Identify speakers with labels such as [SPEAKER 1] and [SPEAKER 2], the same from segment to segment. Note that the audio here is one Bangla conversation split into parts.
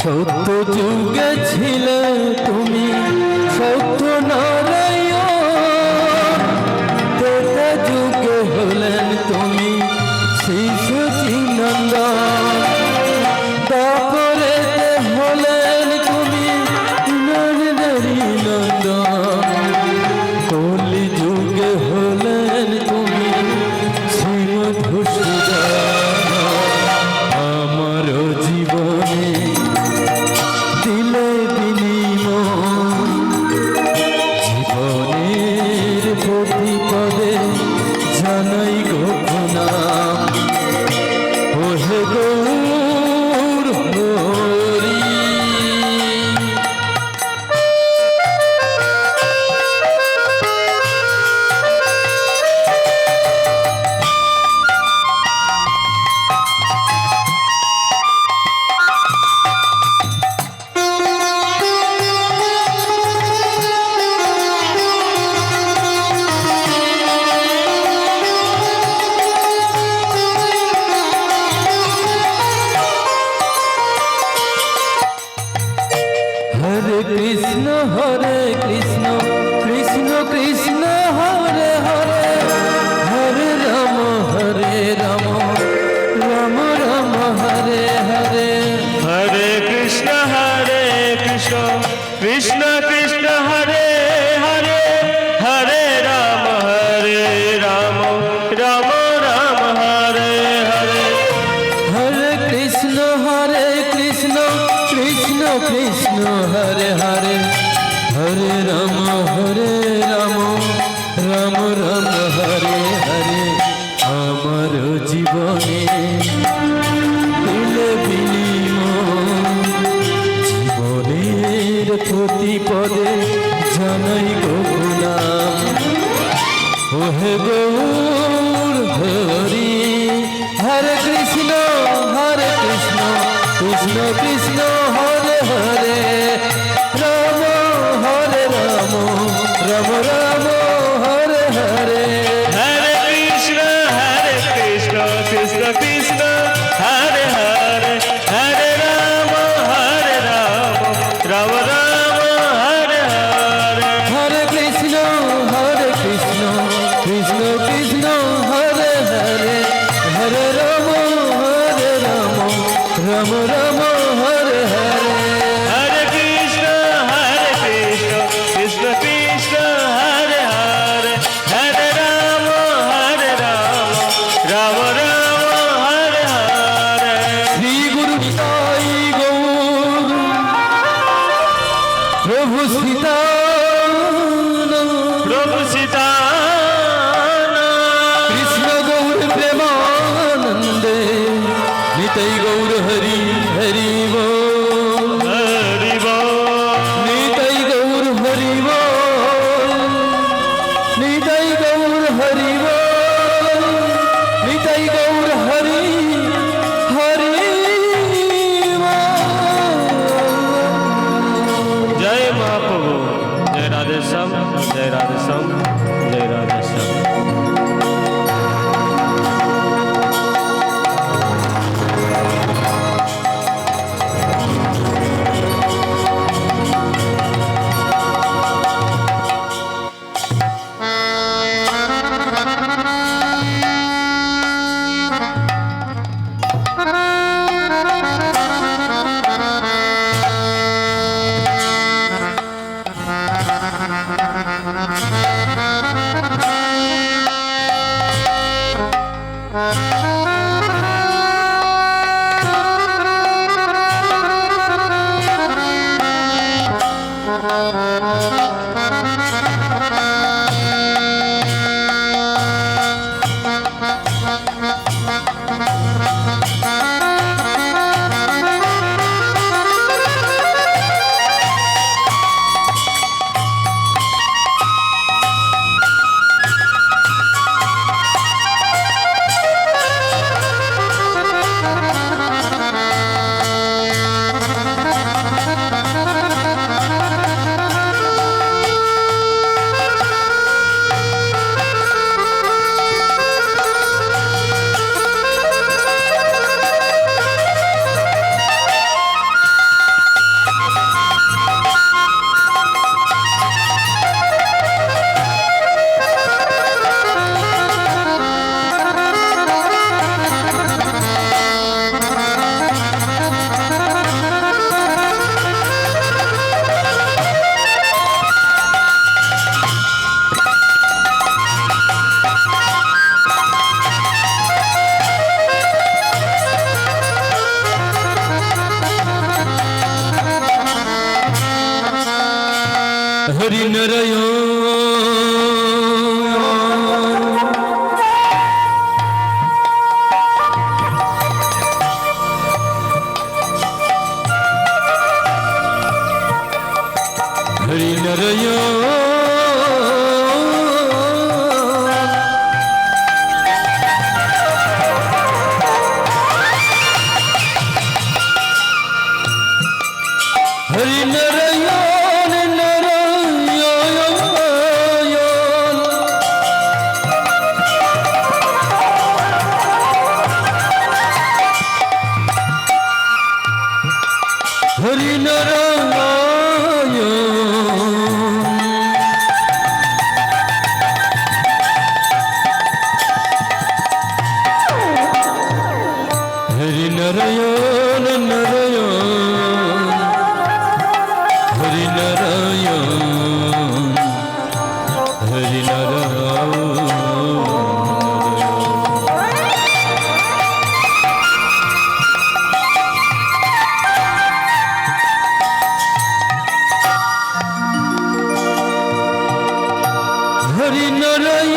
[SPEAKER 1] সত্য যুগে ছিলে তুমি সত্য নারায়ণ, ত্রেতা যুগে হলেন তুমি শিশু নন্দন, তারপরেতে হলেন তুমি নারী নন্দন, কলি যুগে হলেন তুমি শ্রীমধুসূদন। আমার জীবনে দিলে বিনিময়, জীবনের প্রতি পদে জানাই গো প্রণাম। ওহে গৌর হরি, হরে কৃষ্ণ কৃষ্ণ কৃষ্ণ হরে হরে, হরে রাম রাম রাম হরে হরে।
[SPEAKER 2] হরে কৃষ্ণ কৃষ্ণ কৃষ্ণ হরে হরে, হরে রাম রাম রাম হরে হরে।
[SPEAKER 1] হরে কৃষ্ণ কৃষ্ণ কৃষ্ণ হরে হরে, হরে রাম রাম রাম হরে হরে। আমার জীবনে দিলে বিনিময়, জীবনের প্রতি পদে জানাই গো প্রণাম। ওহে গৌর হরি, হরে কৃষ্ণ কৃষ্ণ কৃষ্ণ হরে হরে, রাম রাম রাম হরে হরে।
[SPEAKER 2] হরে কৃষ্ণ কৃষ্ণ কৃষ্ণ হরে হরে, হরে রাম রাম রাম হরে হরে।
[SPEAKER 1] হরে কৃষ্ণ কৃষ্ণ কৃষ্ণ হরে হরে, হরে রাম রাম রাম হরে হরে।
[SPEAKER 2] হরে কৃষ্ণ কৃষ্ণ কৃষ্ণ হরে হরে, হরে রাম রাম রাম হরে হরে।
[SPEAKER 1] শ্রী গুরু নিতাই গৌর প্রভু
[SPEAKER 2] প্রভু সীতা
[SPEAKER 1] কৃষ্ণ গৌর প্রেমানন্দে, নিতাই গৌর হরি হরি বল,
[SPEAKER 2] হরি বল।
[SPEAKER 1] নিতাই গৌর হরি বল, নিতাই গৌর হরি বল, নিতাই গৌর হরি হরি বল।
[SPEAKER 2] জয় মহাপ্রভু, জয় রাধেশ্যাম, জয় রাধেশ্যাম, জয় রাধেশ্যাম।
[SPEAKER 1] হরি নারায়ণ হরি নারায়ণ হরি নারায়ণ নারায়ণ হরি নারায়ণ হরি নারায়ণ হরি নারায়ণ হরি নারায়ণ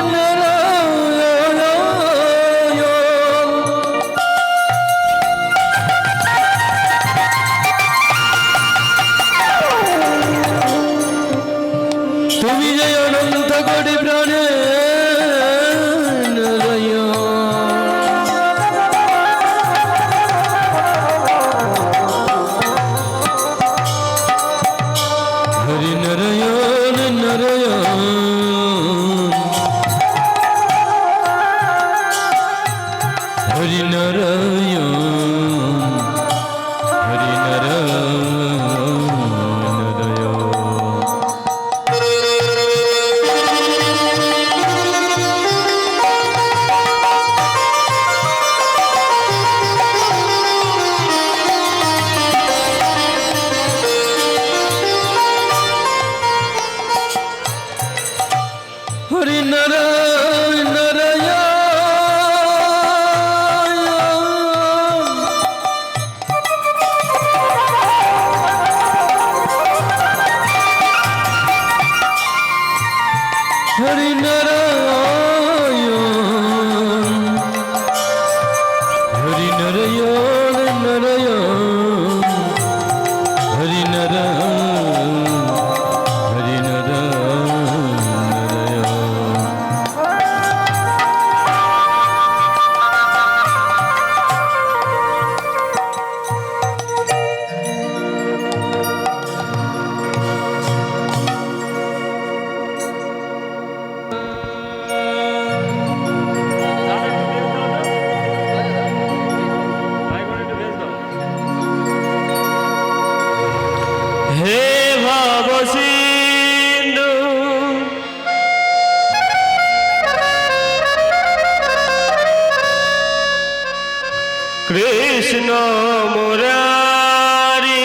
[SPEAKER 1] নারায়ণ তুমি যে অনন্ত কোটি প্রাণে নারায়ণ হরি নারায়ণ নারায়ণ হরি নারায়ণ হরি নারায়ণ হরি নারায়ণ হরি নারায়ণ হরি নারায়ণ নারায়ণ হরি নারায়ণ হরি
[SPEAKER 2] হে ভব সিন্ধু কৃষ্ণ মুরারি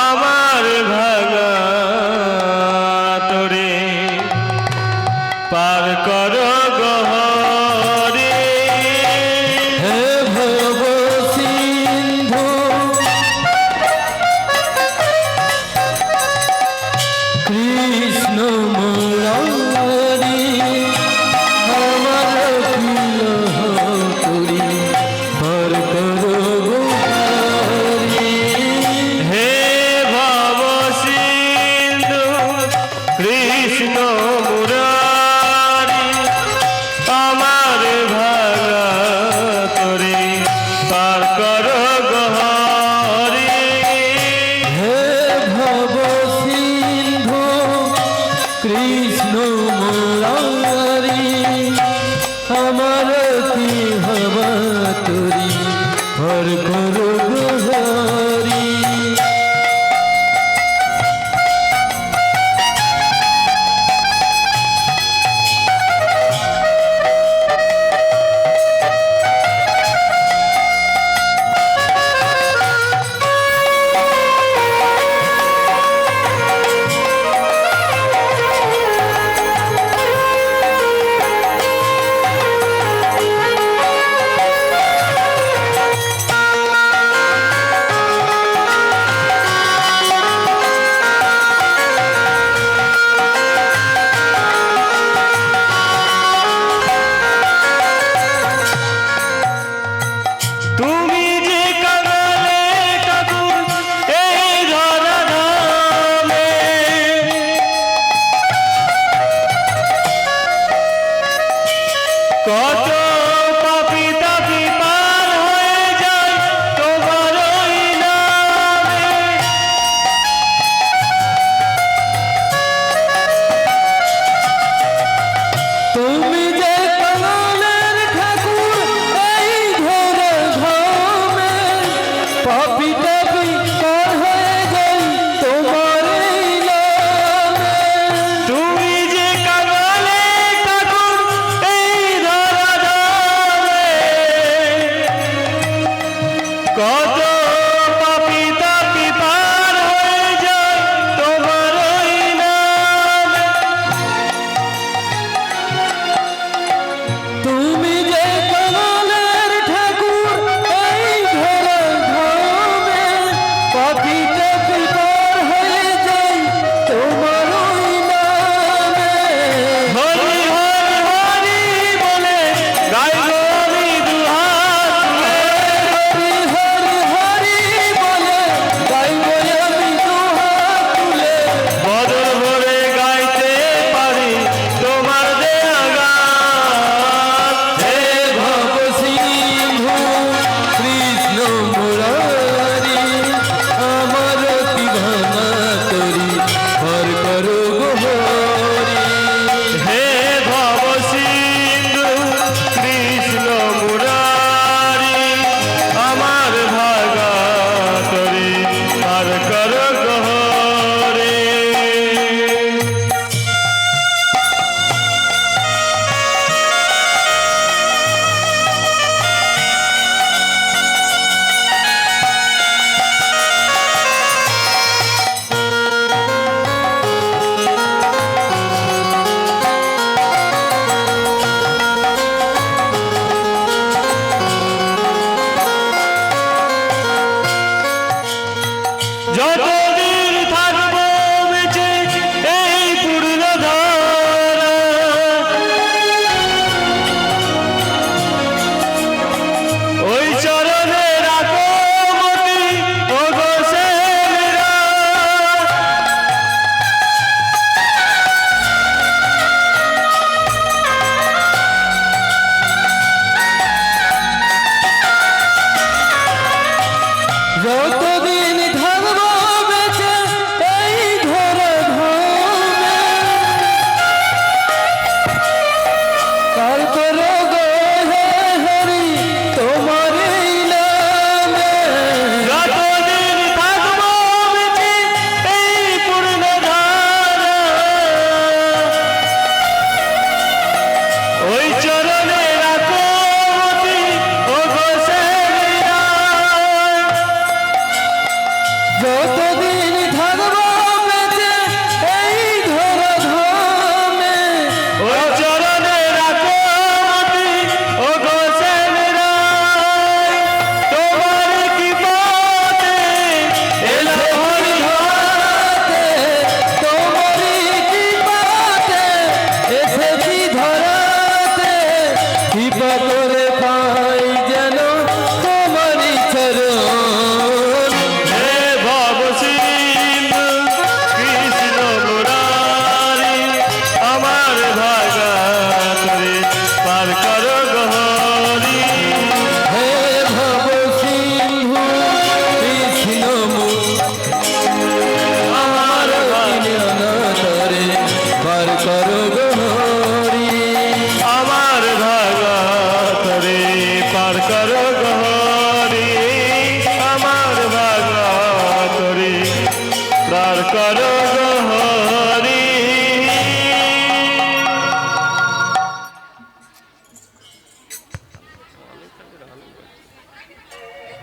[SPEAKER 2] আমার ভাঙা তোরে পার কর গহরে
[SPEAKER 1] হে ভব সিন্ধু কৃষ্ণ মুরারি আমার প্রিয় করি হর করো গোহারি
[SPEAKER 2] হে ভব সিন্ধু কৃষ্ণ মুরারি আমার ভাঙা তোরে পার কর গহরে
[SPEAKER 1] হে ভব সিন্ধু কৃষ্ণ মুরারি আমার কি হবা তোরি হর করো গোহারি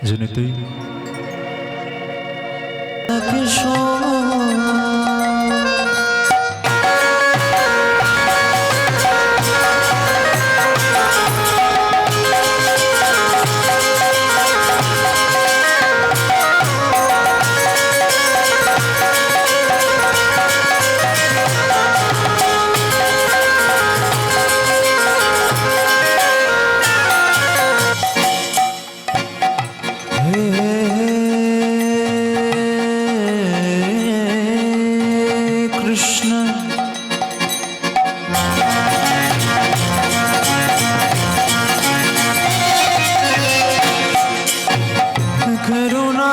[SPEAKER 1] জনিতেই
[SPEAKER 3] কৃষ্ণ করুণা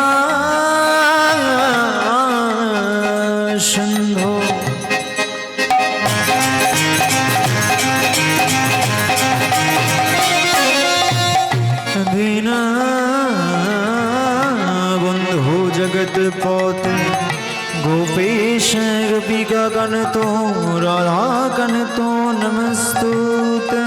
[SPEAKER 3] সিন্ধু দীনা বন্ধু জগত পতে गोपेश गोपिका गण तो राधा गण तो नमस्तुते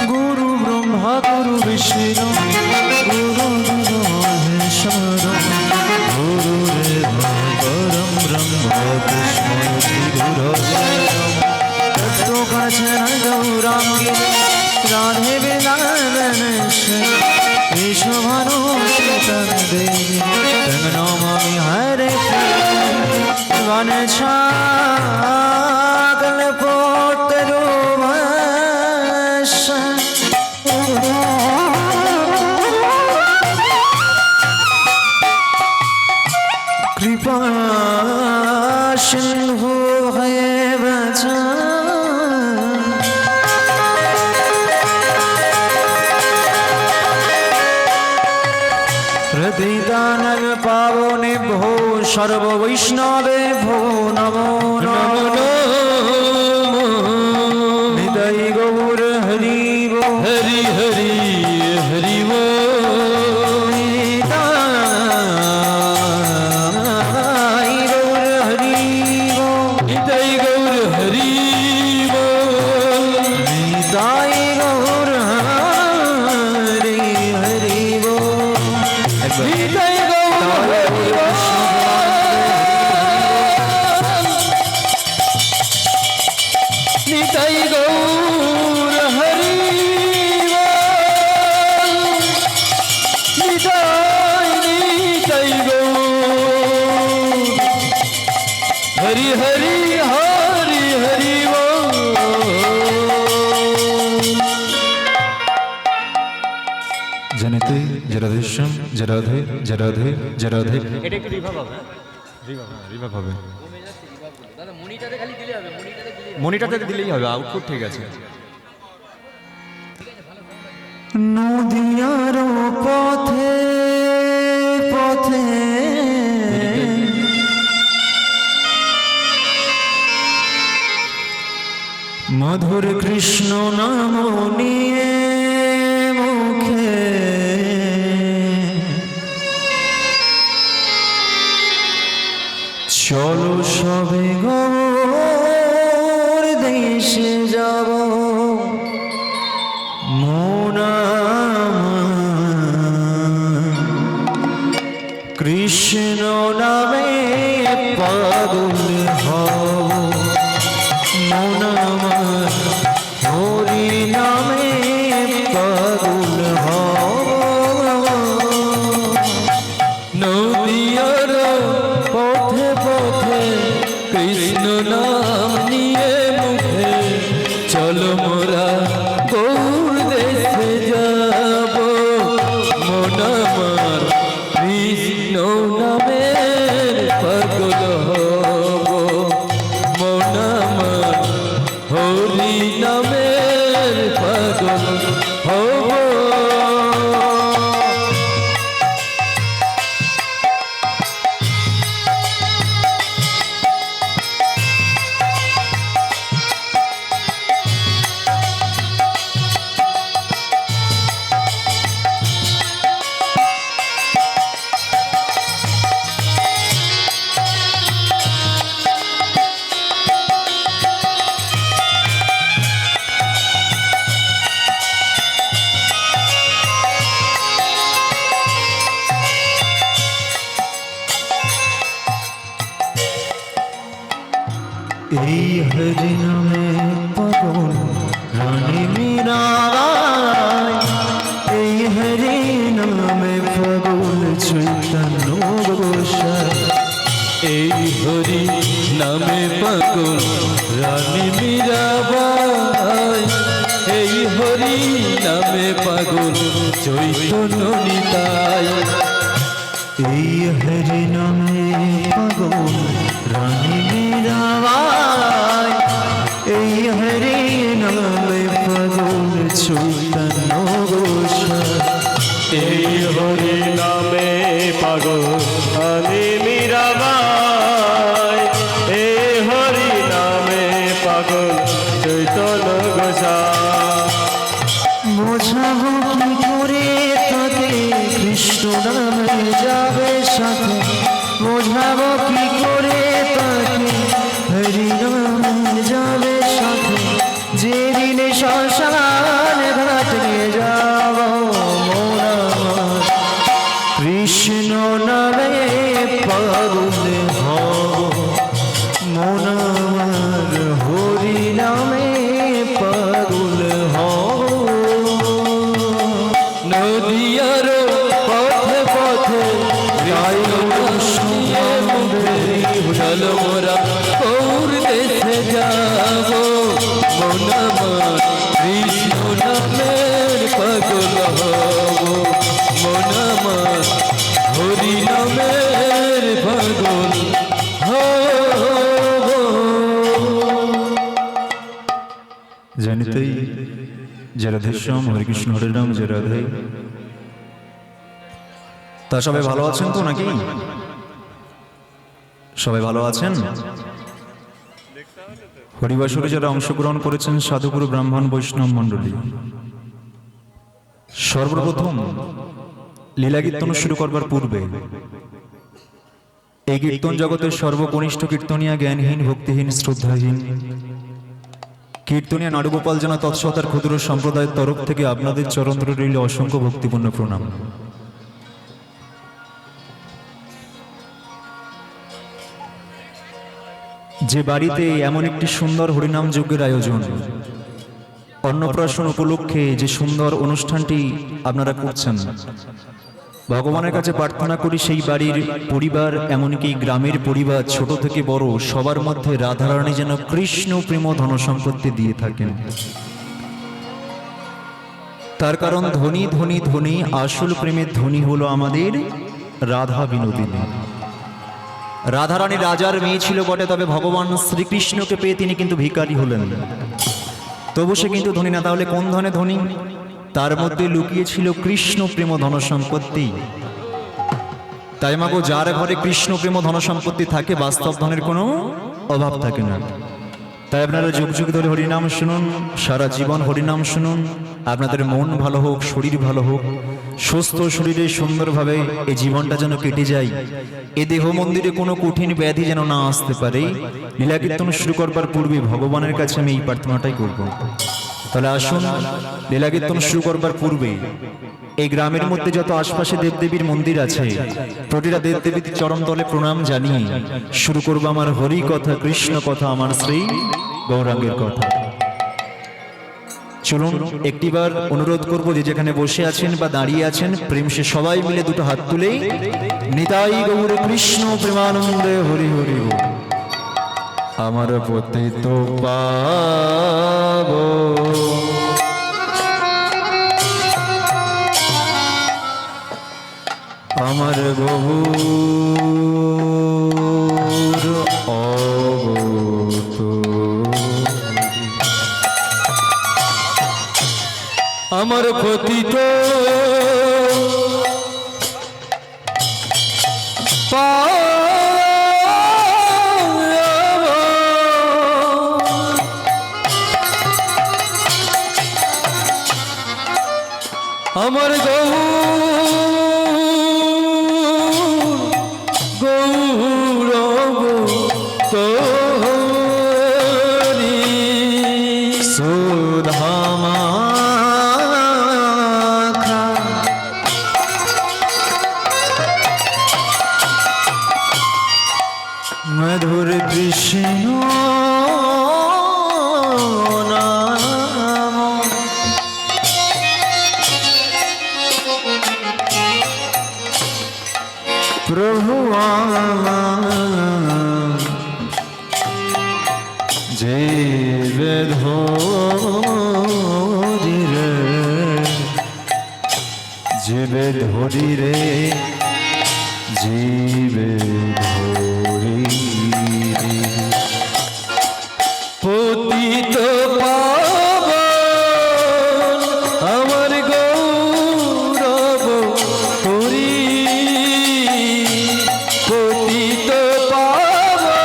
[SPEAKER 3] गुरु ब्रह्मा गुरु विष्णु गुरु गुरु महेश्वर गुरुरेव परम ब्रह्म तस्मै श्री गुरवे नमः तत्तो कचन गौरांगी राधे विदानश विश्वभानु सुतं देवी तं नमामि हरे वनचाकल्पोत्तरो कृपा सिंधु भयेव च प्रतिदानग पावनेभ्यो सर्व वैष्णवेभ्यो नमो नमो निताय गौर हरि वो
[SPEAKER 1] हरि हरि हरि वो निताय गौर हरि वो
[SPEAKER 3] निताय गौर हरि हरि वो
[SPEAKER 1] निताय गौर हरि वो निताय गौर हरि वो निताय गौर हरि हरि हरि हरि वो
[SPEAKER 3] जनिते जराधेशम जराधे जराधे जराधे
[SPEAKER 2] এটা একটু রিভাব হবে
[SPEAKER 3] রিভাব হবে
[SPEAKER 4] দাদা মনিটারে খালি দিলে হবে মনিটারে দিলে
[SPEAKER 3] মনিটরটাতে দিলেই হবে আউটপুট ঠিক আছে নদিয়ার পথে পথে মধুর কৃষ্ণ নাম নিয়ে মুখে চলো সবে গৌর দেশে যাব মোনা কৃষ্ণ নামে পাগল হব মোনা হরি নামে পাগল হব
[SPEAKER 1] নদিয়ার পথে পথে কৃষ্ণ নাম নিয়ে মুখে চলো মোরা গৌর দেশে যাব মন আমার কৃষ্ণ নাম
[SPEAKER 3] এই হরি নামে পাগল রানী মীরাবাই, এই হরি নামে পাগল চৈতন্য গোসাই।
[SPEAKER 1] এই হরি নামে পাগল রানী মীরাবাই, এই হরি নামে পাগল চৈতন্য নিতাই।
[SPEAKER 3] এই হরি নামে পাগল রানী মীরাবাই, এই হরি নামে পাগল চৈতন্য গোসাই।
[SPEAKER 2] এই হরি নামে পাগল রানী মীরাবাই, এই হরি নামে পাগল চৈতন্য গোসাই।
[SPEAKER 3] বোঝাবো কি করে তাকে কৃষ্ণ নামে যাবে সাথে, বোঝাবো কি করে তাকে হরি নামে যাবে সাথে। যেদিন শ্মশান ঘাট নিয়ে যাব মন আমার, কৃষ্ণ নামে পাগল হব মন আমার, হরি নামে পাগল হব।
[SPEAKER 1] নদিয়ার পথে পথে গাই শুনিয়ে মুখে, চলো মোরা গৌর দেশে যাব। মন আমার কৃষ্ণ নামের পাগল হব, মন আমার হরি নামের পাগল হব।
[SPEAKER 3] জানিতেই যে রাধেশ্যাম হরে কৃষ্ণ হরে রাম যে রাধে। তা সবাই ভালো আছেন তো নাকি? সবাই ভালো আছেন? হরিবাসরে যারা অংশগ্রহণ করেছেন সাধুগুরু ব্রাহ্মণ বৈষ্ণব মণ্ডলী, সর্বপ্রথম লীলা কীর্তন শুরু করবার পূর্বে এই কীর্তন জগতের সর্বকনিষ্ঠ কীর্তনিয়া জ্ঞানহীন ভক্তিহীন শ্রদ্ধাহীন কীর্তনিয়া নাড়ুগোপাল জানা তৎসতার ক্ষুদ্র সম্প্রদায়ের তরফ থেকে আপনাদের চরণ রইল অসংখ্য ভক্তিপূর্ণ প্রণাম। যে বাড়িতে এমন একটি সুন্দর হরিনাম যজ্ঞের আয়োজন, অন্নপ্রাশন উপলক্ষে যে সুন্দর অনুষ্ঠানটি আপনারা করছেন, ভগবানের কাছে প্রার্থনা করি সেই বাড়ির পরিবার, এমনকি গ্রামের পরিবার ছোট থেকে বড় সবার মধ্যে রাধারানী যেন কৃষ্ণ প্রেম ধন সম্পত্তি দিয়ে থাকেন। তার কারণ ধনী ধনী ধনী, আসল প্রেমের ধনী হলো আমাদের রাধা বিনোদিনী। রাধারানী রাজার মেয়ে ছিল বটে, তবে ভগবান শ্রীকৃষ্ণকে পেয়ে তিনি কিন্তু ভিখারি হলেন। তবু সে কিন্তু ধনী না। তাহলে কোন ধনে ধনী? তার মধ্যে লুকিয়ে ছিল কৃষ্ণ প্রেম ধন সম্পত্তি। তাই মাগো, যার ঘরে কৃষ্ণ প্রেম ধন সম্পত্তি থাকে বাস্তব ধনের কোনো অভাব থাকে না। তাই আপনারা যুগ যুগ ধরে হরিনাম শুনুন, সারা জীবন হরিনাম শুনুন। আপনাদের মন ভালো হোক, শরীর ভালো হোক, সুস্থ শরীরে সুন্দরভাবে এই জীবনটা যেন কেটে যায়, এ দেহ মন্দিরে কোনো কঠিন ব্যাধি যেন না আসতে পারে। লীলা কীর্তন শুরু করবার পূর্বে ভগবানের কাছে আমি এই প্রার্থনাটাই করব। তাহলে আসুন, লীলা কীর্তন শুরু করবার পূর্বে এই গ্রামের মধ্যে যত আশপাশে দেবদেবীর মন্দির আছে, প্রতিটা দেবদেবীর চরণ তলে প্রণাম জানিয়ে শুরু করব আমার হরি কথা, কৃষ্ণ কথা, আমার শ্রী গৌরাঙ্গের কথা। চলুন একটিবার অনুরোধ করব, যে যেখানে বসে আছেন বা দাঁড়িয়ে আছেন, প্রেম সে সবাই মিলে দুটো হাত তুলে নিতাই গৌর কৃষ্ণ প্রেমানন্দে হরি হরি বল। আমার পতিত পাবো আমার গৌর অবত,
[SPEAKER 1] আমার পতিত আমার গৌরব তোরি
[SPEAKER 3] সুধামা মধুর কৃষ্ণ প্রভু জীবে ধরি রে, জীবে ধরি রে, জীবে ধরি রে।
[SPEAKER 1] পতিত পাবন আমার গৌরব করি, পতিত পাবন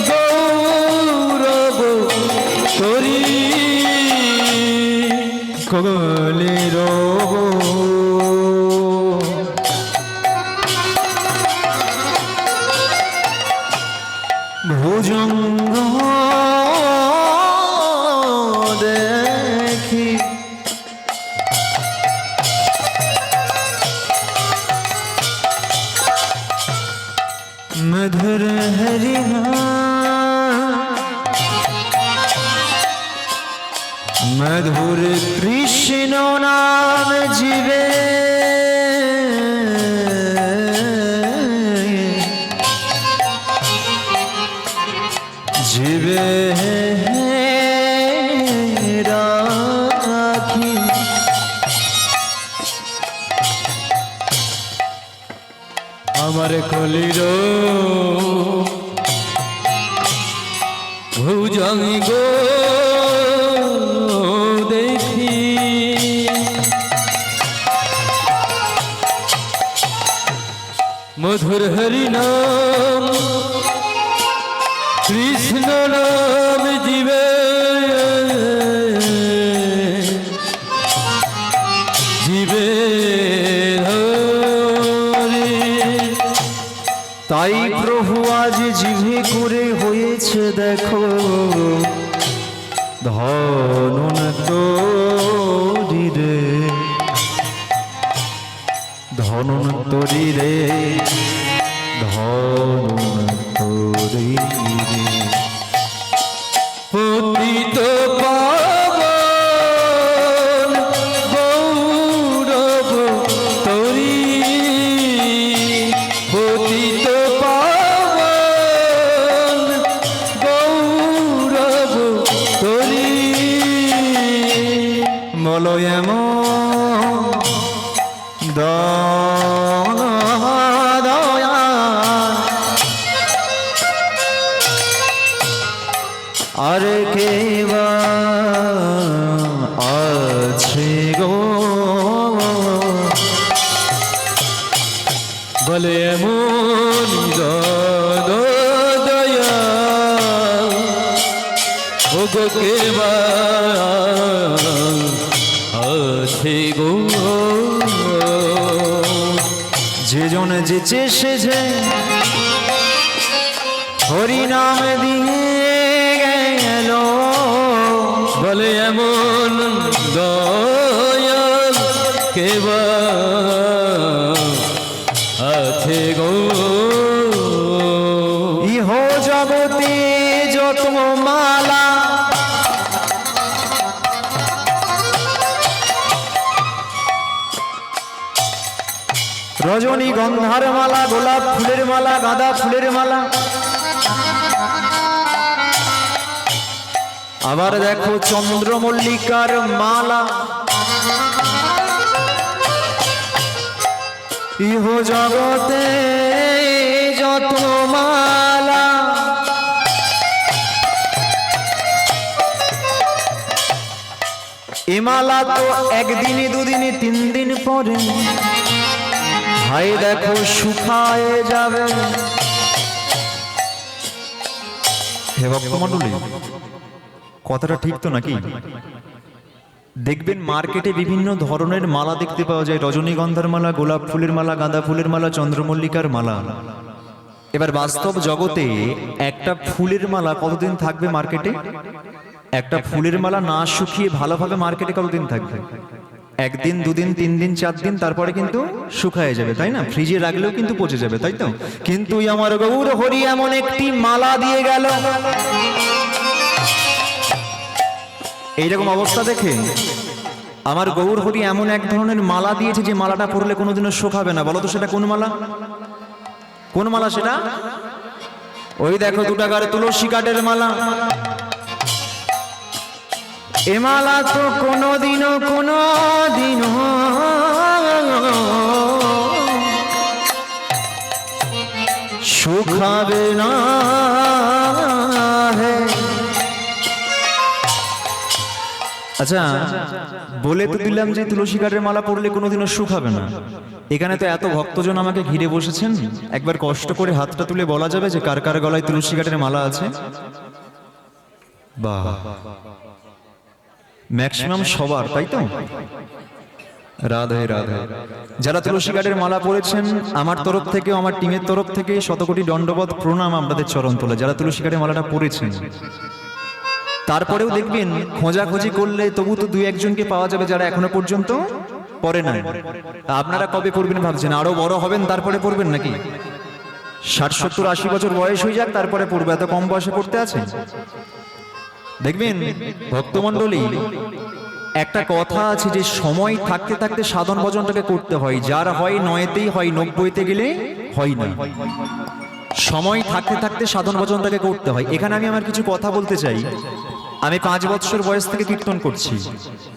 [SPEAKER 1] গৌরব করি,
[SPEAKER 3] কলির ভুজঙ্গ দেখি মধুর হরিণা, মধুর কৃষ্ণ নাম জীবে জীবে রাখি।
[SPEAKER 1] আমার কলির ভুজঙ্গ দেখি, মধুর হরি নাম কৃষ্ণ নাম জীবে জীবে ধরি।
[SPEAKER 3] তাই প্রভু আজ জিভে করে হয়েছে দেখো ধনন তরি রে, ধনন তরি রে, ধনন তরি রে।
[SPEAKER 1] পতিত পাবন গৌরব তরি, পতিত পাবন গৌরব তরি।
[SPEAKER 3] বলো এমন দয়া আর কে বা আছে গো,
[SPEAKER 1] বলে এমন দয়া ও গো কেবা আছে গো,
[SPEAKER 3] যে জন যেচে সেজে হরি নাম দিয়ে গেল,
[SPEAKER 1] বলে এমন দয়াল কেবা আছে গো।
[SPEAKER 3] ইহ জগতে যত মালা রজনীগন্ধার মালা, গোলাপ ফুলের মালা, গাঁদা ফুলের মালা, আবার দেখো চন্দ্রমল্লিকার মালা, ইহ জগতে যত মালা এ মালা তো একদিনে দুদিনে তিন দিন পরে ভাই দেখো শুকায় যাবে। হে ভক্তমণ্ডলী, কথাটা ঠিক তো নাকি? দেখবেন মার্কেটে বিভিন্ন ধরনের মালা দেখতে পাওয়া যায়, রজনীগন্ধার মালা, গোলাপ ফুলের মালা, গাঁদা ফুলের মালা, চন্দ্রমল্লিকার মালা। এবার বাস্তব জগতে একটা ফুলের মালা কতদিন থাকবে মার্কেটে? একটা ফুলের মালা না শুকিয়ে ভালোভাবে মার্কেটে কতদিন থাকবে? একদিন, দুদিন, তিন দিন, চার দিন, তারপরে কিন্তু শুকায় যাবে, তাই না? ফ্রিজে রাখলেও কিন্তু পচে যাবে, তাই তো? কিন্তু আমার গৌর হরি এমন একটি মালা দিয়ে গেল, এইরকম অবস্থা দেখে আমার গৌর হরি এমন এক ধরনের মালা দিয়েছে যে মালাটা পরলে কোনোদিনও শোকাবে না। বলো তো সেটা কোন মালা? কোন মালা সেটা? ওই দেখো 2 টাকার তুলসী কাঠের মালা। এ মালা তো কোনোদিনও শুকাবে না হে। আচ্ছা, বলে তো দিলাম যে তুলসী কাঠের মালা পরলে কোনোদিনও শুকাবে না। এখানে তো এত ভক্তজন আমাকে ঘিরে বসেছেন, একবার কষ্ট করে হাতটা তুলে বলা যাবে যে কার কার গলায় তুলসী কাঠের মালা আছে? বাহ, ম্যাক্সিমাম সবার, তাই তো? রাধে রাধে। যারা তুলসী কাঠের মালা পরেছেন, আমার তরফ থেকে, আমার টিমের তরফ থেকে শতকোটি দণ্ডবত প্রণাম আপনাদের চরণ তলে, যারা তুলসী কাঠের মালাটা পরেছেন। তারপরেও দেখবেন খোঁজাখুঁজি করলে তবু তো 2-1 জনকে পাওয়া যাবে যারা এখনো পর্যন্ত পরে নাই। আপনারা কবে পড়বেন ভাবছেন? আরো বড় হবেন তারপরে পড়বেন নাকি? 60, 70, 80 বছর বয়স হয়ে যাক তারপরে পড়বে? এত কম বয়সে পড়তে আছে? দেখবেন ভক্তমণ্ডলী, একটা কথা আছে যে সময় থাকতে থাকতে সাধন ভজনটাকে করতে হয়। যার হয় 9তেই হয়, 90তে গেলে হয় না। সময় থাকতে থাকতে সাধন ভজনটাকে করতে হয়। এখানে আমি আমার কিছু কথা বলতে চাই। আমি 5 বছর বয়স থেকে কীর্তন করছি,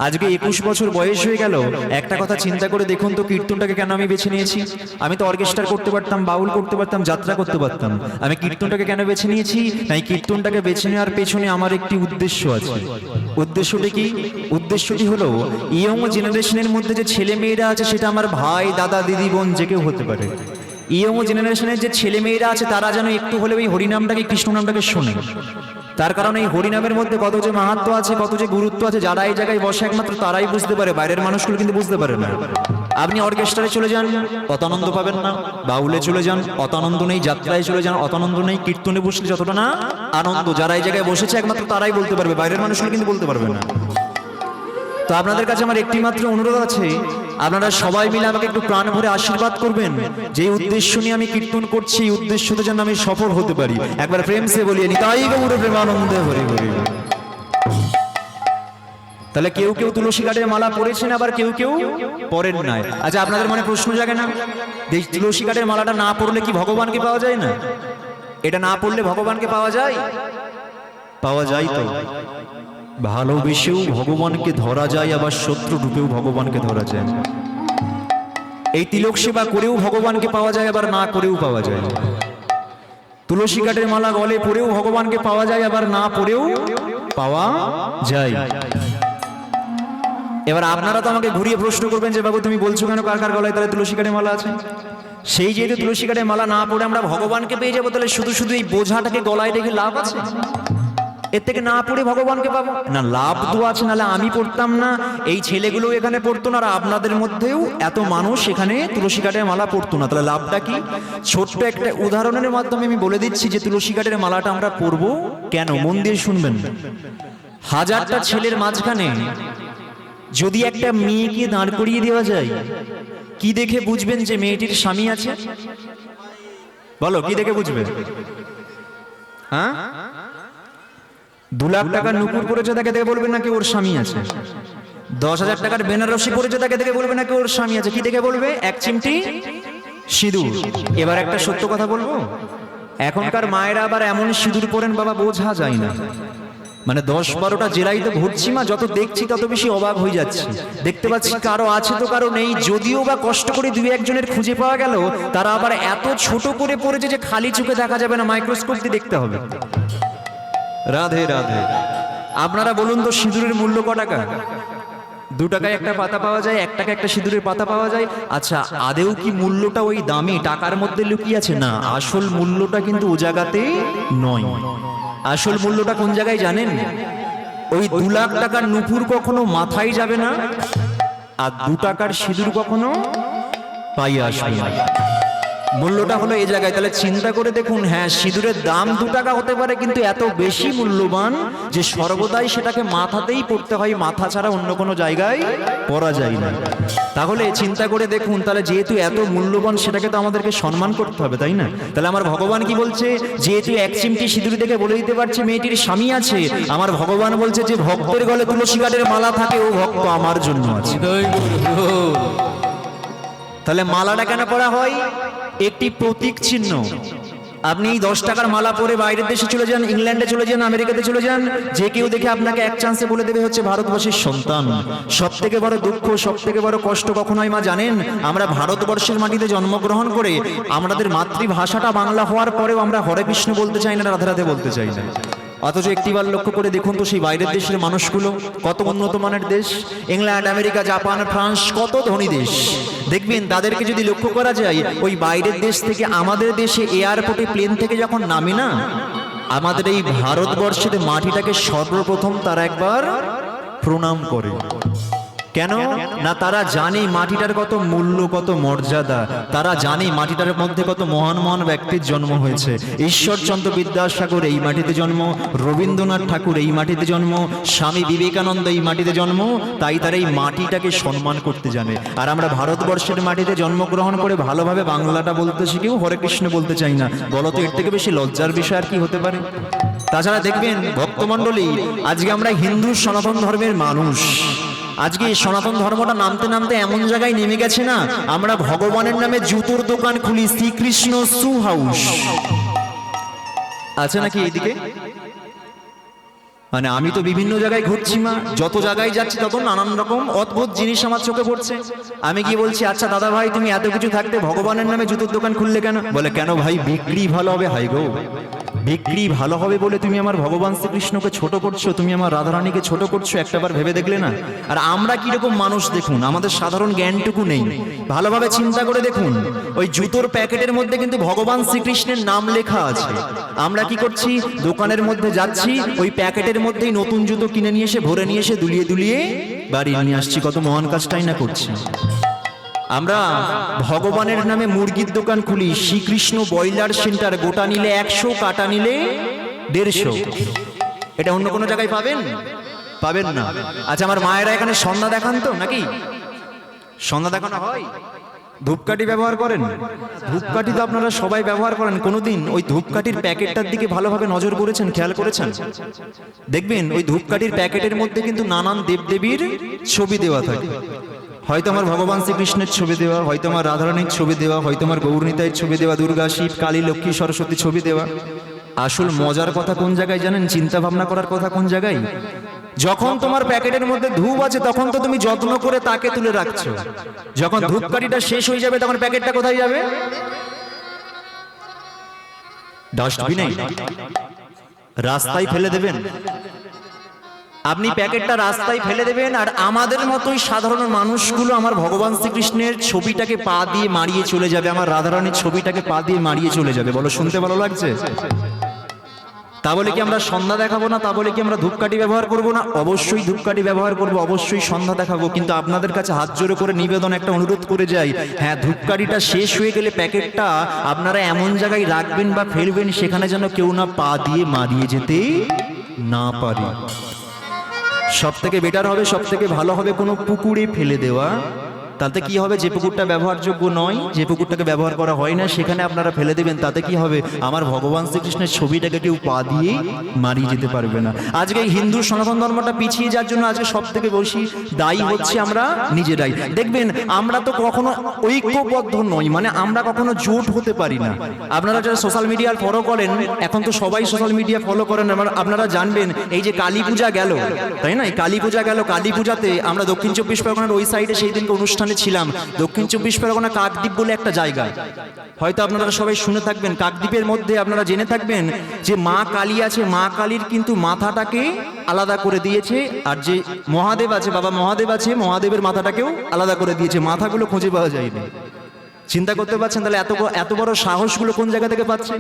[SPEAKER 3] আজকে 21 বছর বয়স হয়ে গেল। একটা কথা চিন্তা করে দেখুন তো, কীর্তনটাকে কেন আমি বেছে নিয়েছি? আমি তো অর্কেস্ট্রা করতে পারতাম, বাউল করতে পারতাম, যাত্রা করতে পারতাম। আমি কীর্তনটাকে কেন বেছে নিয়েছি? তাই কীর্তনটাকে বেছে নেওয়ার পেছনে আমার একটি উদ্দেশ্য আছে। উদ্দেশ্যটি কি? উদ্দেশ্যটি হলো ইয়ং জেনারেশনের মধ্যে যে ছেলে মেয়েরা আছে, সেটা আমার ভাই, দাদা, দিদি, বোন যে কেউ হতে পারে। ইয়ং জেনারেশনের যে ছেলে মেয়েরা আছে তারা যেন একটু হলেও এই হরিনামটাকে, কৃষ্ণ নামটাকে শোনে। তার কারণ এই হরিনামের মধ্যে কত যে মাহাত্ম্য আছে, কত যে গুরুত্ব আছে, যারা এই জায়গায় বসে একমাত্র তারাই বুঝতে পারে, বাইরের মানুষগুলো কিন্তু বুঝতে পারে না। আপনি অর্কেস্ট্রায় চলে যান, অত আনন্দ পাবেন না। বাউলে চলে যান, অত আনন্দ নেই। যাত্রায় চলে যান, অত আনন্দ নেই। কীর্তনে বসলে যতটা না আনন্দ, যারা এই জায়গায় বসেছে একমাত্র তারাই বলতে পারবে, বাইরের মানুষগুলো কিন্তু বলতে পারবে না। তো আপনাদের কাছে আমার একটি মাত্র অনুরোধ আছে, আপনারা সবাই মিলে আমাকে একটু প্রাণ ভরে আশীর্বাদ করবেন। যে উদ্দেশ্য নিয়ে আমি কীর্তন করছি, এই উদ্দেশ্যতে যেন আমি সফল হতে পারি। একবার প্রেম সে বলিয়ে নিতাই গৌর প্রেমানন্দে হরি হরি। তাহলে কেউ কেউ তুলসী কাঠের মালা পরেছেন, আবার কেউ কেউ পরেন নাই। আচ্ছা, আপনাদের মনে প্রশ্ন জাগে না, এই তুলসী কাঠের মালাটা না পরলে কি ভগবানকে পাওয়া যায় না? এটা না পড়লে ভগবানকে পাওয়া যায়? পাওয়া যায় তো। ভালোবেসেও ভগবানকে ধরা যায়, আবার শত্রু রূপেও ভগবানকে ধরা যায়। এই তিলক সেবা করেও ভগবানকে পাওয়া যায়, আবার না করেও পাওয়া যায়। তুলসী কাঠের মালা গলে পরেও ভগবানকে পাওয়া যায়, আবার না পরেও পাওয়া যায়। এবার আপনারা তো আমাকে ঘুরিয়ে প্রশ্ন করবেন যে বাবু তুমি বলছো কেন কার কার গলায় তাহলে তুলসী কাঠের মালা আছে? সেই যেহেতু তুলসী কাঠের মালা না পড়ে আমরা ভগবানকে পেয়ে যাবো, তাহলে শুধু শুধু এই বোঝাটাকে গলায় রেখে লাভ আছে? এর থেকে না পড়ে ভগবানকে পাবো না, লাভ তো আছে। নাহলে আমি পড়তাম না, এই ছেলেগুলো এখানে পড়তো না, আর আপনাদের মধ্যেও এত মানুষ এখানে তুলসী কাঠের মালা পড়তো না। তাহলে লাভটা কি? ছোট্ট একটা উদাহরণের মাধ্যমে আমি বলে দিচ্ছি যে তুলসী কাঠের মালাটা আমরা পরবো কেন। মন দিয়ে শুনবেন। 1000টা ছেলের মাঝখানে যদি একটা মেয়েকে দাঁড় করিয়ে দেওয়া যায়, কি দেখে বুঝবেন যে মেয়েটির স্বামী আছে? বলো, কি দেখে বুঝবে? হ্যাঁ, 2 লাখ টাকার নুপুর পরেছে তাকে দেখে বলবেন নাকি ওর স্বামী আছে? 10,000 টাকার বেনারসি পরেছে তাকে দেখে বলবে নাকি ওর স্বামী আছে? কি দেখে বলবে? 1 চিমটি সিঁদুর। এবার একটা সত্য কথা বলবো, এখনকার মায়েরা আবার এমন সিঁদুর পরেন বাবা বোঝা যায় না। মানে 10-12টা জেলায় তো ঘুরছি মা, যত দেখছি তত বেশি অবাক হয়ে যাচ্ছি। দেখতে পাচ্ছি কারো আছে তো কারো নেই। যদিও বা কষ্ট করে 2-1 জনের খুঁজে পাওয়া গেল, তারা আবার এত ছোট করে পড়েছে যে খালি চোখে দেখা যাবে না, মাইক্রোস্কোপ দিয়ে দেখতে হবে। রাধে রাধে। আপনারা বলুন তো সিঁদুরের মূল্য ক টাকা? 2 টাকায় একটা পাতা পাওয়া যায়, 1 টাকা একটা সিঁদুরের পাতা পাওয়া যায়। আচ্ছা, আদেও কি মূল্যটা ওই দামি টাকার মধ্যে লুকিয়ে আছে? না, আসল মূল্যটা কিন্তু ও জায়গাতে নয়। আসল মূল্যটা কোন জায়গায় জানেন? ওই 2 লাখ টাকার নুপুর কখনো মাথায় যাবে না, আর 2 টাকার সিঁদুর কখনো পায়ে আসবে না। মূল্যটা হলো এই জায়গায়। তাহলে চিন্তা করে দেখুন, হ্যাঁ সিঁদুরের দাম 2 টাকা হতে পারে, কিন্তু এত বেশি মূল্যবান যে সর্বদাই সেটাকে মাথাতেই পড়তে হয়, মাথা ছাড়া অন্য কোনো জায়গায় পরা যায় না। তাহলে চিন্তা করে দেখুন, তাহলে যেহেতু এত মূল্যবান সেটাকে তো আমাদেরকে সম্মান করতে হবে, তাই না? তাহলে আমার ভগবান কি বলছে, যেহেতু 1 চিমটি সিঁদুর দেখে বলে দিতে পারছে মেয়েটির স্বামী আছে, আমার ভগবান বলছে যে ভক্তের গলে তুলসী কাঠের মালা থাকে ও ভক্ত আমার জন্য আছে।
[SPEAKER 1] জয় গুরু।
[SPEAKER 3] তাহলে মালাটা কেন পরা হয়? একটি প্রতীক চিহ্ন। আপনি 10 টাকার মালা পরে বাইরের দেশে চলে যান, ইংল্যান্ডে চলে যান, আমেরিকাতে চলে যান, যে কেউ দেখে আপনাকে এক চান্সে বলে দেবে হচ্ছে ভারতবর্ষের সন্তান। সব থেকে বড় দুঃখ, সব থেকে বড় কষ্ট কখন হয় মা জানেন? আমরা ভারতবর্ষের মাটিতে জন্মগ্রহণ করে আমাদের মাতৃভাষাটা বাংলা হওয়ার পরেও আমরা হরে কৃষ্ণ বলতে চাই না, রাধে রাধে বলতে চাই না। অথচ একটিবার লক্ষ্য করে দেখুন তো, সেই বাইরের দেশের মানুষগুলো কত উন্নত মানের দেশ, ইংল্যান্ড, আমেরিকা, জাপান, ফ্রান্স, কত ধনী দেশ। দেখবেন তাদেরকে যদি লক্ষ্য করা যায়, ওই বাইরের দেশ থেকে আমাদের দেশে এয়ারপোর্টে প্লেন থেকে যখন নামে না, আমাদের এই ভারতবর্ষের মাটিটাকে সর্বপ্রথম তারা একবার প্রণাম করে। কেন না? তারা জানে মাটিটার কত মূল্য, কত মর্যাদা। তারা জানে মাটিটার মধ্যে কত মহান মহান ব্যক্তির জন্ম হয়েছে। ঈশ্বরচন্দ্র বিদ্যাসাগর এই মাটিতে জন্ম, রবীন্দ্রনাথ ঠাকুর এই মাটিতে জন্ম, স্বামী বিবেকানন্দ এই মাটিতে জন্ম। তাই তারা এই মাটিটাকে সম্মান করতে জানে। আর আমরা ভারতবর্ষের মাটিতে জন্মগ্রহণ করে ভালোভাবে বাংলাটা বলতে শিখেও হরে কৃষ্ণ বলতে চাই না। বলতো এর থেকে বেশি লজ্জার বিষয় আর কি হতে পারে? তাছাড়া দেখবেন ভক্তমণ্ডলী, আজকে আমরা হিন্দু সনাতন ধর্মের মানুষ, আজকে সনাতন ধর্মটা নামতে নামতে এমন জায়গায় নেমে গেছে না, আমরা ভগবানের নামে জুতোর দোকান খুলি, শ্রীকৃষ্ণ শু হাউস আছে নাকি এইদিকে? মানে আমি তো বিভিন্ন জায়গায় ঘুরছি মা, যত জায়গায় যাচ্ছি তত নানান রকম অদ্ভুত জিনিস আমার চোখে পড়ছে। আমি কি বলছি, আচ্ছা দাদা ভাই তুমি এত কিছু থাকতে ভগবানের নামে জুতোর দোকান খুললে কেন? বলে কেন ভাই, বিক্রি ভালো হবে। হাই গো, বিক্রি ভালো হবে বলে তুমি আমার ভগবান শ্রীকৃষ্ণকে ছোট করছো, তুমি আমার রাধারানীকে ছোট করছো, একটাবার ভেবে দেখলে না? আর আমরা কিরকম মানুষ দেখুন, আমাদের সাধারণ জ্ঞানটুকু নেই। ভালোভাবে চিন্তা করে দেখুন, ওই জুতোর প্যাকেটের মধ্যে কিন্তু ভগবান শ্রীকৃষ্ণের নাম লেখা আছে। আমরা কি করছি, দোকানের মধ্যে যাচ্ছি, ওই প্যাকেটের মধ্যেই নতুন জুতো কিনে নিয়ে এসে ভরে নিয়ে এসে দুলিয়ে দুলিয়ে বাড়ি নিয়ে আসছি। কত মহান কাজটাই না করছি। আমরা ভগবানের নামে মুরগির দোকান খুলি, শ্রীকৃষ্ণ ব্রয়লার সেন্টার, গোটা নিলে 100, কাটা নিলে 150। এটা অন্য কোনো জায়গায় পাবেন? পাবেন না। আচ্ছা আমার মায়েরা এখানে সন্ধ্যা দেখান তো নাকি? সন্ধ্যা দেখানো হয়? ধূপকাঠি ব্যবহার করেন? ধূপকাঠি তো আপনারা সবাই ব্যবহার করেন। কোনোদিন ওই ধূপকাঠির প্যাকেটটার দিকে ভালোভাবে নজর করেছেন, খেয়াল করেছেন? দেখবেন ওই ধূপকাঠির প্যাকেটের মধ্যে কিন্তু নানান দেবদেবীর ছবি দেওয়া থাকে। হয়তো আমার ভগবান শ্রীকৃষ্ণের ছবি দেওয়া, হয়তো আমার রাধারানীর ছবি দেওয়া, হয়তো আমার গৌরনীতায়ের ছবি দেওয়া, দুর্গা, শিব, কালী, লক্ষ্মী, সরস্বতী ছবি দেওয়া। আসল মজার কথা কোন জায়গায় জানেন? চিন্তা ভাবনা করার কথা কোন জায়গায়? যখন তোমার প্যাকেটের মধ্যে ধূপ আছে তখন তো তুমি যত্ন করে তাকে তুলে রাখছো, যখন ধূপকাঠিটা শেষ হয়ে যাবে তখন প্যাকেটটা কোথায় যাবে? ডাস্টবিনে, রাস্তায় ফেলে দেবেন। আপনি প্যাকেটটা রাস্তায় ফেলে দেবেন। আর আমাদের মতোই সাধারণ মানুষগুলো আমার ভগবান শ্রীকৃষ্ণের ছবিটাকে পা দিয়ে মারিয়ে চলে যাবে, আমার রাধারানীর ছবিটাকে পা দিয়ে মারিয়ে চলে যাবে। বলো শুনতে ভালো লাগছে? তা বলে কি আমরা সন্ধ্যা দেখাবো না? তা বলে কি আমরা ধূপকাঠি ব্যবহার করব না? অবশ্যই ধূপকাঠি ব্যবহার করব, অবশ্যই সন্ধ্যা দেখাবো। কিন্তু আপনাদের কাছে হাত জোড়ে করে নিবেদন, একটা অনুরোধ করে যাই, হ্যাঁ ধূপকাঠিটা শেষ হয়ে গেলে প্যাকেটটা আপনারা এমন জায়গায় রাখবেন বা ফেলবেন সেখানে যেন কেউ না পা দিয়ে মারিয়ে যেতে না পারে। সব থেকে বেটার হবে, সব থেকে ভালো হবে কোনো পুকুরে ফেলে দেওয়া। তাতে কি হবে, যে পুকুরটা ব্যবহারযোগ্য নয়, যে পুকুরটাকে ব্যবহার করা হয় না, সেখানে আপনারা ফেলে দেবেন। তাতে কি হবে, আমার ভগবান শ্রীকৃষ্ণের ছবিটাকে কেউ পা দিয়ে মারিয়ে যেতে পারবে না। আজকে এই হিন্দু সনাতন ধর্মটা পিছিয়ে যাওয়ার জন্য আজকে সব থেকে বেশি দায়ী হচ্ছে আমরা নিজেরাই। দেখবেন আমরা তো কখনো ঐক্যবদ্ধ নই, মানে আমরা কখনো জোট হতে পারি না। আপনারা যারা সোশ্যাল মিডিয়া ফলো করেন, এখন তো সবাই সোশ্যাল মিডিয়া ফলো করেন, আপনারা জানবেন এই যে কালী পূজা গেল, তাই না? এই কালী পূজা গেল, কালী পূজাতে আমরা দক্ষিণ 24 পরগনার ওই সাইডে সেই দিনকে অনুষ্ঠানে ছিলাম। দক্ষিণ 24 পরগনা কাকদ্বীপ বলে একটা জায়গা, হয়তো আপনারা সবাই শুনে থাকবেন। কাকদ্বীপের মধ্যে আপনারা জেনে থাকবেন যে মা কালী আছে, মা কালীর কিন্তু মাথাটাকে আলাদা করে দিয়েছে। আর যে মহাদেব আছে, বাবা মহাদেব আছে, মহাদেবের মাথাটাকেও আলাদা করে দিয়েছে। মাথাগুলো খুঁজে পাওয়া যায়নি। চিন্তা করতে পারছেন? তাহলে এত বড় সাহসগুলো কোন জায়গা থেকে পাচ্ছেন?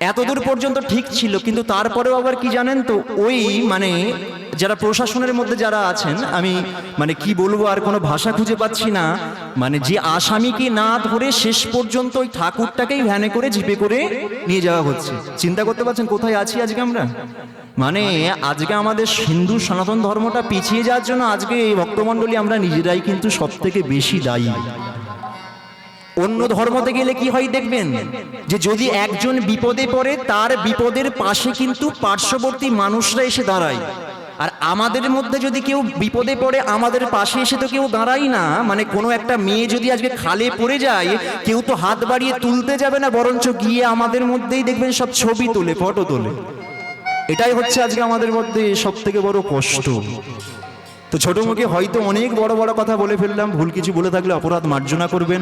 [SPEAKER 3] এতদূর পর্যন্ত ঠিক ছিল, কিন্তু তারপরেও আবার কি জানেন তো, ওই মানে যারা প্রশাসনের মধ্যে যারা আছেন, আমি মানে কি বলবো আর কোনো ভাষা খুঁজে পাচ্ছি না, মানে যে আসামিকে না ধরে শেষ পর্যন্ত ওই ঠাকুরটাকেই ভ্যানে করে জিপে করে নিয়ে যাওয়া হচ্ছে। চিন্তা করতে পারছেন কোথায় আছি আজকে আমরা? মানে আজকে আমাদের হিন্দু সনাতন ধর্মটা পিছিয়ে যাওয়ার জন্য আজকে এই ভক্তমণ্ডলী আমরা নিজেরাই কিন্তু সব থেকে বেশি দায়ী। অন্য ধর্মতে গেলে কি হয় দেখবেন, যে যদি একজন বিপদে পড়ে তার বিপদের পাশে কিন্তু পার্শ্ববর্তী মানুষরা এসে দাঁড়ায়। আর আমাদের মধ্যে যদি কেউ বিপদে পড়ে আমাদের পাশে এসে তো কেউ দাঁড়াই না। মানে কোনো একটা মেয়ে যদি আজকে খালে পড়ে যায়, কেউ তো হাত বাড়িয়ে তুলতে যাবে না, বরঞ্চ গিয়ে আমাদের মধ্যেই দেখবেন সব ছবি তোলে, ফটো তোলে। এটাই হচ্ছে আজকে আমাদের মধ্যে সব থেকে বড় কষ্ট। তো ছোট মুখে হয়তো অনেক বড় বড় কথা বলে ফেললাম, ভুল কিছু বলে থাকলে অপরাধ মার্জনা করবেন।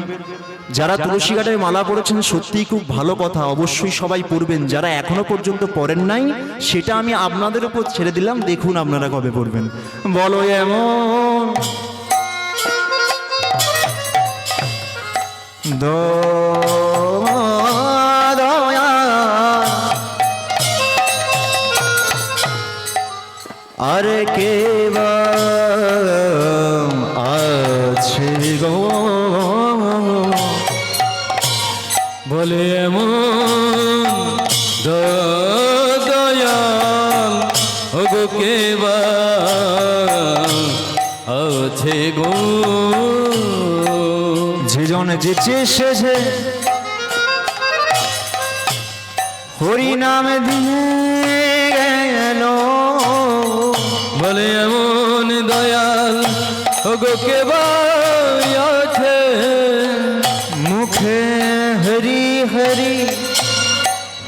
[SPEAKER 3] যারা তুলসী ঘাটের মালা পড়েছেন সত্যিই খুব ভালো কথা, অবশ্যই সবাই পড়বেন। যারা এখনো পর্যন্ত পড়েন নাই সেটা আমি আপনাদের উপর ছেড়ে দিলাম, দেখুন আপনারা কবে পড়বেন। বলো এমন দয়া আর কে আছে গো,
[SPEAKER 1] বলে এমন দয়াল ওগো কে বা আছে গো,
[SPEAKER 3] যে জন যেচে শেষে হরি নাম দিয়ে গেল।
[SPEAKER 1] বলে এমন দয়াল ওগো কে বা আছে,
[SPEAKER 3] মুখে হরি হরি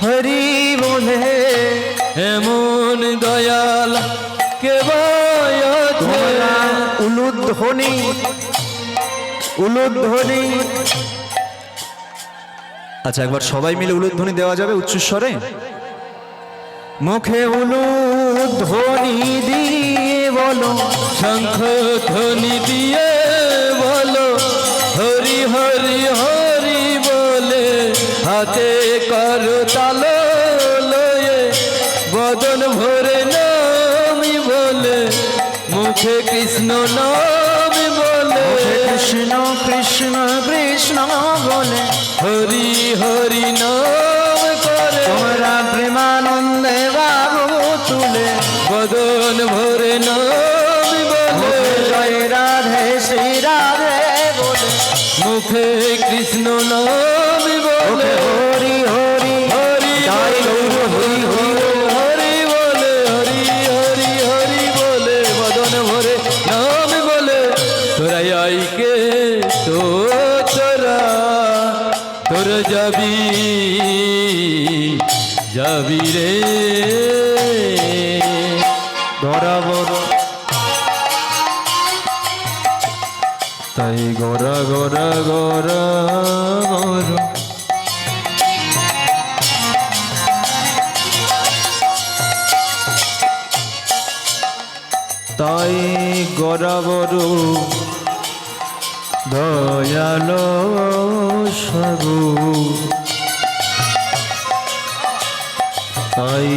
[SPEAKER 3] হরি বলে
[SPEAKER 1] এমন দয়াল কে বা আছে।
[SPEAKER 3] উলুধ্বনি উলুধ্বনি, আচ্ছা একবার সবাই মিলে উলুধ্বনি দেওয়া যাবে উচ্চস্বরে? মুখে উলুধ্বনি দিয়ে বলো,
[SPEAKER 1] শঙ্খ ধ্বনি দিয়ে বলো, হরি হরি হরি বলে হাতে করো তালো লয়ে, বদন ভরে নামি বলে, মুখে কৃষ্ণ নামি বলে,
[SPEAKER 3] কৃষ্ণ কৃষ্ণ কৃষ্ণ বলে
[SPEAKER 1] হরি হরি নাম করে
[SPEAKER 3] তোমরা প্রেমানন্দে বাবু তুলে,
[SPEAKER 1] বদন ভরে নামি বলে,
[SPEAKER 3] জয় রাধে শ্রী রাধে বলে,
[SPEAKER 1] মুখে কৃষ্ণ নামি বলে,
[SPEAKER 3] হরি হরি
[SPEAKER 1] হরি
[SPEAKER 3] জয় গৌর হরি হরি
[SPEAKER 1] হরি বলে, হরি হরি হরি বলে, বদন ভরে নাম বলে, তোরা আইকে তো তোরা তোর যাবি যাবি রে
[SPEAKER 3] বরাবর।
[SPEAKER 1] তাই গরা গরা গরা গরা,
[SPEAKER 3] তাই গরাবর দয়াল সাগু, তাই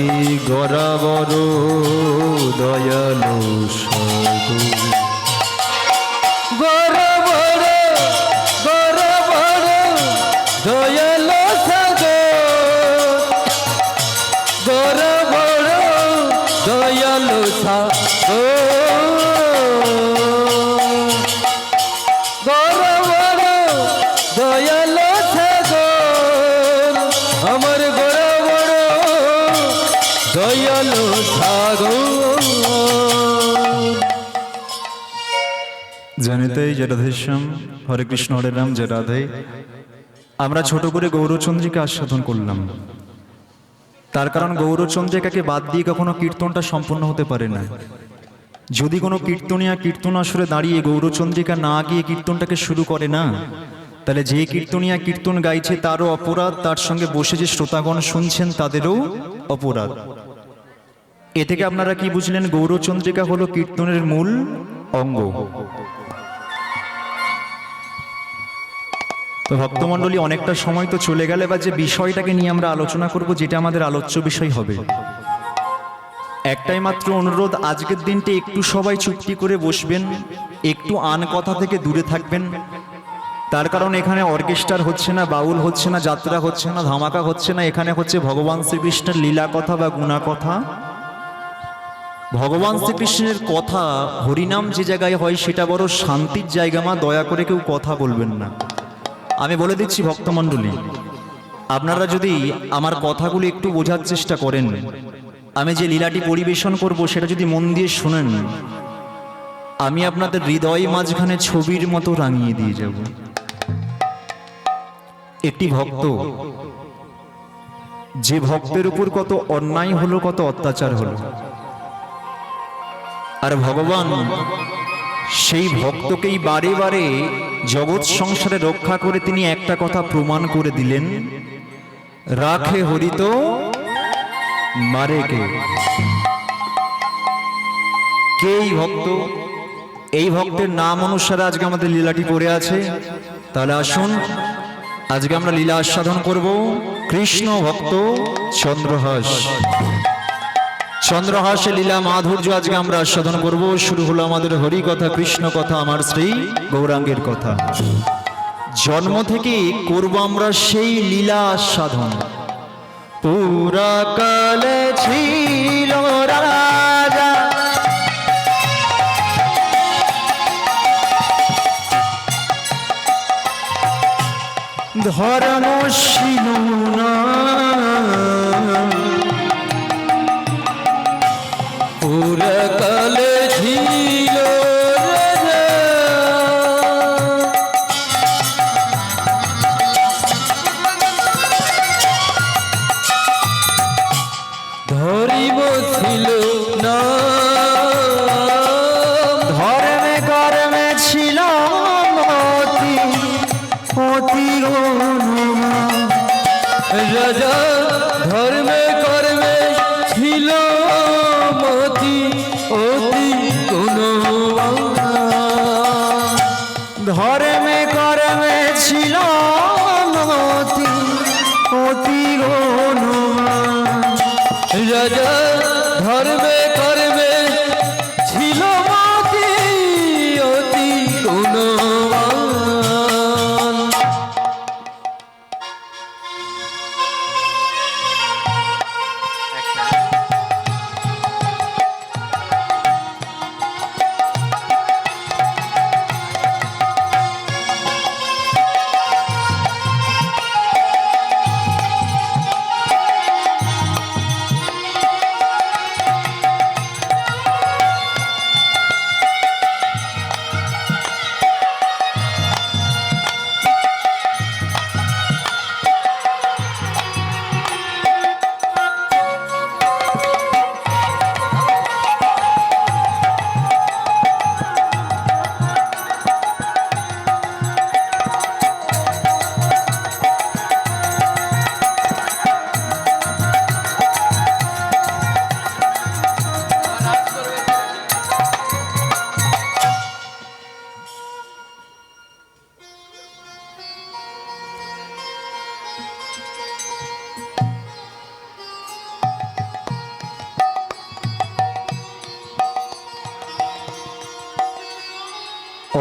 [SPEAKER 3] গরাবর দয়াল সাগু,
[SPEAKER 1] গরা বড় গরা বড় দয়াল সাগর, গরা বড় দয়াল সাগর, গরা বড় দয়াল সাগর, আমার গরা বড় দয়াল সাগর।
[SPEAKER 3] জানিতেই যে রাধেশ্যাম, হরে কৃষ্ণ হরে রাম, যে রাধে। আমরা ছোট করে গৌরচন্দ্রিকা আস্বাদন করলাম, তার কারণ গৌরচন্দ্রিকাকে বাদ দিয়ে কখনো কীর্তনটা সম্পূর্ণ হতে পারে না। যদি কোনো কীর্তনিয়া কীর্তন আসরে দাঁড়িয়ে গৌরচন্দ্রিকা না গিয়ে কীর্তনটাকে শুরু করে না, তাহলে যে কীর্তনিয়া কীর্তন গাইছে তারও অপরাধ, তার সঙ্গে বসে যে শ্রোতাগণ শুনছেন তাদেরও অপরাধ। এ থেকে আপনারা কি বুঝলেন? গৌরচন্দ্রিকা হলো কীর্তনের মূল অঙ্গ। তো ভক্তমণ্ডলী, অনেকটা সময় তো চলে গেলে, বা যে বিষয়টাকে নিয়ে আমরা আলোচনা করব, যেটা আমাদের আলোচ্য বিষয় হবে, একটাই মাত্র অনুরোধ, আজকের দিনটা একটু সবাই চুপটি করে বসবেন, একটু আন কথা থেকে দূরে থাকবেন। তার কারণ এখানে অর্কেস্ট্রার হচ্ছে না, বাউল হচ্ছে না, যাত্রা হচ্ছে না, ধামাকা হচ্ছে না, এখানে হচ্ছে ভগবান শ্রীকৃষ্ণের লীলা কথা বা গুণা কথা। ভগবান শ্রীকৃষ্ণের কথা হরিনাম যে জায়গায় হয় সেটা বড় শান্তির জায়গা মা, দয়া করে কেউ কথা বলবেন না। আমি বলে দিচ্ছি ভক্তমণ্ডলী, আপনারা যদি আমার কথাগুলো একটু বোঝার চেষ্টা করেন, আমি যে লীলাটি পরিবেশন করব সেটা যদি মন দিয়ে শোনেন, আমি আপনাদের হৃদয় মাঝখানে ছবির মতো রাঙিয়ে দিয়ে যাব। একটি ভক্ত, যে ভক্তের উপর কত অন্যায় হলো, কত অত্যাচার হলো, আর ভগবান সেই ভক্তকেই বারে বারে জগৎ সংসারে রক্ষা করে তিনি একটা কথা প্রমাণ করে দিলেন, রাখে হরিত মারে কে। কে এই ভক্ত? এই ভক্তের নাম অনুসারে আজকে আমাদের লীলাটি পড়ে আছে। তাহলে আসুন আজকে আমরা লীলা আস্বাদন করব। কৃষ্ণ ভক্ত চন্দ্রহাস, চন্দ্রহাসে লীলা মাধুর্য আজকে আমরা আস্বাদন করব। শুরু হলো আমাদের হরি কথা, কৃষ্ণ কথা, আমার শ্রী গৌরাঙ্গের কথা। জন্ম থেকে করব আমরা সেই লীলা আস্বাদন। পুরা কালে ছিল রাজা, ধর্মশীল না,
[SPEAKER 1] পুরা কালে ছিল রাজা, ধরিব ছিল না,
[SPEAKER 3] ধর্মে কর্মে ছিল মতি, অতি গুণবান।
[SPEAKER 1] রাজা ধর্মে কর্মে ছিল মতি, অতি গুণবান।
[SPEAKER 3] ধর্মে কর্মে ছিল মতি, অতি গুণবান।
[SPEAKER 1] রাজা ধর্মে কর্মে ছিল মতি, অতি গুণবান।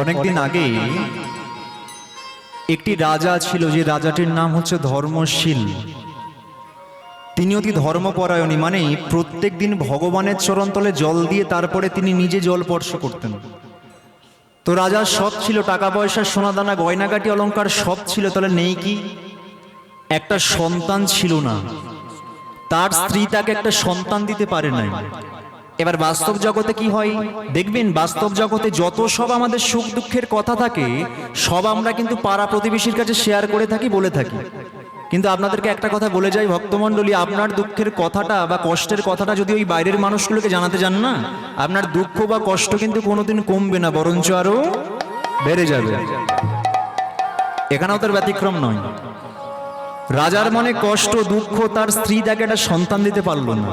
[SPEAKER 3] অনেকদিন আগে একটি রাজা ছিল, যে রাজাটির নাম হচ্ছে ধর্মশীল। তিনি অতি ধর্মপরায়ণী, মানে প্রত্যেক দিন ভগবানের চরণতলে জল দিয়ে তারপরে তিনি নিজে জল স্পর্শ করতেন। তো রাজার সব ছিল, টাকা পয়সা, সোনাদানা, গয়নাগাটি, অলংকার সব ছিল, তাহলে নেই কি? একটা সন্তান ছিল না। তার স্ত্রী তাকে একটা সন্তান দিতে পারে নাই। এবার বাস্তব জগতে কি হয় দেখবেন, বাস্তব জগতে যত সব আমাদের সুখ দুঃখের কথা থাকে সব আমরা কিন্তু পাড়া প্রতিবেশীর কাছে শেয়ার করে থাকি, বলে থাকি। কিন্তু আপনাদেরকে একটা কথা বলে যাই ভক্তমণ্ডলী, আপনার দুঃখের কথাটা বা কষ্টের কথাটা যদি ওই বাইরের মানুষগুলোকে জানাতে যান না, আপনার দুঃখ বা কষ্ট কিন্তু কোনোদিন কমবে না, বরঞ্চ আরো বেড়ে যাবে। এখানেও তার ব্যতিক্রম নয়। রাজার মনে কষ্ট, দুঃখ, তার স্ত্রী তাকে একটা সন্তান দিতে পারলো না।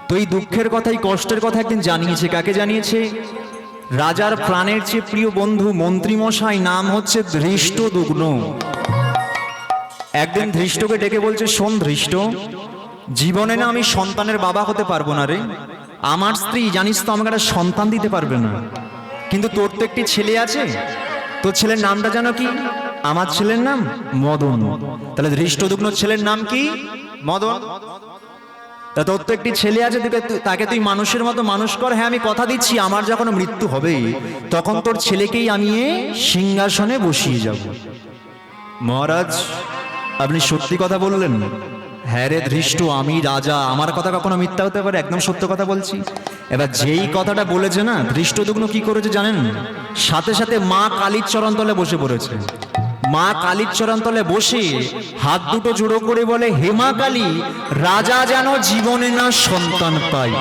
[SPEAKER 3] তো এই দুঃখের কথা, এই কষ্টের কথা একদিন জানিয়েছে। কাকে জানিয়েছে? রাজার প্রাণের চেয়ে প্রিয় বন্ধু মন্ত্রীমশাই, নাম হচ্ছে ধৃষ্টদ্যুম্ন। একদিন ধৃষ্টকে ডেকে বলছে, শোন ধৃষ্ট, জীবনে না আমি সন্তানের বাবা হতে পারবো না রে, আমার স্ত্রী জানিস তো আমাকে একটা সন্তান দিতে পারবে না, কিন্তু তোর তো একটি ছেলে আছে, তোর ছেলের নামটা জানো কি? আমার ছেলের নাম মদন। তাহলে ধৃষ্টদ্যুম্ন ছেলের নাম কি? মদন। তা তোর তো একটি ছেলে আছে, তাকে তুই মানুষের মতো মানুষ কর। হ্যাঁ, আমি কথা দিচ্ছি, আমার যখন মৃত্যু হবে তখন তোর ছেলেকেই আমি সিংহাসনে বসিয়ে যাব। মহারাজ, আপনি সত্যি কথা বললেন? হ্যাঁ রে ধৃষ্ট, আমি রাজা, আমার কথা কখনো মিথ্যা হতে পারে? একদম সত্য কথা বলছি। এবার যেই কথাটা বলেছে না, ধৃষ্টদ্যুম্ন কি করেছে জানেন? সাথে সাথে মা কালীর চরণতলে বসে পড়েছে। মা কালীর চরণতলে বসে হাত দুটো জোড়ো করে বলে, হে মা কালী, রাজা যেন জীবনে না সন্তান পায়।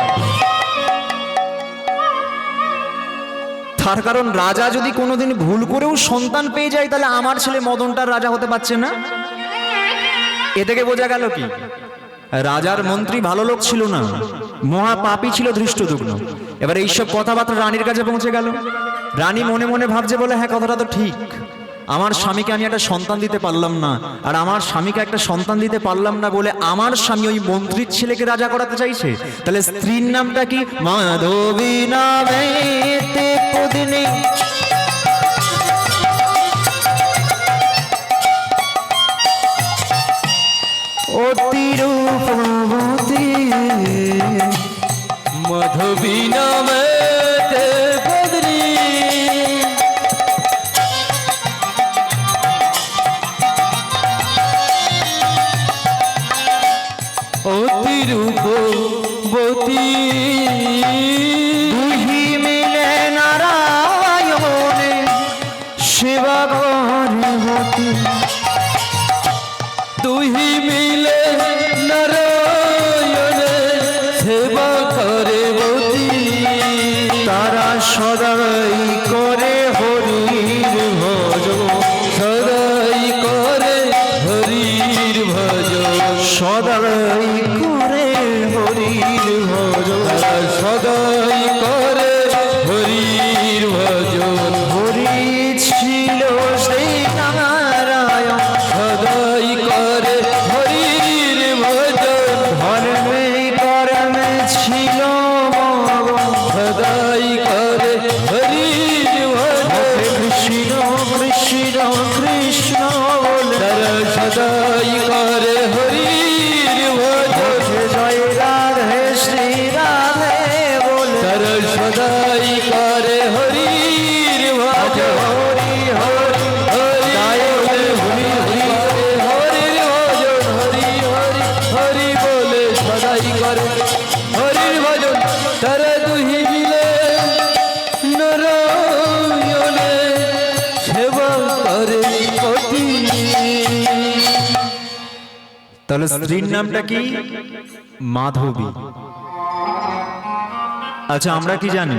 [SPEAKER 3] তার কারণ রাজা যদি কোনোদিন ভুল করেও সন্তান পেয়ে যায়, তাহলে আমার ছেলে মদনটার রাজা হতে পারছে না। এ থেকে বোঝা গেল কি রাজার মন্ত্রী ভালো লোক ছিল না, মহা পাপী ছিল ধৃষ্টদ্যুম্ন। এবার এইসব কথাবার্তা রানীর কাছে পৌঁছে গেল। রানী মনে মনে ভাবছে, বলে হ্যাঁ, কথাটা তো ঠিক, আমার স্বামীকে আমি একটা সন্তান দিতে পারলাম না, আর আমার স্বামীকে একটা সন্তান দিতে পারলাম না বলে আমার স্বামী ওই মন্ত্রীর ছেলেকে রাজা করাতে চাইছে। তাহলে স্ত্রীর নামটা কি? মাধবী নামেতে পদিনী অতি রূপবতী,
[SPEAKER 1] মাধবী নামেতে পদিনী অতি রূপবতী,
[SPEAKER 3] দুহি মিলে নারায়ণে সেবা গর্ভবতী।
[SPEAKER 1] দুহি মিলে নারায়ণে সেবা করে বতী,
[SPEAKER 3] তারা সদাই করে হরির ভজন,
[SPEAKER 1] সদাই করে হরির ভজন,
[SPEAKER 3] সদাই করে হরির ভজন,
[SPEAKER 1] সদাই করে হরির ভজন,
[SPEAKER 3] হরি ছিল সেই নারায়ণ,
[SPEAKER 1] সদাই করে হরির ভজন,
[SPEAKER 3] ধর্মে কর্মে ছিল মগন,
[SPEAKER 1] সদাই করে হরির ভজন,
[SPEAKER 3] কৃষ্ণ কৃষ্ণ কৃষ্ণ বলে
[SPEAKER 1] তারা সদাই করে হরির ভজন,
[SPEAKER 3] জয় রাধে শ্রী রাধে বলে
[SPEAKER 1] তারা সদাই করে হরির ভজন,
[SPEAKER 3] হরি হরি
[SPEAKER 1] হরি হরি হরি হরির ভজন, হরি হরি হরি বলে সদাই করে হরির ভজন, তারা দুহি মিলে নারায়ণে সেবা করে পতি।
[SPEAKER 3] তাহলে স্ত্রীর নামটা কি? মাধবী। আচ্ছা, আমরা কি জানি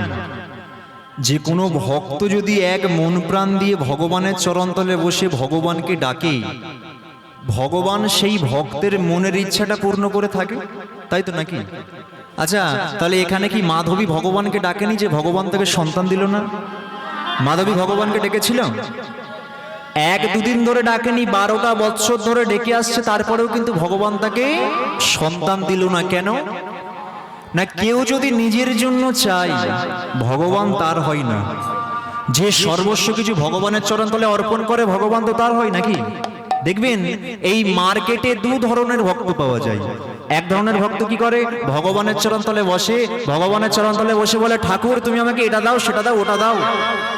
[SPEAKER 3] যে কোনো ভক্ত যদি এক মন প্রাণ দিয়ে ভগবানের চরণতলে বসে ভগবানকে ডাকে, ভগবান সেই ভক্তের মনের ইচ্ছাটা পূর্ণ করে থাকে, তাই তো নাকি? আচ্ছা, তাহলে এখানে কি মাধবী ভগবানকে ডাকেনি যে ভগবান তাকে সন্তান দিল না? মাধবী ভগবানকে ডেকেছিল? এক দুদিন ধরে ডাকেনি, 12টা বৎসর ধরে ডেকে আসছে, তারপরেও কিন্তু ভগবান তাকে সন্তান দিল না। কেন? না, কেউ যদি নিজের জন্য চায়, ভগবান তার হয় না। যে সর্বস্ব কিছু ভগবানের চরণতলে অর্পণ করে, ভগবান তো তার হয় নাকি? দেখবেন এই মার্কেটে দু ধরনের ভক্ত পাওয়া যায়। এক ধরনের ভক্ত কি করে? ভগবানের চরণতলে বসে, ভগবানের চরণতলে বসে বলে, ঠাকুর তুমি আমাকে এটা দাও, সেটা দাও, ওটা দাও,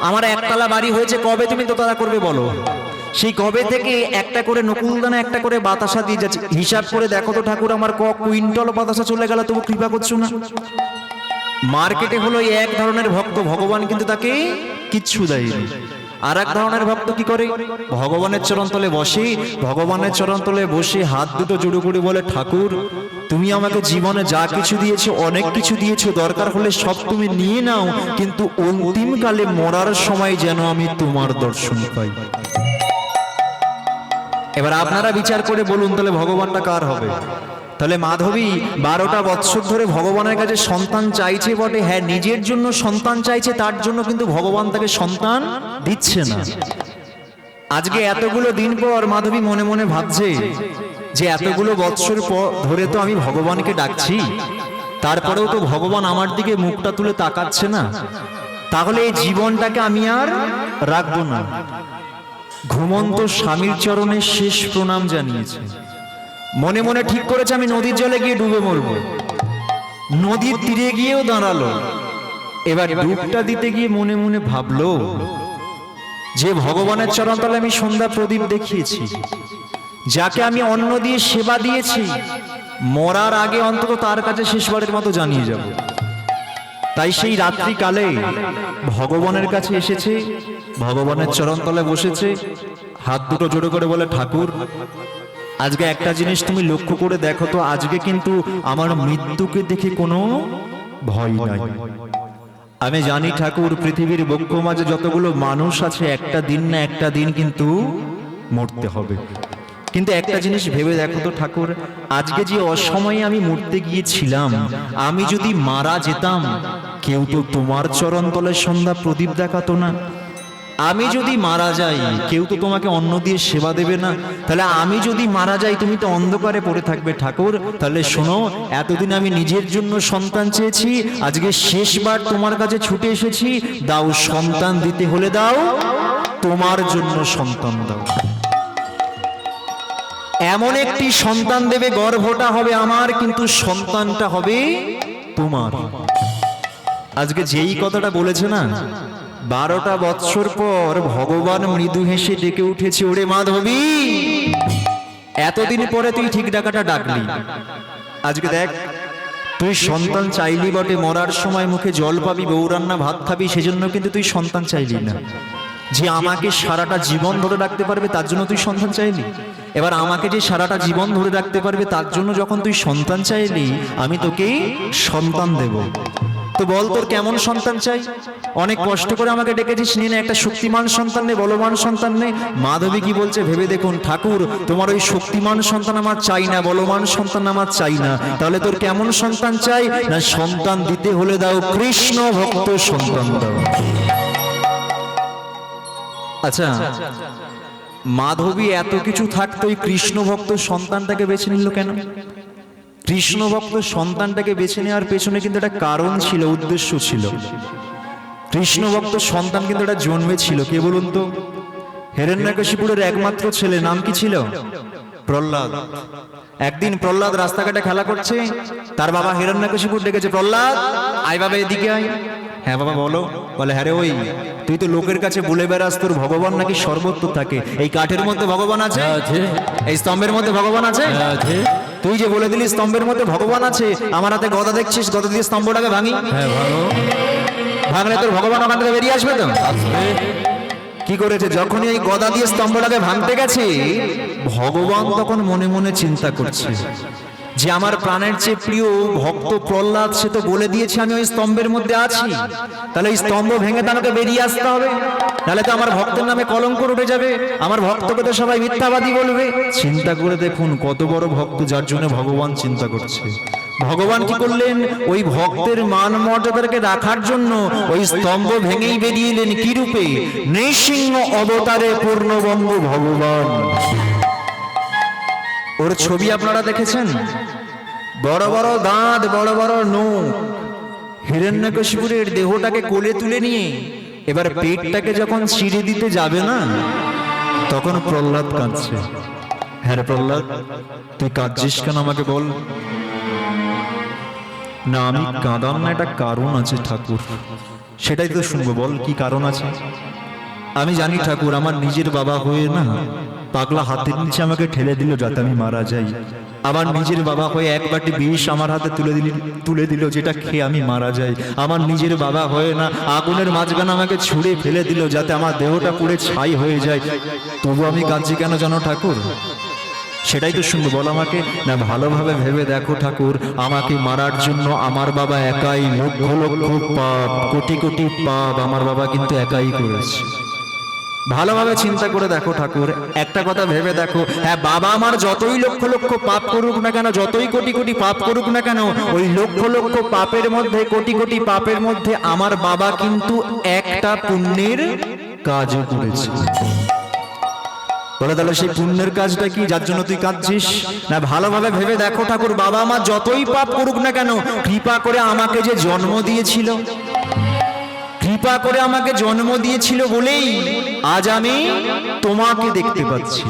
[SPEAKER 3] আমার একতলা বাড়ি হয়েছে, কবে তুমি দোতলা করবে বলো। সেই কবে থেকে একটা করে নকুলদানা, একটা করে বাতাসা দিয়ে যাচ্ছে, হিসাব করে দেখো তো ঠাকুর, আমার কুইন্টাল বাতাসা চলে গেল, তবু কৃপা করছো না। মার্কেটে হলো এক ধরনের ভক্ত, ভগবান কিন্তু তাকে কিচ্ছু দেয়নি। আর এক ধরনের ভক্ত কি করে? ভগবানের চরণতলে বসে, ভগবানের চরণতলে বসে হাত দুটো জোড়ো করে বলে, ঠাকুর তুমি আমাকে জীবনে যা কিছু দিয়েছো, অনেক কিছু দিয়েছো, দরকার হলে সব তুমি নিয়ে নাও, কিন্তু অন্তিম কালে মরার সময় যেন আমি তোমার দর্শন পাই। এবার আপনারা বিচার করে বলুন, তাহলে ভগবানটা কার হবে? তাহলে মাধবী 12টা বৎসর ধরে ভগবানের কাছে সন্তান চাইছে বটে, হ্যাঁ নিজের জন্য সন্তান চাইছে, তার জন্য কিন্তু ভগবান তাকে সন্তান দিচ্ছে না। আজকে এতগুলো দিন পর মাধবী মনে মনে ভাবছে যে এতগুলো বৎসর পর ধরে তো আমি ভগবানকে ডাকছি, তারপরেও তো ভগবান আমার দিকে মুখটা তুলে তাকাচ্ছে না, তাহলে এই জীবনটাকে আমি আর রাখবো না। ঘুমন্ত স্বামীর চরণে শেষ প্রণাম জানিয়েছে, মনে মনে ঠিক করেছে আমি নদীর জলে গিয়ে ডুবে মরবো। নদীর তীরে গিয়েও দাঁড়ালো, এবার ডুবটা দিতে গিয়ে মনে মনে ভাবলো যে ভগবানের চরণতলে আমি সন্ধ্যা প্রদীপ দেখিয়েছি, যাকে আমি অন্ন দিয়ে সেবা দিয়েছি, মরার আগে অন্তত তার কাছে শেষবারের মতো জানিয়ে যাব। তাই সেই রাত্রিকালে ভগবানের কাছে এসেছে, ভগবানের চরণতলে বসেছে, হাত দুটো জোড়ো করে বলে, ঠাকুর আজকে একটা জিনিস তুমি লক্ষ্য করে দেখো তো, আজকে কিন্তু আমার মৃত্যুকে দেখে কোনো ভয় নাই। আমি জানি ঠাকুর পৃথিবীর বক্ষ মাঝে যতগুলো মানুষ আছে একটা দিন না একটা দিন কিন্তু মরতে হবে, কিন্তু একটা জিনিস ভেবে দেখো তো ঠাকুর, আজকে যে অসময়ে আমি মরতে গিয়েছিলাম, আমি যদি মারা যেতাম কেউ তো তোমার চরণতলে সন্ধ্যা প্রদীপ দেখাতো না। আমি যদি মারা যাই কেউ তো তোমাকে অন্ন দিয়ে সেবা দেবে না, তাহলে আমি যদি মারা যাই তুমি তো অন্ধকারে পড়ে থাকবে ঠাকুর। তাহলে শোনো, এতদিন আমি নিজের জন্য সন্তান চেয়েছি, আজকে শেষবার তোমার কাছে ছুটে এসেছি, দাও সন্তান দিতে হলে দাও, তোমার জন্য সন্তান দাও। এমন একটি সন্তান দেবে, গর্ভটা হবে আমার, কিন্তু সন্তানটা হবে তোমার। আজকে যেই কথাটা বলেছে না, 12টা বৎসর পর ভগবান মৃদু হেসে ডেকে উঠেছে, ওরে মাধবী, এতদিন পরে তুই ঠিক ডাকাটা ডাকলি। আজকে দেখ, তুই সন্তান চাইলি বটে, মরার সময় মুখে জল পাবি, বৌরান্না ভাত খাবি, সেজন্য কিন্তু তুই সন্তান চাইলি না। যে আমাকে সারাটা জীবন ধরে রাখতে পারবে তার জন্য তুই সন্তান চাইলি। এবার আমাকে যে সারাটা জীবন ধরে রাখতে পারবে তার জন্য যখন তুই সন্তান চাইলি, আমি তোকে সন্তান দেব। তো বল তোর কেমন সন্তান চাই? অনেক কষ্ট করে আমাকে ডেকেছিস, নিয়ে না একটা শক্তিমান সন্তান নে, বলবান সন্তান নে। মাধবী কি বলছে ভেবে দেখুন, ঠাকুর তোমার ওই শক্তিমান সন্তান আমার চাই না, বলবান সন্তান আমার চাই না, তাহলে তোর কেমন সন্তান চাই? না, সন্তান দিতে হলে দাও কৃষ্ণ ভক্ত সন্তান দাও। আচ্ছা, মাধবী এত কিছু থাকতো ওই কৃষ্ণ ভক্ত সন্তানটাকে বেছে নিল কেন? কৃষ্ণ ভক্ত সন্তানটাকে বেছে নেওয়ার পেছনে কিন্তু একটা কারণ ছিল, উদ্দেশ্য ছিল। কৃষ্ণ ভক্ত সন্তান কিন্তু একটা জন্মেছিল, কে বলুন তো? হিরণ্যকশিপুরের একমাত্র ছেলে, নাম কি ছিল? প্রহ্লাদ। একদিন প্রহ্লাদ রাস্তাঘাটে খেলা করছে, তার বাবা হিরণ্যকশিপুর ডেকেছে, প্রহ্লাদ আয় বাবা এদিকে আয়। হ্যাঁ বাবা বলো। বলে, হ্যাঁ রে, ওই তুই তো লোকের কাছে বলে বেড়াস তোর ভগবান নাকি সর্বত্র থাকে। এই কাঠের মধ্যে ভগবান আছে? এই স্তম্ভের মধ্যে ভগবান আছে? তুই যে বলে দিলি স্তম্ভের মধ্যে ভগবান আছে, আমার হাতে গদা দেখছিস, গদা দিয়ে স্তম্ভটাকে ভাঙি। ভাঙলে তোর ভগবান ওখান থেকে বেরিয়ে আসবে তো? কি করেছে, যখনই এই গদা দিয়ে স্তম্ভটাকে ভাঙতে গেছে, ভগবান তখন মনে মনে চিন্তা করছে যে আমার প্রাণের চেয়ে প্রিয় ভক্ত প্রহ্লাদ, সে তো বলে দিয়েছে আমি ওই স্তম্ভের মধ্যে আছি, তাহলে এই স্তম্ভ ভেঙে তো আমাকে বেরিয়ে আসতে হবে, নাহলে তো আমার ভক্তের নামে কলঙ্ক উঠে যাবে, আমার ভক্তকে তো সবাই মিথ্যাবাদী বলবে। চিন্তা করে দেখুন কত বড় ভক্ত, যার জন্য ভগবান চিন্তা করছে। ভগবান কি করলেন, ওই ভক্তের মান মর্যাদাকে রাখার জন্য ওই স্তম্ভ ভেঙেই বেরিয়ে এলেন। কি রূপে? নৃসিংহ অবতারে পূর্ণবঙ্গ ভগবান। ওর ছবি আপনারা দেখেছেন, বড় বড় দাঁত, বড় বড় নখ। হিরণ্যকশিপুরের দেহটাকে কোলে তুলে নিয়ে এবার পেটটাকে যখন ছিঁড়ে দিতে যাবে না, তখন প্রহ্লাদ কাঁদছে। হ্যাঁ রে প্রহ্লাদ, তুই কাঁদছিস কেন আমাকে বল। না, আমি কাঁদার না, একটা কারণ আছে ঠাকুর, সেটাই তো শুনবো, বল কি কারণ আছে। আমি জানি ঠাকুর, আমার নিজের বাবা হয়ে না পাগলা হাতের নিচে আমাকে ঠেলে দিল যাতে আমি মারা যাই। আমার নিজের বাবা হয়ে এক বাটি বিষ আমার হাতে তুলে দিল যেটা খেয়ে আমি মারা যাই। আমার নিজের বাবা হয়ে না আগুনের মাঝখানে আমাকে ছুঁড়ে ফেলে দিল যাতে আমার দেহটা পুড়ে ছাই হয়ে যায়। তবু আমি কাঁদছি কেন জানো ঠাকুর? সেটাই তো শুনবো, বল আমাকে। না, ভালোভাবে ভেবে দেখো ঠাকুর, আমাকে মারার জন্য আমার বাবা একাই লক্ষ লক্ষ পাপ, কোটি কোটি পাপ আমার বাবা কিন্তু একাই করেছে। ভালোভাবে চিন্তা করে দেখো ঠাকুর, একটা কথা ভেবে দেখো, হ্যাঁ বাবা আমার যতই লক্ষ লক্ষ পাপ করুক না কেন, যতই কোটি কোটি পাপ করুক না কেন, ওই লক্ষ লক্ষ পাপের মধ্যে, কোটি কোটি পাপের মধ্যে আমার বাবা কিন্তু একটা পুণ্যের কাজও করেছে। বলে তাহলে সেই পুণ্যের কাজটা কি যার জন্য তুই কাঁদছিস? না, ভালোভাবে ভেবে দেখো ঠাকুর, বাবা মা যতই পাপ করুক না কেন, কৃপা করে আমাকে যে জন্ম দিয়েছিল, কৃপা করে আমাকে জন্ম দিয়েছিল বলেই আজ আমি তোমাকে দেখতে পাচ্ছি।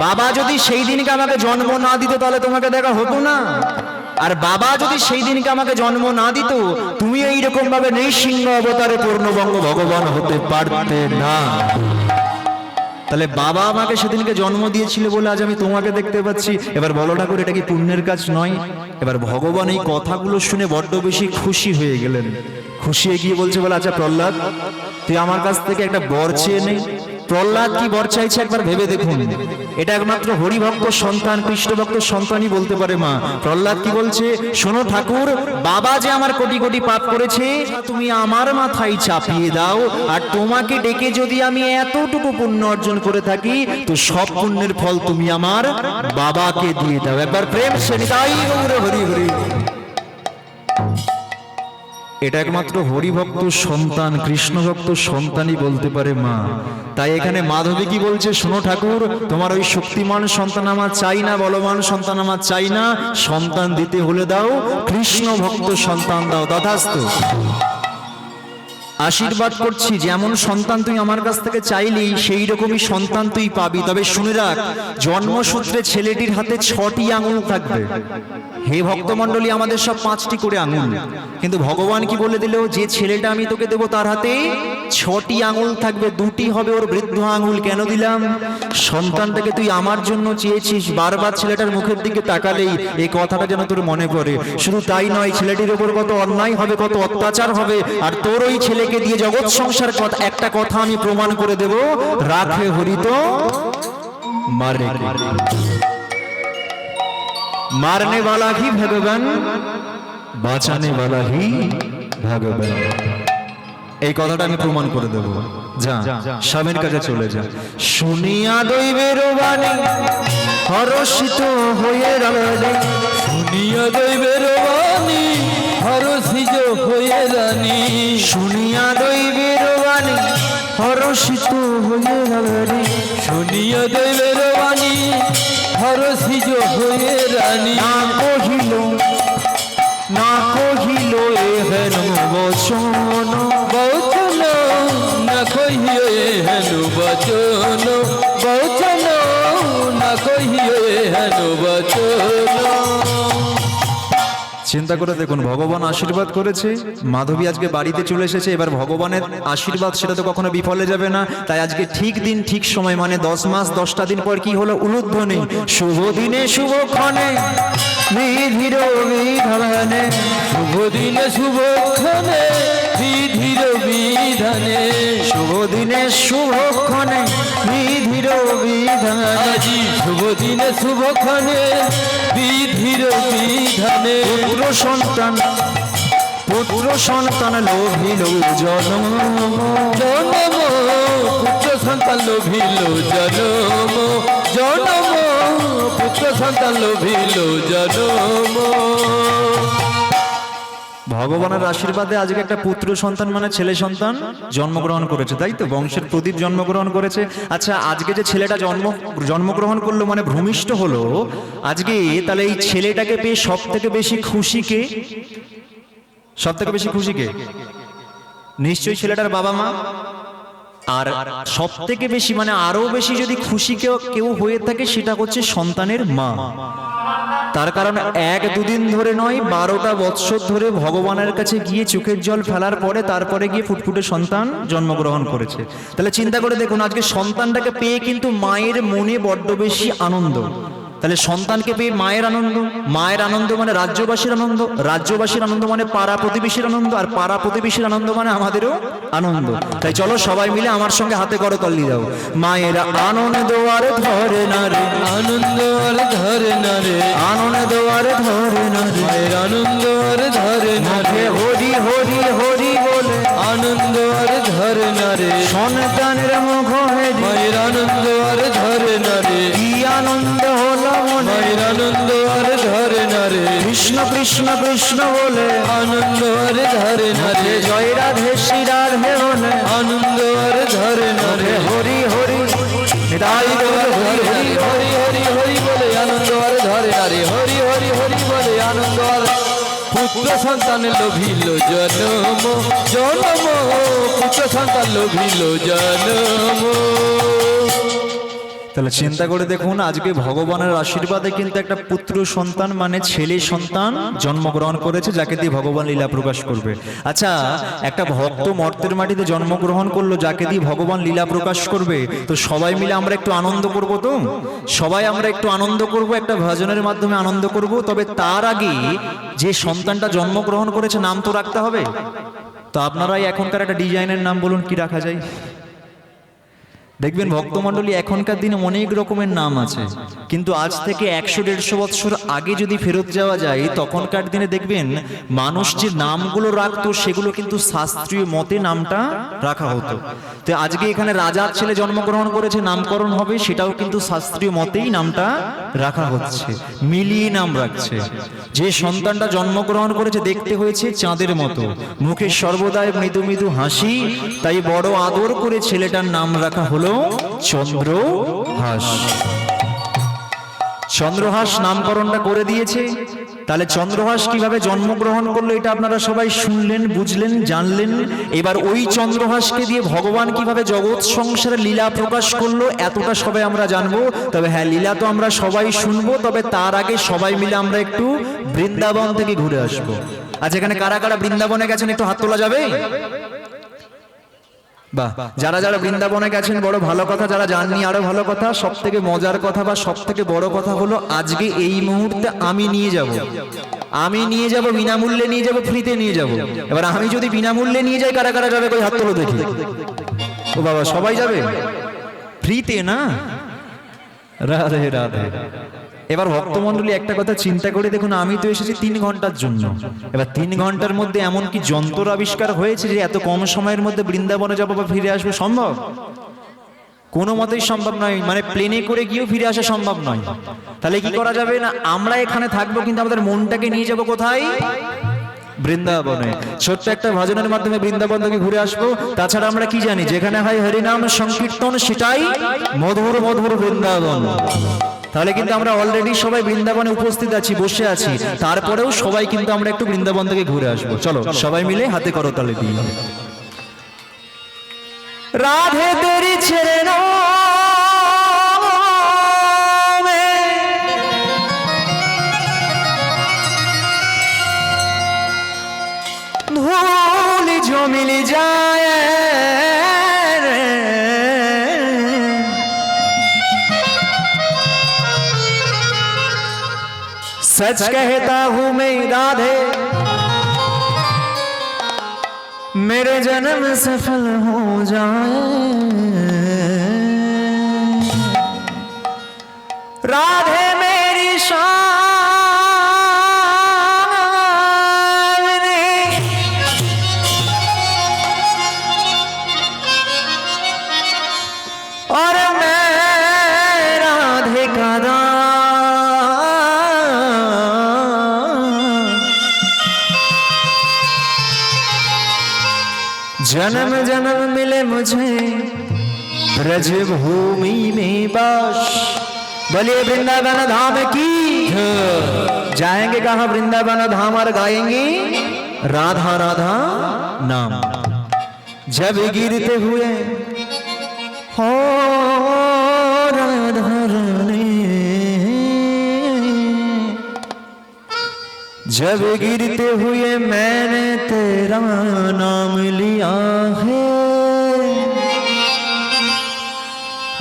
[SPEAKER 3] বাবা যদি সেই দিনকে আমাকে জন্ম না দিত তাহলে তোমাকে দেখা হতো না। আর বাবা যদি সেই দিনকে আমাকে জন্ম না দিত, তুমি এইরকম ভাবে নৃসিংহ অবতারে পূর্ণবঙ্গ ভগবান হতে পারতে না। তাহলে বাবা আমাকে সেদিনকে জন্ম দিয়েছিল বলে আজ আমি তোমাকে দেখতে পাচ্ছি। এবার বলো ঠাকুর, এটা কি পুণ্যের কাজ নয়? এবার ভগবান এই কথাগুলো শুনে বড্ড বেশি খুশি হয়ে গেলেন। খুশি হয়ে গিয়ে বলছে, বলে আচ্ছা প্রহ্লাদ, তুই আমার কাছ থেকে একটা বর চেয়ে নে। প্রহ্লাদ কি বর চাইছে একবার ভেবে দেখুন। এটা একমাত্র হরিভক্ত সন্তান, কৃষ্ণ ভক্ত সন্তানই বলতে পারে মা। প্রহ্লাদ কি বলছে, শোনো ঠাকুর, বাবা যে আমার কোটি কোটি পাপ করেছে তুমি আমার মাথায় চাপিয়ে দাও, আর তোমাকে ডেকে যদি আমি এতটুকু পুণ্য অর্জন করে থাকি তো সব পুণ্যের ফল তুমি আমার বাবাকে দিয়ে দাও। একবার প্রেম সে নিতাই গৌর হরি হরি। এটা একমাত্র হরিভক্ত সন্তান, কৃষ্ণ ভক্ত সন্তানই বলতে পারে মা। তাই এখানে মাধবী কি বলছে, শোনো ঠাকুর, তোমার ওই শক্তিমান সন্তান আমার চাই না, বলবান সন্তান আমার চাই না, সন্তান দিতে হলে দাও কৃষ্ণ ভক্ত সন্তান দাও। তথাস্তু। আশীর্বাদ করছি, যেমন সন্তান তুই আমার কাছ থেকে চাইলি সেই রকমই সন্তান তুই পাবি। তবে শুনে রাখ, জন্মসূত্রে ছেলেটির হাতে 6টি আঙুল থাকবে। হে ভক্তমণ্ডলী, আমাদের সব 5টি করে আঙুল, কিন্তু ভগবান কি বলে দিল, যে ছেলেটা আমি তোকে দেবো তার হাতে 6টি আঙুল থাকবে, 2টি হবে ওর বৃদ্ধ আঙুল। কেন দিলাম? সন্তানটাকে তুই আমার জন্য চেয়েছিস, বারবার ছেলেটার মুখের দিকে তাকালেই এই কথাটা যেন তোর মনে পড়ে। শুধু তাই নয়, ছেলেটির ওপর কত অন্যায় হবে, কত অত্যাচার হবে, আর তোর ওই ছেলেকে দিয়ে জগৎ সংসার একটা কথা আমি প্রমাণ করে দেব, রাখে হরিত মারে, मारने वाला ही भगवान, বাঁচানে वाला ही भगवान। এই কথাটা আমি প্রমাণ করে দেব। যা স্বামীর কাছে চলে যা। শুনিয়া দৈবের বাণী হরষিত হয়ে রানী,
[SPEAKER 1] শুনিয়া দৈবের বাণী হরষিত হয়ে রানী,
[SPEAKER 3] শুনিয়া দৈবের বাণী হরষিত হয়ে রানী,
[SPEAKER 1] শুনিয়া দৈবের বাণী হরষিত হয়ে রানী।
[SPEAKER 3] না কহিল এহেন বচন,
[SPEAKER 1] বচন না কহিও এহেন বচন, বচন না কহিও এহেন বচন।
[SPEAKER 3] চিন্তা করে দেখুন, ভগবান আশীর্বাদ করেছে, মাধবী আজকে বাড়িতে চলে এসেছে। এবার ভগবানের আশীর্বাদ সেটা তো কখনো বিফলে যাবে না। তাই আজকে ঠিক দিন ঠিক সময়, মানে 10 মাস 10টা দিন পর কি হলো, উলুধ্বনি। শুভ দিনে শুভক্ষণে বিধির বিধানে,
[SPEAKER 1] শুভ দিনে শুভক্ষণে বিধির বিধানে,
[SPEAKER 3] শুভ দিনে শুভক্ষণে বিধির বিধানে,
[SPEAKER 1] আজি শুভ দিনে শুভক্ষণে বিধির বিধানে।
[SPEAKER 3] পুত্র সন্তান লোভিল জনম,
[SPEAKER 1] জনম পুত্র সন্তান লোভিল জনম, জনম পুত্র সন্তান লোভিল জনম।
[SPEAKER 3] ভগবানের আশীর্বাদে আজকে একটা পুত্র সন্তান মানে ছেলে সন্তান জন্মগ্রহণ করেছে, তাই তো? বংশের প্রদীপ জন্মগ্রহণ করেছে। আচ্ছা, আজকে যে ছেলেটা জন্মগ্রহণ করলো মানে ভূমিষ্ঠ হলো আজকে, তাহলে এই ছেলেটাকে পেয়ে সব থেকে বেশি খুশি কে? সব থেকে বেশি খুশি কে? নিশ্চয়ই ছেলেটার বাবা মা। আর সব থেকে বেশি মানে আরো বেশি যদি খুশি কেউ হয়ে থাকে সেটা হচ্ছে সন্তানের মা। তার কারণ 1-2 দিন ধরে নয়, 12টা বৎসর ধরে ভগবানের কাছে গিয়ে চোখের জল ফেলার পরে তারপরে গিয়ে ফুটফুটে সন্তান জন্মগ্রহণ করেছে। তাহলে চিন্তা করে দেখুন, আজকে সন্তানটাকে পেয়ে কিন্তু মায়ের মনে বড্ড বেশি আনন্দ। তাহলে সন্তানকে পেয়ে মায়ের আনন্দ, মায়ের আনন্দ মানে রাজ্যবাসীর আনন্দ, রাজ্যবাসীর আনন্দ মানে পাড়া প্রতিবেশীর আনন্দ, আর পাড়া প্রতিবেশীর আনন্দ মানে আমাদেরও আনন্দ। তাই চলো সবাই মিলে আমার সঙ্গে হাতে করতালি দাও। মায়ের আনন্দ আর ধরে না রে,
[SPEAKER 1] আনন্দ আর ধরে না রে,
[SPEAKER 3] আনন্দ আর ধরে না রে,
[SPEAKER 1] মায়ের আনন্দ আর ধরে না রে,
[SPEAKER 3] হরি হরি হরি বলে
[SPEAKER 1] আনন্দ আর ধরে না রে,
[SPEAKER 3] সন্তানের মুখ হয়ে
[SPEAKER 1] মায়ের আনন্দ আর ধরে না রে,
[SPEAKER 3] কি আনন্দ হলো মনে,
[SPEAKER 1] মায়ের আনন্দ আর ধরে না রে,
[SPEAKER 3] কৃষ্ণ কৃষ্ণ কৃষ্ণ বলে
[SPEAKER 1] আনন্দ আর ধরে না রে,
[SPEAKER 3] জয় রাধে শ্রী রাধে বলে
[SPEAKER 1] আনন্দ আর ধরে না রে,
[SPEAKER 3] হরি হরি হৃদয়
[SPEAKER 1] হরি হরি হরি হরি হরি বলে আনন্দ আর ধরে না রে হরি হরি হরি বলে আনন্দ আর পুত্র সন্তান লোভিল জন্ম জন্ম পুত্র সন্তান লোভিল জন্ম।
[SPEAKER 3] তাহলে চিন্তা করে দেখুন, আজকে ভগবানের আশীর্বাদে কিন্তু একটা পুত্র সন্তান মানে ছেলে সন্তান জন্মগ্রহণ করেছে, যাকে দিয়ে ভগবান লীলা প্রকাশ করবে। আচ্ছা, একটা ভক্ত মর্তের মাটিতে জন্মগ্রহণ করলো, যাকে দিয়ে ভগবান লীলা প্রকাশ করবে, তো সবাই মিলে আমরা একটু আনন্দ করব। তো সবাই আমরা একটু আনন্দ করব, একটা ভজনের মাধ্যমে আনন্দ করব। তবে তার আগে যে সন্তানটা জন্মগ্রহণ করেছে নাম তো রাখতে হবে। তো আপনারাই এখনকার একটা ডিজাইনের নাম বলুন, কি রাখা যায়? দেখবেন ভক্তমণ্ডলী এখনকার দিনে অনেক রকমের নাম আছে, কিন্তু আজ থেকে 100-150 বছর আগে যদি ফেরত যাওয়া যায়, তখনকার দিনে দেখবেন মানুষ যে নামগুলো রাখতো সেগুলো কিন্তু শাস্ত্রীয় মতে নামটা রাখা হতো। তো আজকে এখানে রাজার ছেলে জন্মগ্রহণ করেছে, নামকরণ হবে, সেটাও কিন্তু শাস্ত্রীয় মতেই নামটা রাখা হচ্ছে, মিলিয়ে নাম রাখছে। যে সন্তানটা জন্মগ্রহণ করেছে দেখতে হয়েছে চাঁদের মতো, মুখে সর্বদাই মৃদু মৃদু হাসি, তাই বড় আদর করে ছেলেটার নাম রাখা হলো চন্দ্রহাস। চন্দ্রহাস নামকরণটা করে দিয়েছে। তাহলে চন্দ্রহাস কিভাবে জন্মগ্রহণ করলো এটা আপনারা সবাই শুনলেন, বুঝলেন, জানলেন। এবার ওই চন্দ্রহাসকে দিয়ে ভগবান কিভাবে জগৎ সংসারে লীলা প্রকাশ করলো এতটা সবাই আমরা জানবো। তবে হ্যাঁ, লীলা তো আমরা সবাই শুনবো, তবে তার আগে সবাই মিলে আমরা একটু বৃন্দাবন থেকে ঘুরে আসবো। আচ্ছা, এখানে কারা কারা বৃন্দাবনে গেছেন একটু হাত তোলা যাবে? বাহ, যারা যারা বৃন্দাবনে গেছেন বড় ভালো কথা, যারা যাননি আরো ভালো কথা। সব থেকে মজার কথা বা সব থেকে বড় কথা হলো আজকে এই মুহূর্তে আমি নিয়ে যাব বিনামূল্যে নিয়ে যাব, ফ্রিতে নিয়ে যাব। এবার আমি যদি বিনামূল্যে নিয়ে যাই, কারা কারা যাবে? কই হাত তোলো দেখি। ও বাবা, সবাই যাবে ফ্রিতে না? রাধে রাধে। এবার ভক্তমণ্ডলী একটা কথা চিন্তা করে দেখুন, আমি তো এসেছি 3 ঘন্টার জন্য। এবার 3 ঘন্টার মধ্যে এমন কি যন্ত্র আবিষ্কার হয়েছে যে এত কম সময়ের মধ্যে বৃন্দাবনে যাবো বা ফিরে আসবো? সম্ভব? কোনো মতেই সম্ভব নয়। মানে প্লেনে করে গিয়েও ফিরে আসা সম্ভব নয়। তাহলে কি করা যাবে? না, আমরা এখানে থাকবো, কিন্তু আমাদের মনটাকে নিয়ে যাব কোথায়? বৃন্দাবনে। ছোট্ট একটা ভজনের মাধ্যমে বৃন্দাবন থেকে ঘুরে আসবো। তাছাড়া আমরা কি জানি, যেখানে হয় হরিনাম সংকীর্তন সেটাই মধুর মধুর বৃন্দাবন। তাহলে কিন্তু আমরা অলরেডি সবাই বৃন্দাবনে উপস্থিত আছি, বসে আছি। তারপরেও সবাই কিন্তু আমরা একটু বৃন্দাবন থেকে ঘুরে আসবো। চলো সবাই মিলে হাতে করতালি দিই। রাধে তেরি ছেড়ে ধूल जो मिल जाए, सच कहता हूँ मैं राधे, मेरे जन्म सफल हो जाए। राधे मेरी शावनी, और मैं राधे का जन्म जन्म मिले मुझे ब्रज भूमि में बास। बोलिए वृंदावन धाम की। जाएंगे कहाँ? वृंदावन धाम, और गाएंगे राधा राधा नाम। जब गिरते हुए हो राधा रानी, जब गिरते हुए मैंने तेरा नाम लिया है,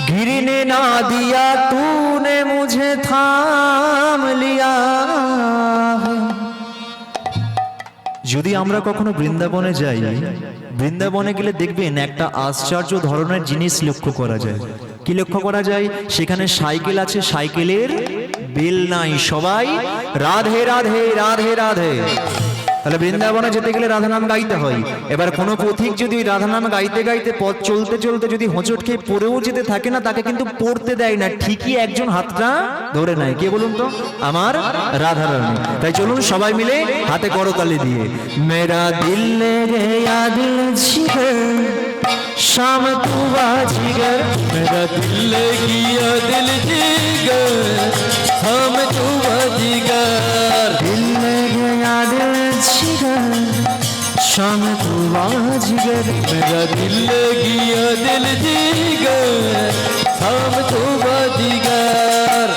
[SPEAKER 3] गिरने ना दिया तूने मुझे थाम लिया है। যদি আমরা কখনো বৃন্দাবনে যাই, বৃন্দাবনে গেলে দেখবেন একটা আশ্চর্য ধরনের জিনিস লক্ষ্য করা যায়। কি লক্ষ্য করা যায়? সেখানে সাইকেল আছে, সাইকেলের বেল নাই। সবাই রাধে রাধে রাধে রাধে। তাহলে বৃন্দাবনে যেতে গেলে রাধা নাম গাইতে হয়। এবার কোনো পথিক যদি রাধা নাম গাইতে গাইতে পথ চলতে চলতে যদি হোঁচট খেয়ে পড়েও যেতে থাকে না, তাকে কিন্তু পড়তে দেয় না, ঠিকই একজন হাতটা ধরে নেয়। কে বলুন তো? আমার রাধা রানী। তাই চলুন সবাই মিলে হাতে করতালি দিয়ে, মেরা দিল লে গয়া দিল ছিড়ে शाम तू बाजीगर
[SPEAKER 1] मेरा दिल ले गया दिल जीगर शाम तू बाजीगर
[SPEAKER 3] दिल में गया दिल जिगर शाम तू बाजीगर
[SPEAKER 1] मेरा दिल ले गया दिल जीगर शाम तू बाजीगर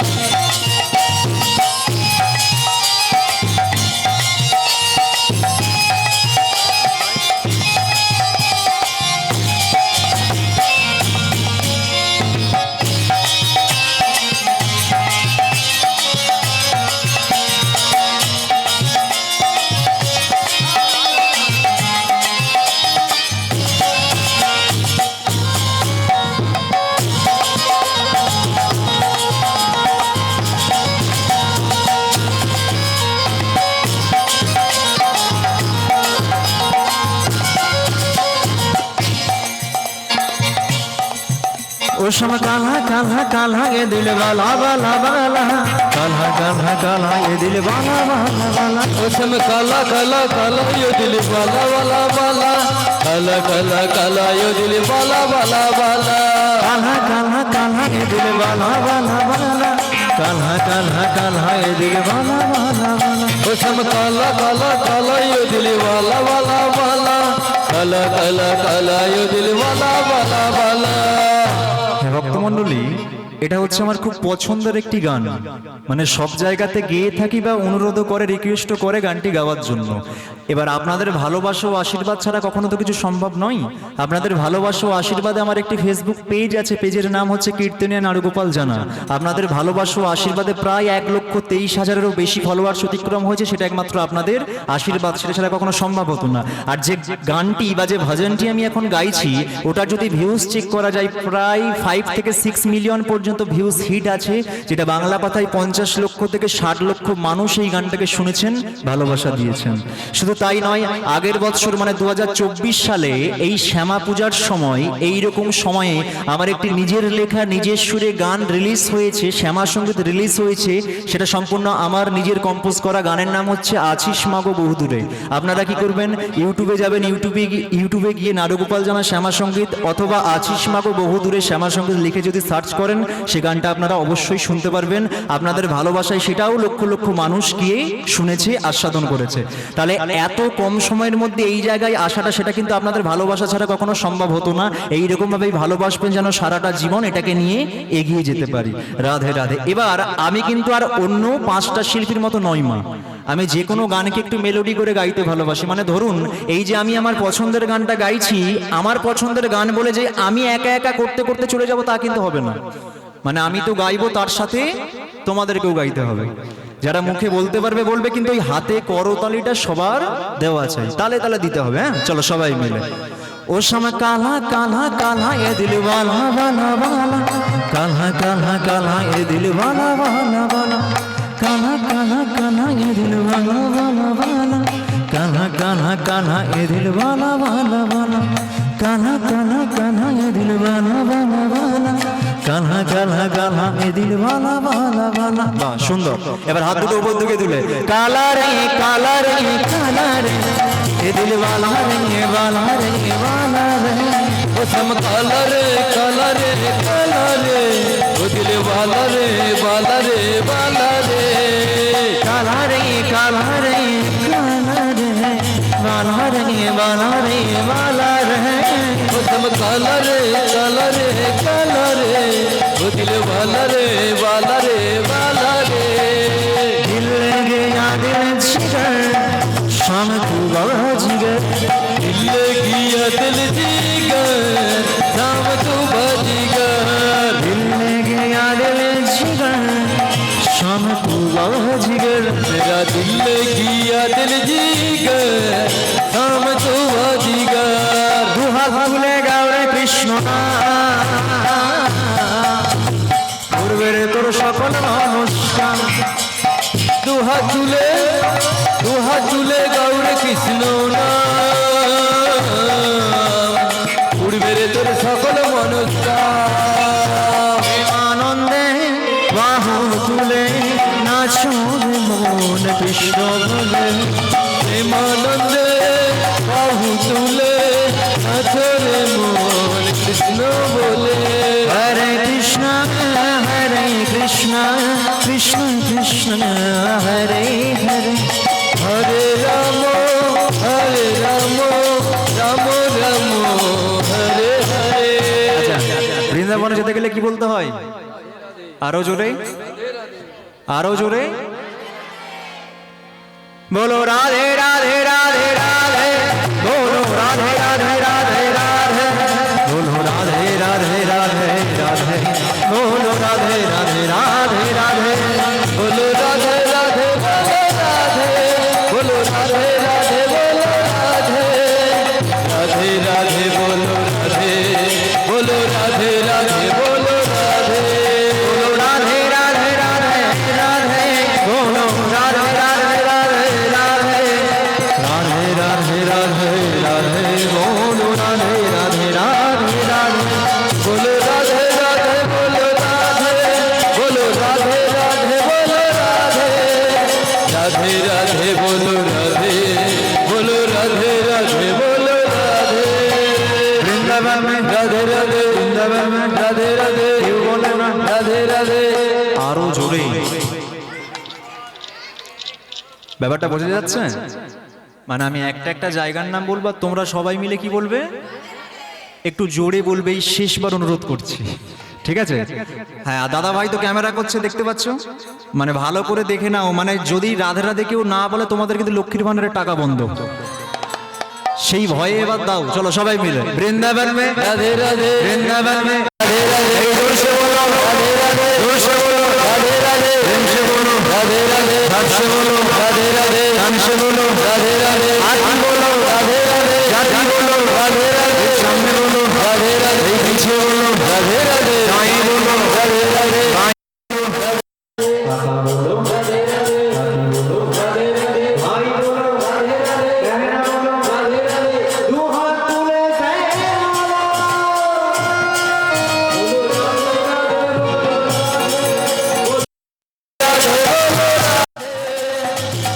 [SPEAKER 3] ओ शम काला काला काला ये दिल वाला वाला वाला काला काला काला ये दिल वाला वाला वाला
[SPEAKER 1] उसम काला काला काला यो दिल वाला वाला वाला काला काला काला यो दिल वाला वाला वाला
[SPEAKER 3] काला काला काला ये दिल वाला वाला वाला काला काला काला ये दिल वाला वाला वाला
[SPEAKER 1] उसम काला काला काला यो दिल वाला वाला वाला काला काला काला यो दिल वाला वाला वाला
[SPEAKER 3] ভক্তমণ্ডলী এটা হচ্ছে আমার খুব পছন্দের একটি গান মানে সব জায়গাতে গেয়ে থাকি বা অনুরোধ করে রিকোয়েস্ট করে গানটি গাওয়ার জন্য এবার আপনাদের ভালোবাসা ও আশীর্বাদ ছাড়া কখনো তো কিছু সম্ভব নয় আপনাদের ভালোবাসা ও আশীর্বাদে আমার একটি ফেসবুক পেজ আছে পেজের নাম হচ্ছে কীর্তনিয়া নারুগোপাল জানা আপনাদের ভালোবাসা ও আশীর্বাদে প্রায় 1,23,000-এরও বেশি ফলোয়ার্স অতিক্রম হয়েছে সেটা একমাত্র আপনাদের আশীর্বাদ সেটা ছাড়া কখনো সম্ভব হতো না আর যে গানটি বা যে ভজনটি আমি এখন গাইছি ওটা যদি ভিউজ চেক করা যায় প্রায় 5 থেকে 6 মিলিয়ন পর্যন্ত ভিউজ হিট আছে যেটা বাংলা পাতায় 50 লক্ষ থেকে 60 লক্ষ মানুষ এই গানটাকে শুনেছেন ভালোবাসা দিয়েছেন শুধু তাই নয় আগের বছর মানে 2024 সালে এই শ্যামা পূজার সময় এই রকম সময়ে আমার একটি নিজের লেখা নিজের সুরে গান রিলিজ হয়েছে শ্যামা সঙ্গীত রিলিজ হয়েছে সেটা সম্পূর্ণ আমার নিজের কম্পোজ করা গানের নাম হচ্ছে আছিস মাগো বহুদূরে আপনারা কি করবেন ইউটিউবে যাবেন ইউটিউবে গিয়ে নারুগোপাল জানা শ্যামা সঙ্গীত অথবা আছিস মাগো বহুদূরে শ্যামা সঙ্গীত লিখে যদি সার্চ করেন সে গানটা আপনারা অবশ্যই শুনতে পারবেন আপনাদের ভালোবাসায় সেটাও লক্ষ লক্ষ মানুষ গিয়ে শুনেছে আস্বাদন করেছে তাহলে এত কম সময়ের মধ্যে এই জায়গায় আসাটা সেটা কিন্তু আপনাদের ভালোবাসা ছাড়া কখনো সম্ভব হতো না এই রকম ভাবেই ভালোবাসবেন যেন সারাটা জীবন এটাকে নিয়ে এগিয়ে যেতে পারি রাধে রাধে এবার আমি কিন্তু আর অন্য 5টা শিল্পীর মতো নই মা আমি যে কোনো গানকে একটু মেলোডি করে গাইতে ভালোবাসি মানে ধরুন এই যে আমি আমার পছন্দের গানটা গাইছি আমার পছন্দের গান বলে যে আমি একা একা করতে করতে চলে যাব তা কিন্তু হবে না মানে আমি তো গাইবো তার সাথে তোমাদেরকেও গাইতে হবে যারা মুখে বলতে পারবে বলবে কিন্তু ওই হাতে করতালিটা সবার দেওয়া চাই তালে তালে দিতে হবে হ্যাঁ চলো সবাই মিলে ओ शम काला काला काला ये दिल वाला वाला वाला काला काला काला ये दिल वाला वाला वाला काला काला काला ये दिल वाला वाला वाला काला काला काला ये दिल वाला वाला वाला काला काला काला ये दिल वाला वाला वाला काला काला काला ये दिल वाला वाला वाला বাহ সুন্দর এবার হাত দুটো উপর দিকে তুলে কালা রে কালা রে কালা রে ये दिल वाला रे वाला रे वाला रे
[SPEAKER 1] उसम काला रे काला रे काला रे वो दिल वाला रे वाला रे वाला रे
[SPEAKER 3] काला रे काला रे काला रे वाला रे वाला रे वाला रे
[SPEAKER 1] उसम काला रे काला रे काला रे वो दिल वाला रे वाला रे वाला रे
[SPEAKER 3] दिल गया दिल जिगर शाम तू बाजीगर
[SPEAKER 1] दिल गया दिल जीगर शाम तू बाजीगर
[SPEAKER 3] दिल गया दिल जिगर शाम तू बाजीगर
[SPEAKER 1] मेरा दिल गया दिल जीगर शाम तू बाजीगर
[SPEAKER 3] दुहा भूले गौरे कृष्ण पूर्वेर तोर सकल नमस्कार
[SPEAKER 1] দুহা চুলে গৌর কৃষ্ণ পূর্বের তোর সকল মনস্কার
[SPEAKER 3] আনন্দে বাহু তুলে নাচো মন কৃষ্ণ বলে
[SPEAKER 1] প্রেমানন্দে বাহু তুলে নাচরে মন কৃষ্ণ বলে
[SPEAKER 3] হরে কৃষ্ণ কৃষ্ণ কৃষ্ণ হরে হরে।
[SPEAKER 1] হরে রাম রাম রাম হরে হরে।
[SPEAKER 3] বৃন্দাবনে যেতে গেলে কি বলতে হয়? আরো জোরে, আরো জোরে বলো রাধে রাধে রাধে রাধে, বলো রাধে রাধে রাধে রাধে, বলো রাধে রাধে রাধে রাধে, বলো রাধে রাধে রাধে রাধে,
[SPEAKER 1] বলো রাধে রাধে বলো রাধে, বলো রাধে রাধে বলো রাধে, রাধে রাধে বলো রাধে, বলো রাধে রাধে বলো রাধে,
[SPEAKER 3] বলো রাধে রাধে রাধে রাধে, বলো রাধে রাধে রাধে রাধে, রাধে রাধে রাধে রাধে, বলো রাধে রাধে রাধে রাধে,
[SPEAKER 1] বলো রাধে রাধে বলো রাধে, বলো রাধে রাধে বলো রাধে, রাধে রাধে বলো রাধে, বলো রাধে রাধে বলো রাধে।
[SPEAKER 3] বৃন্দাবন में
[SPEAKER 1] রাধে রাধে
[SPEAKER 3] বৃন্দাবন में
[SPEAKER 1] রাধে রাধে
[SPEAKER 3] কেউ বলে না
[SPEAKER 1] রাধে রাধে।
[SPEAKER 3] আরো জোরে। ব্যাপারটা বোঝা যাচ্ছে? মানে আমি একটা একটা জায়গার নাম বলবো, আর তোমরা সবাই মিলে কি বলবে? একটু জোরে বলবে, এই শেষবার অনুরোধ করছি, ঠিক আছে? হ্যাঁ, দাদা ভাই তো ক্যামেরা করছে, দেখতে পাচ্ছ? মানে ভালো করে দেখে নাও, মানে যদি রাধে রাধে কেউ না বলে তোমাদের কিন্তু লক্ষ্মীর ভান্ডারের টাকা বন্ধ, সেই ভয়ে এবার দাও। চলো সবাই মিলে বৃন্দাবন में
[SPEAKER 1] রাধে রাধে
[SPEAKER 3] বৃন্দাবন में
[SPEAKER 1] রাধে রাধে
[SPEAKER 3] जोर से बोलो,
[SPEAKER 1] রাধে রাধে
[SPEAKER 3] जोर से बोलो,
[SPEAKER 1] রাধে রাধে
[SPEAKER 3] प्रेम से बोलो,
[SPEAKER 1] রাধে राधे
[SPEAKER 3] धड़ से बोलो,
[SPEAKER 1] राधे राधे
[SPEAKER 3] ध्यान से बोलो,
[SPEAKER 1] राधे राधे
[SPEAKER 3] आगे बोलो,
[SPEAKER 1] राधे राधे
[SPEAKER 3] जाति बोलो,
[SPEAKER 1] राधे राधे
[SPEAKER 3] सामने बोलो,
[SPEAKER 1] राधे राधे
[SPEAKER 3] पीछे बोलो,
[SPEAKER 1] राधे राधे
[SPEAKER 3] दाएं बोलो,
[SPEAKER 1] राधे राधे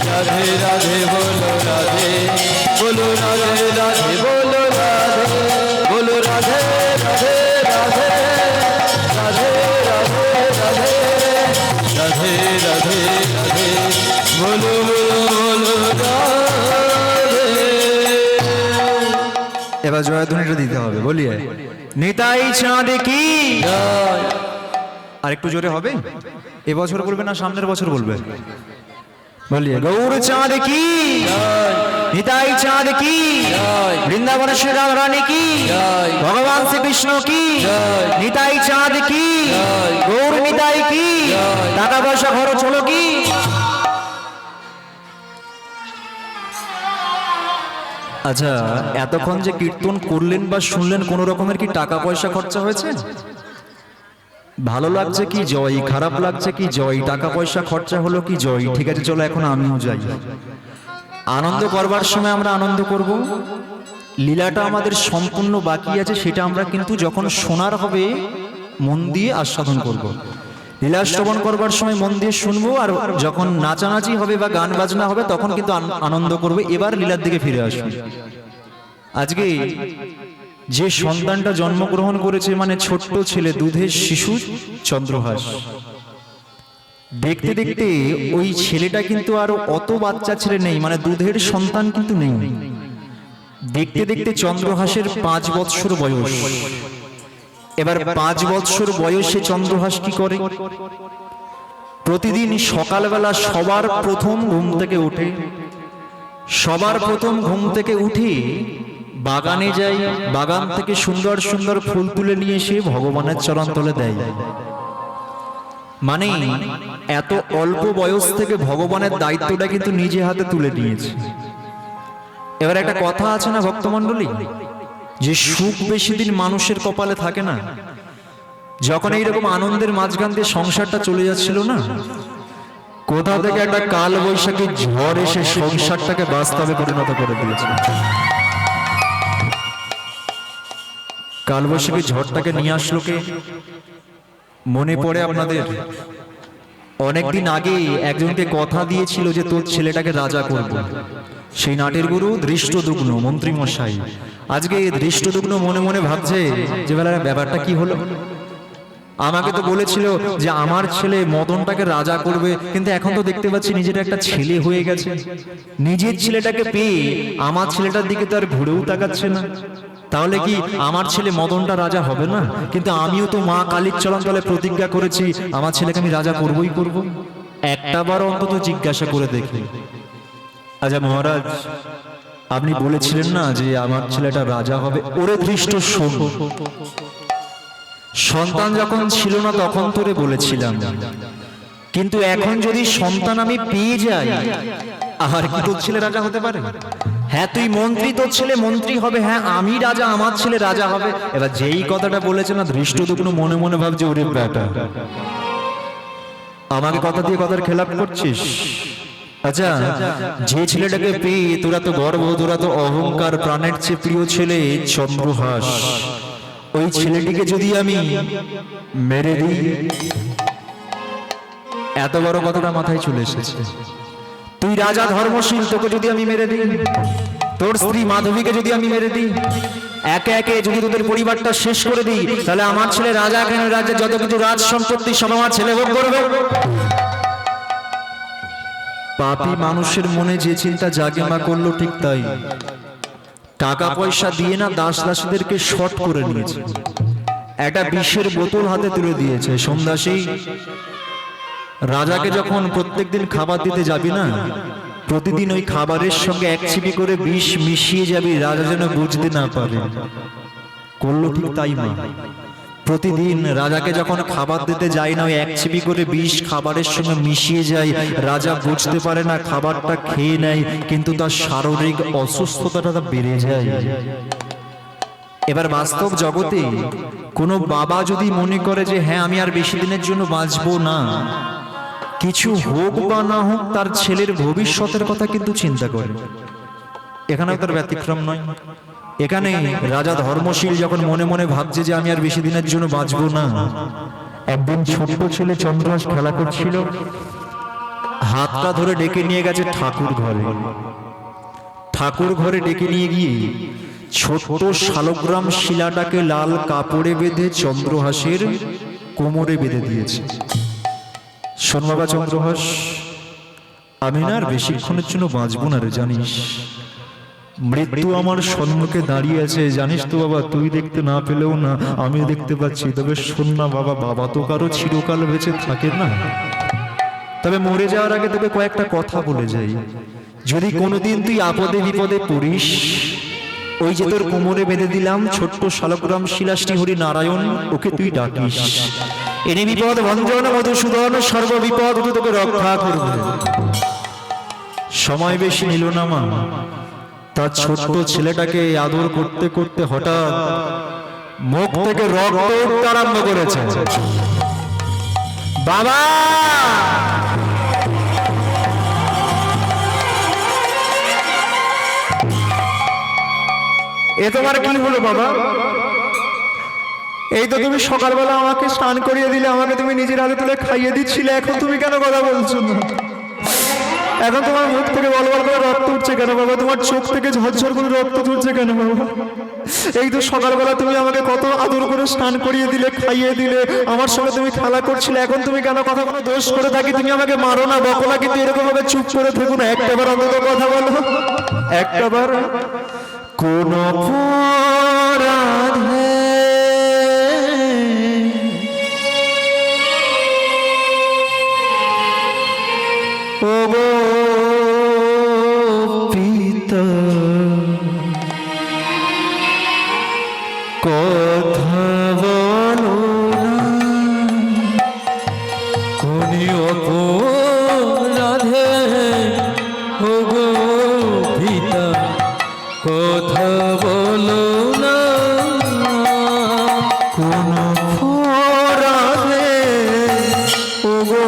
[SPEAKER 1] राधे राधे बोलो राधे, बोलो राधे राधे बोलो राधे, बोलो राधे राधे राधे, राधे राधे राधे, राधे राधे राधे, बोलो बोलो राधे।
[SPEAKER 3] এবার জয়ধ্বনিটা দিতে হবে, বলিয়ে নিতাই চাঁদ কি।
[SPEAKER 1] জয়।
[SPEAKER 3] আর একটু জোরে হবে? এবছর বলবে না সামনের বছর বলবে? বলিয়ে গৌর চাঁদ কি, নিতাই চাঁদ কি, বৃন্দাবন শ্রী রাম রানী কি,
[SPEAKER 1] জয়।
[SPEAKER 3] ভগবান শ্রীকৃষ্ণ কি,
[SPEAKER 1] জয়।
[SPEAKER 3] নিতাই চাঁদ কি,
[SPEAKER 1] জয়।
[SPEAKER 3] গৌর নিতাই কি,
[SPEAKER 1] জয়।
[SPEAKER 3] টাকা পয়সা খরচ হলো কি? আচ্ছা, এতক্ষণ যে কীর্তন করলেন বা শুনলেন, কোন রকমের কি টাকা পয়সা খরচা হয়েছে? ভালো লাগছে কি জয়, খারাপ লাগছে কি জয়, টাকা পয়সা খরচা হলো কি জয়? ঠিক আছে, চলো এখন আমিও যাই। আনন্দ করবার সময় আমরা আনন্দ করব, লীলাটা আমাদের সম্পূর্ণ বাকি আছে, সেটা আমরা কিন্তু যখন শোনার হবে মন দিয়ে আস্বাদন করব। লীলা শ্রবণ করবার সময় মন দিয়ে শুনবো, আর যখন নাচানাচি হবে বা গান বাজনা হবে তখন কিন্তু আনন্দ করবে। এবার লীলার দিকে ফিরে আসুন। আজকে যে সন্তানটা জন্মগ্রহণ করেছে, মানে ছোট্ট ছেলে, দুধের শিশু চন্দ্রহাস, দেখতে দেখতে ওই ছেলেটা কিন্তু আর অত বাচ্চা ছেলে নেই, মানে দুধের সন্তান কিন্তু নেই। দেখতে দেখতে চন্দ্রহাসের 5 বৎসর বয়স। এবার 5 বৎসর বয়সে চন্দ্রহাস কি করে? প্রতিদিন সকালবেলা সবার প্রথম ঘুম থেকে উঠে, সবার প্রথম ঘুম থেকে উঠে বাগানে যাই, বাগান থেকে সুন্দর সুন্দর ফুল তুলে নিয়ে এসে ভগবানের চরণ তলে দেয়। মানে এত অল্প বয়স থেকে ভগবানের দায়িত্বটা কিন্তু নিজে হাতে তুলে নিয়েছে। এবার একটা কথা আছে না ভক্তমণ্ডলী, যে সুখ বেশি দিন মানুষের কপালে থাকে না। যখন এইরকম আনন্দের মাঝখান দিয়ে সংসারটা চলে যাচ্ছিল না, কোথা থেকে একটা কাল বৈশাখী ঝড় এসে সংসারটাকে বাস্তবে পরিণত করে দিয়েছে। কালবৈশাখী ঝড়টাকে নিয়ে আসলো কে? মনে পড়ে আপনাদের? অনেকদিন আগে একজনকে কথা দিয়েছিল যে তোর ছেলেটাকে রাজা করব। সেই নাটের গুরু ধৃষ্টদ্যুম্ন মন্ত্রী মশাই আজকে ধৃষ্টদ্যুম্ন মনে মনে ভাবছে যে বেলা ব্যাপারটা কি হলো। আমাকে তো বলেছিল যে আমার ছেলে মদনটাকে রাজা করবে, কিন্তু এখন তো দেখতে পাচ্ছি নিজের একটা ছেলে হয়ে গেছে। নিজের ছেলেটাকে পেয়ে আমার ছেলেটার দিকে তো আর ঘুরেও তাকাচ্ছে না। তাহলে কি আমার ছেলে মদনটা রাজা হবে না? কিন্তু আমিও তো মা কালীর চরণতলে প্রতিজ্ঞা করেছি আমার ছেলেকে আমি রাজা করবই করব। একটাবার অন্তত জিজ্ঞাসা করে দেখি। আচ্ছা মহারাজ, আপনি বলেছিলেন না যে আমার ছেলেটা রাজা হবে? ওরে ধৃষ্ট শোন, সন্তান যখন ছিল না তখন তোরে বলেছিলাম, কিন্তু এখন যদি সন্তান আমি পেয়ে যাই, আর কি তোর ছেলে রাজা হতে পারে? হ্যাঁ তুই মন্ত্রী, তোর ছেলে মন্ত্রী হবে, হ্যাঁ আমি রাজা, আমার ছেলে রাজা হবে। এবার যেই কথাটা বলেছে না, ধৃষ্টদ্যুম্ন মনে মনে ভাবছে ওরে বেটা, আমাকে কথা দিয়ে কথার খেলাপ করছিস। আচ্ছা, যে ছেলেটাকে পেয়ে তোরা তো গর্ব, তোরা তো অহংকার, প্রাণের চেয়ে প্রিয় ছেলে চন্দ্রহাস, ওই ছেলেটিকে যদি আমি মেরে দিই, এত বড় কথাটা মাথায় চলে এসেছে। তুই রাজা ধর্মশীল, তোকে যদি আমি মেরে দিই, তোর স্ত্রী মাধবীকে যদি আমি মেরে দিই, একে একে যদি তোদের পরিবারটা শেষ করে দিই, তাহলে আমার ছেলে রাজা কেন? রাজ্যে যত কিছু রাজ সম্পত্তি সব আমার ছেলে ভোগ করবে। পাপী মানুষের মনে যে চিন্তা জাগে মা করলো ঠিক তাই। টাকা পয়সা দিয়ে না দাস দাসীদেরকে শর্ট করে নিয়েছে, একটা বিষের বোতল হাতে তুলে দিয়েছে। সন্ন্যাসী রাজাকে যখন প্রত্যেকদিন খাবার দিতে যাবি না, প্রতিদিন ওই খাবারের সঙ্গে এক ছিপি করে বিষ মিশিয়ে যাবি, রাজা যেন বুঝতে না পারে। করলো ঠিক তাই মা। প্রতিদিন রাজাকে যখন খাবার দিতে যায় না, ওই এক ছিপি করে বিষ খাবারের সঙ্গে মিশিয়ে যায়, রাজা বুঝতে পারে না, খাবারটা খেয়ে নেয়, কিন্তু তার শারীরিক অসুস্থতাটা বেড়ে যায়। এবার বাস্তব জগতে কোনো বাবা যদি মনে করে যে হ্যাঁ আমি আর বেশি দিনের জন্য বাঁচবো না, কিছু হোক বা না হোক তার ছেলের ভবিষ্যতের কথা কিন্তু চিন্তা করে। এখানেও তার ব্যতিক্রম নয়। এখানে রাজা ধর্মশীল যখন মনে মনে ভাবছে যে আমি আর বেশি দিনের জন্য বাঁচবো না, একদিন ছোট্ট ছেলে চন্দ্রহাস খেলা করছিল, হাতটা ধরে ডেকে নিয়ে গেছে ঠাকুর ঘরে। ঠাকুর ঘরে ডেকে নিয়ে গিয়ে ছোট্ট শালগ্রাম শিলাটাকে লাল কাপড়ে বেঁধে চন্দ্রহাসের কোমরে বেঁধে দিয়েছে। শোন বাবা চন্দ্রহাস, আমি না আর বেশিক্ষণের জন্য বাঁচবো না রে, জানিস? মৃত্যু আমার সম্মুখে দাঁড়িয়ে আছে, জানিস তো বাবা? তুই দেখতে না পেলেও না আমি দেখতে পাচ্ছি। তবে শোন না বাবা, বাবা তো কারো চিরকাল বেঁচে থাকে না। তবে মরে যাওয়ার আগে তোকে কয়েকটা কথা বলে যাই। যদি কোনোদিন তুই আপদে বিপদে পড়িস, ওই যে তোর কোমরে বেঁধে দিলাম ছোট্ট শালগ্রাম শিলা শ্রীহরি নারায়ণ, ওকে তুই ডাকিস। এনে বিপদ ভঞ্জন মধুসূদন, সর্ব বিপদ তোকে রক্ষা করবে। সময় বেশি নিল না মা, তার ছোট্ট ছেলেটাকে আদর করতে করতে হঠাৎ মুখ থেকে রক্ত উঠতে আরম্ভ করেছে। বাবা, এ তোমার কি হলো বাবা? এই তো তুমি সকালবেলা আমাকে স্নান করিয়ে দিলে, আমাকে তুমি নিজের হাতে তুলে খাইয়ে দিচ্ছিলে, এখন তুমি কেন কথা বলছো না? এখন তোমার মুখ থেকে বলবল করে রক্ত উঠছে কেন বাবা? তোমার চোখ থেকে ঝরঝর করে রক্ত উঠছে কেন বাবা? এই তো সকালবেলা তুমি আমাকে কত আদর করে স্নান করিয়ে দিলে, খাইয়ে দিলে, আমার সঙ্গে তুমি খেলা করছিলে, এখন তুমি কেন কথা? কোনো দোষ করে থাকি তুমি আমাকে মারো না, বকো না, কিন্তু এরকম ভাবে চুপ করে থেকো না। একটাবার অন্তত কথা বলো, একটাবার। কোন অপরাধে ও গো পিতা, কথা বলো না,
[SPEAKER 1] কোন অপরাধে ও গো পিতা, কথা বলো না।
[SPEAKER 3] কোন অপরাধে ও গো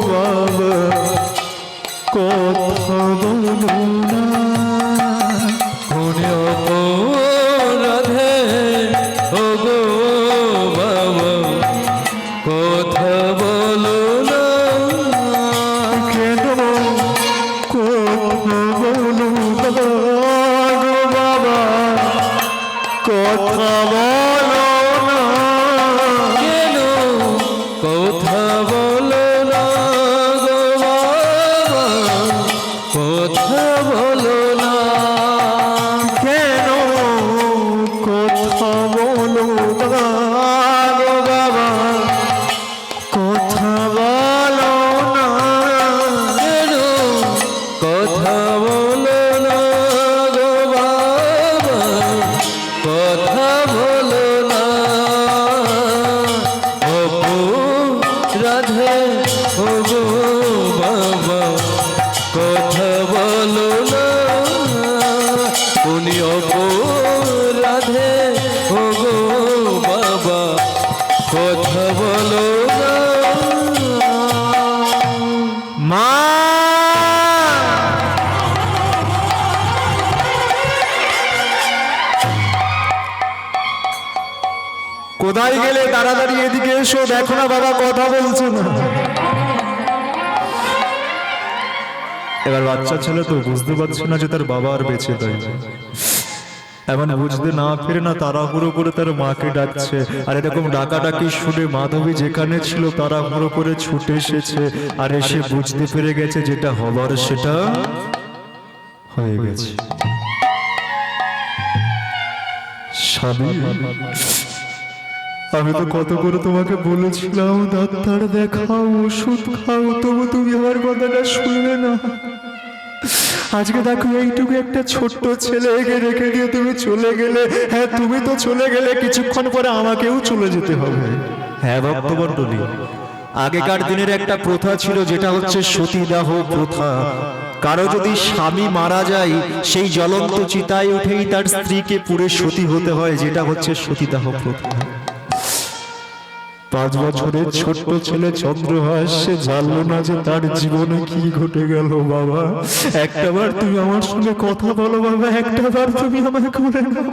[SPEAKER 3] বাবা, কথা বলো না।
[SPEAKER 1] কোন অপরাধে ও গো বাবা, কথা বলো না।
[SPEAKER 3] কেন কথা বলো
[SPEAKER 1] রাধে ও গো বাবা কথা বলো না উনি অপরাধে ও গো বাবা কথা বলো না
[SPEAKER 3] মা কোথায় গেলে তাড়াতাড়ি এদিকে এসো, দেখো না বাবা কথা বলছে না। এবার বাচ্চা ছেলে তো বুঝতে পারছে না যে তার বাবা আর বেঁচে তাই এমন বুঝতে না পেরে না তাড়াহুড়ো করে তার মাকে ডাকছে। আর এরকম ডাকাডাকি শুনে মাধবী যেখানে ছিল তাড়াহুড়ো করে ছুটে এসেছে আর এসে বুঝতে পেরে গেছে যেটা হবার সেটা হয়ে গেছে। স্বামী, আমি তো কত করে তোমাকে বলেছিলাম ডাক্তার দেখাও ওষুধ খাও, তবু তুমি আমার কথাটা শুনলে না। আজকে দেখো এইটুকু একটা ছোট্ট ছেলেকে রেখে দিয়ে তুমি চলে গেলে। হ্যাঁ তুমি তো চলে গেলে, কিছুক্ষণ পরে আমাকেও চলে যেতে হবে। হ্যাঁ ভক্তমণ্ডলী, আগেকার দিনের একটা প্রথা ছিল যেটা হচ্ছে সতীদাহ প্রথা। কারো যদি স্বামী মারা যায় সেই জ্বলন্ত চিতায় উঠেই তার স্ত্রীকে পুড়ে সতী হতে হয়, যেটা হচ্ছে সতীদাহ প্রথা। 5 বছরের ছোট্ট ছেলে চন্দ্রহাস সে জানলো না যে তার জীবনে কি ঘটে গেল। বাবা একটাবার তুমি আমার সঙ্গে কথা বলো বাবা, একটাবার তুমি আমাকে করে নাও।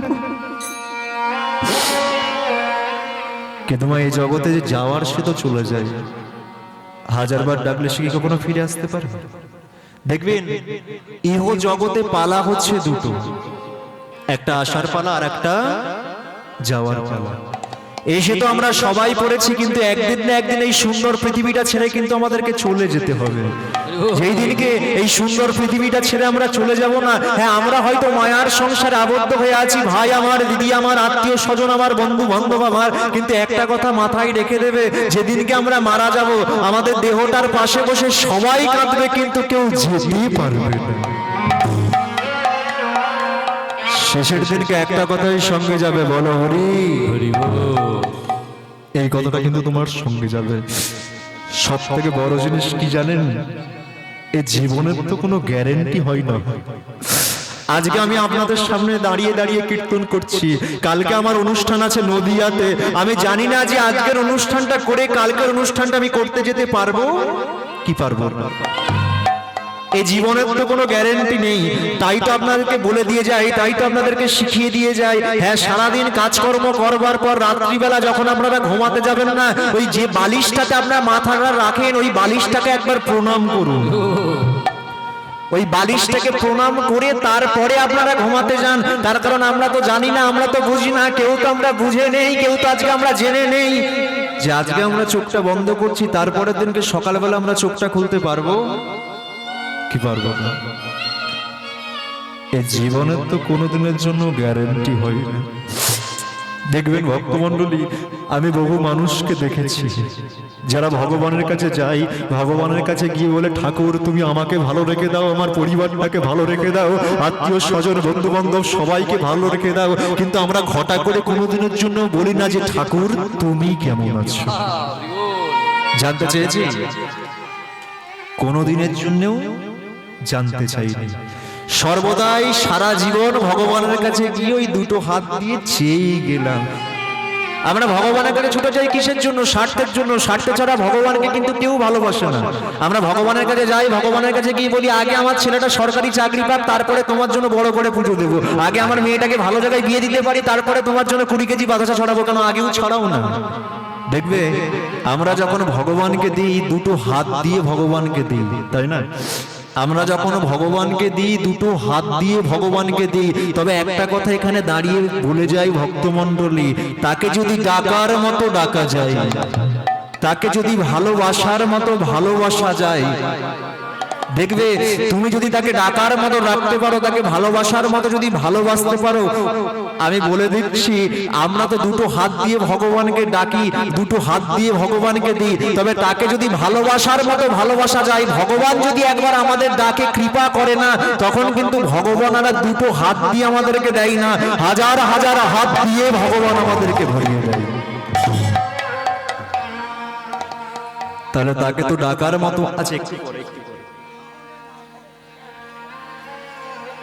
[SPEAKER 3] কিন্তু মা এই জগতে যে যাওয়ার সে তো চলে যায়, হাজারবার ডাকলে সে কি কখনো ফিরে আসতে পারে? দেখবেন ইহ জগতে পালা হচ্ছে দুটো, একটা আসার পালা আর একটা যাওয়ার পালা। এসে তো আমরা সবাই পড়েছি, কিন্তু একদিন না একদিন এই সুন্দর পৃথিবীটা ছেড়ে কিন্তু আমাদেরকে চলে যেতে হবে। যেই দিনকে এই সুন্দর পৃথিবীটা ছেড়ে আমরা চলে যাব না, হ্যাঁ আমরা হয়তো মায়ার সংসারে আবদ্ধ হয়ে আছি, ভাই আমার, দিদি আমার, আত্মীয় স্বজন আমার, বন্ধু বান্ধব আমার, কিন্তু একটা কথা মাথায় রেখে দেবে, যেদিনকে আমরা মারা যাব আমাদের দেহটার পাশে বসে সবাই কাঁদবে, কিন্তু কেউ যেতেই পারবে না। শেষের দিনকে একটা কথাই সঙ্গে যাবে, বলো হরি
[SPEAKER 1] হরি বল।
[SPEAKER 3] এই কথাটা কিন্তু তোমার সঙ্গে যাবে। সব থেকে বড় জিনিস কি জানেন? এই জীবনের তো কোনো গ্যারেন্টি হয় না। আজকে আমি আপনাদের সামনে দাঁড়িয়ে দাঁড়িয়ে কীর্তন করছি, কালকে আমার অনুষ্ঠান আছে নদিয়াতে। আমি জানি না যে আজকের অনুষ্ঠানটা করে কালকের অনুষ্ঠানটা আমি করতে যেতে পারবো কি পারবো না। এই জীবনের তো কোনো গ্যারেন্টি নেই। তাই তো আপনাদেরকে বলে দিয়ে যায়, তাই তো আপনাদেরকে শিখিয়ে দিয়ে যায়, হ্যাঁ সারাদিন কাজকর্ম করবার পর রাত্রিবেলা যখন আপনারা ঘুমাতে যাবেন না, ওই যে বালিশটাতে আপনারা মাথাটা রাখেন ওই বালিশটাকে একবার প্রণাম করুন। ওই বালিশটাকে প্রণাম করে তারপরে আপনারা ঘুমাতে যান। তার কারণ আমরা তো জানি না, আমরা তো বুঝি না, কেউ তো আমরা বুঝে নেই, কেউ তো আজকে আমরা জেনে নেই যে আজকে আমরা চোখটা বন্ধ করছি, তারপরের দিনকে সকালবেলা আমরা চোখটা খুলতে পারবো কি পারবো না। এই জীবনের তো কোনোদিনের জন্য গ্যারান্টি হয় না। দেখবেন ভক্তমণ্ডলী, আমি বহু মানুষকে দেখেছি যারা ভগবানের কাছে যায়, ভগবানের কাছে গিয়ে বলে ঠাকুর তুমি আমাকে ভালো রেখে দাও, আমার পরিবারটাকে ভালো রেখে দাও, আত্মীয় স্বজন বন্ধু বান্ধব সবাইকে ভালো রেখে দাও, কিন্তু আমরা ঘটা করে কোনোদিনের জন্য বলি না যে ঠাকুর তুমি কেমন আছো। জানতে চেয়েছি, কোনোদিনের জন্যও জানতে চাইনি। সর্বদাই সারা জীবন ভগবানের কাছে গিয়ে ওই দুটো হাত দিয়ে চেয়ে গেলাম। আমরা ভগবানের কাছে ছুটে যাই কিসের জন্য? স্বার্থের জন্য। স্বার্থ ছাড়া ভগবানকে কিন্তু কেউ ভালোবাসে না। আমরা ভগবানের কাছে যাই, ভগবানের কাছে গিয়ে বলি আগে আমার ছেলেটা সরকারি চাকরি পাক, তারপরে তোমার জন্য বড় করে পুজো দেবো। আগে আমার মেয়েটাকে ভালো জায়গায় বিয়ে দিতে পারি, তারপরে তোমার জন্য 20 কেজি বাতাসা ছড়াবো। কেন আগেও ছড়াও না? দেখবে আমরা যখন ভগবানকে দিই দুটো হাত দিয়ে ভগবানকে দিই, তাই না? আমরা যখন ভগবানকে দিই দুটো হাত দিয়ে ভগবানকে দিই, তবে একটা কথা এখানে দাঁড়িয়ে বলে যাই ভক্তমণ্ডলী, তাকে যদি ডাকার মতো ডাকা যায়, তাকে যদি ভালোবাসার মতো ভালোবাসা যায়, দেখবে তুমি যদি তাকে ডাকার মতো রাখতে পারো, তাকে ভালোবাসার মতো যদি ভালোবাসতে পারো, আমি বলে দিচ্ছি আমরা তো দুটো হাত দিয়ে ভগবানকে ডাকি, দুটো হাত দিয়ে ভগবানকে দিই, তবে তাকে যদি ভালোবাসার মতো ভালোবাসা যায়, ভগবান যদি একবার আমাদের ডাকে কৃপা করে না, তখন কিন্তু ভগবান আর দুটো হাত দিয়ে আমাদেরকে দেয় না, হাজার হাজার হাত দিয়ে ভগবান আমাদেরকে ভরিয়ে দেয়। তাহলে তাকে তো ডাকার মতো আছে,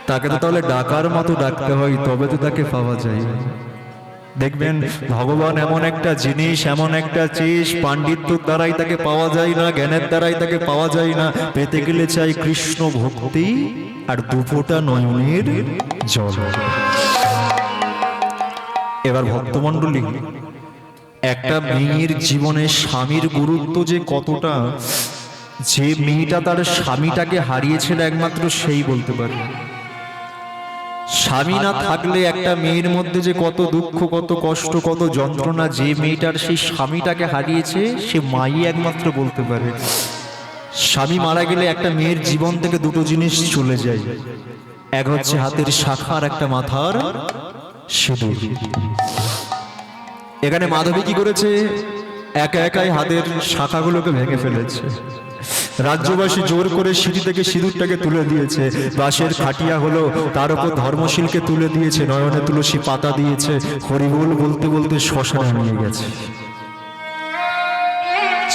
[SPEAKER 3] তাকে তো তাহলে ডাকার মতো ডাকতে হয়, তবে তো তাকে পাওয়া যায়। দেখবেন ভগবান এমন একটা জিনিস, এমন একটা চিজ, পাণ্ডিত্যর দ্বারাই তাকে পাওয়া যায় না, জ্ঞানের দ্বারাই তাকে পাওয়া যায় না। পেতে গেলে চাই কৃষ্ণ ভক্তি আর দুফোঁটা নয়নের জল। এবার ভক্তমণ্ডলী, একটা মেয়ের জীবনে স্বামীর গুরুত্ব যে কতটা, যে মেয়েটা তার স্বামীটাকে হারিয়েছিল একমাত্র সেই বলতে পারে। স্বামী না থাকলে একটা মেয়ের মধ্যে যে কত দুঃখ, কত কষ্ট, কত যন্ত্রণা, যে মেয়েটার সেই স্বামীটাকে হারিয়েছে সে মাই একমাত্র বলতে পারে। স্বামী মারা গেলে একটা মেয়ের জীবন থেকে দুটো জিনিস চলে যায়, এক হচ্ছে হাতের শাখা আর একটা মাথার সিঁদুর। এখানে মাধবী কি করেছে? একা একাই হাতের শাখাগুলোকে ভেঙে ফেলেছে। রাজ্যবাসী জোর করে সিঁড়ি থেকে সিঁদুরটাকে তুলে দিয়েছে, বাঁশের খাটিয়া হলো, তার উপর ধর্মশীলকে তুলে দিয়েছে, নয়নে তুলসী পাতা দিয়েছে, হরিবোল বলতে বলতে শ্মশানে নিয়ে গেছে।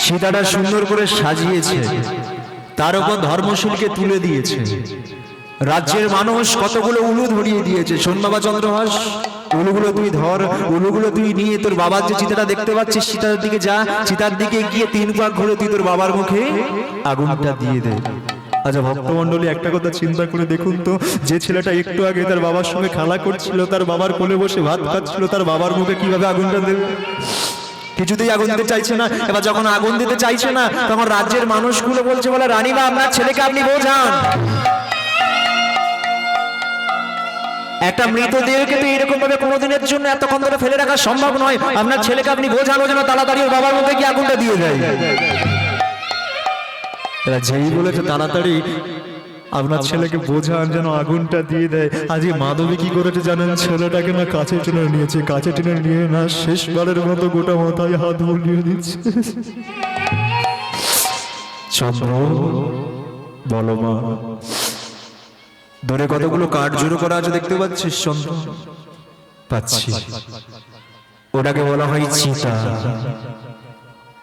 [SPEAKER 3] সীতাটা সুন্দর করে সাজিয়েছে, তার উপর ধর্মশীলকে তুলে দিয়েছে। রাজ্যের মানুষ কতগুলো উলু ধরিয়ে দিয়েছে, শোন বাবা চন্দ্রহাস, উলুগুলো তুই ধর, উলুগুলো তুই নিয়ে তোর বাবার যে চিতাটা দেখতে পাচ্ছিস চিতার দিকে যা, চিতার দিকে গিয়ে 3 পাক ঘুরে তুই তোর বাবার মুখে আগুনটা দিয়ে দে। আচ্ছা ভক্তমণ্ডলী, একটা কথা চিন্তা করে দেখুন তো, যে ছেলেটা একটু আগে তার বাবার সঙ্গে খেলা করছিল, তার বাবার কোলে বসে ভাত খাচ্ছিল, তার বাবার মুখে কিভাবে আগুনটা দেবে? কিছুতেই আগুন দিতে চাইছে না। এবার যখন আগুন দিতে চাইছে না, তখন রাজ্যের মানুষগুলো বলছে, বলে রানীমা আপনার ছেলেকে আপনি বোঝান। একটা মৃতদেহকে তো এরকম ভাবে কোনোদিনের জন্য এতক্ষণ ধরে ফেলে রাখা সম্ভব নয়। আপনার ছেলেকে আপনি বোঝানো যেন তাড়াতাড়ি ওর বাবার মুখে কি আগুনটা দিয়ে দেয়। এরা যেই বলেছে তাড়াতাড়ি আপনার ছেলেকে বোঝান যেন আগুনটা দিয়ে দেয়। আজকে মাধবী কি করেছে জানেন? ছেলেটাকে না কাছে টেনে নিয়েছে, কাছে টেনে নিয়ে না শেষবারের মতো গোটা মাথায় হাত বুলিয়ে দিচ্ছে। চন্দ্র বলো মা, দূরে কতগুলো কাঠ জড়ো করা আছে দেখতে পাচ্ছিস চন্দ্র? পাচ্ছি। ওটাকে বলা হয় চিতা।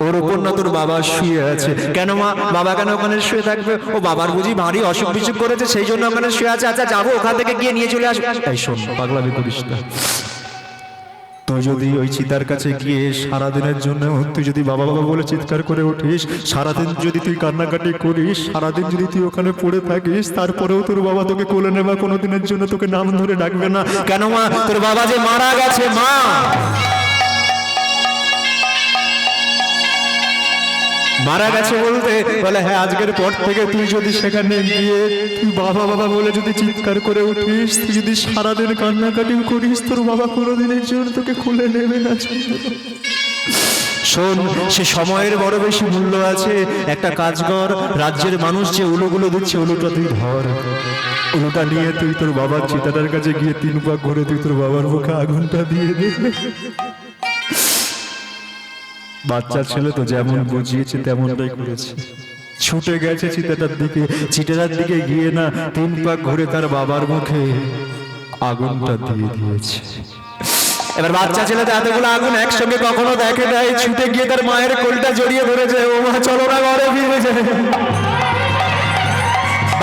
[SPEAKER 3] ওর উপর না তোর বাবা শুয়ে আছে। কেন মা, বাবা কেন ওখানে শুয়ে থাকবে? ও বাবার বুঝি ভারী অসুখ বিসুখ করেছে সেই জন্য ওখানে শুয়ে আছে। আচ্ছা যাবো, ওখান থেকে গিয়ে নিয়ে চলে আসবো। এই শোন, পাগলামি করিস না। তুই যদি ওই চিতার কাছে গিয়ে সারাদিনের জন্য তুই যদি বাবা বাবা বলে চিৎকার করে উঠিস, সারাদিন যদি তুই কান্নাকাটি করিস, সারাদিন যদি তুই ওখানে পড়ে থাকিস, তারপরেও তোর বাবা তোকে কোলে নেবা কোনোদিনের জন্য তোকে নাম ধরে ডাকবে না। কেন মা, তোর বাবা যে মারা গেছে। মা মারা গেছে বলতে বলে হ্যাঁ, আজকের পর থেকে তুই যদি সেখানে গিয়ে তুই বাবা বাবা বলে যদি চিৎকার করে উঠিস, তুই যদি সারাদিন কান্নাকাটি করিস, তোর বাবা কোনোদিনের জন্য তোকে খুলে নেবে না। শোন, সে সময়ের বড় বেশি মূল্য আছে। একটা কাজ কর, রাজ্যের মানুষ যে উলুগুলো দিচ্ছে উলুটা তুই ধর, উলুটা নিয়ে তুই তোর বাবার চিতাটার কাছে গিয়ে 3 পাক ঘুরে তুই তোর বাবার মুখে আগুনটা দিয়ে দে। বাচ্চা ছেলে তো যেমন বুঝিয়েছে তেমনটাই করেছে, ছুটে গেছে চিতাটার দিকে। চিতাটার দিকে গিয়ে না 3 পাক ঘুরে তার বাবার মুখে আগুনটা দিয়ে দিয়েছে। এবার বাচ্চা ছেলে তো এতগুলো আগুন একসঙ্গে কখনো দেখে নাই, ছুটে গিয়ে তার মায়ের কোলটা জড়িয়ে ধরেছে। ও মা চলো না ঘরে ফিরে যায়।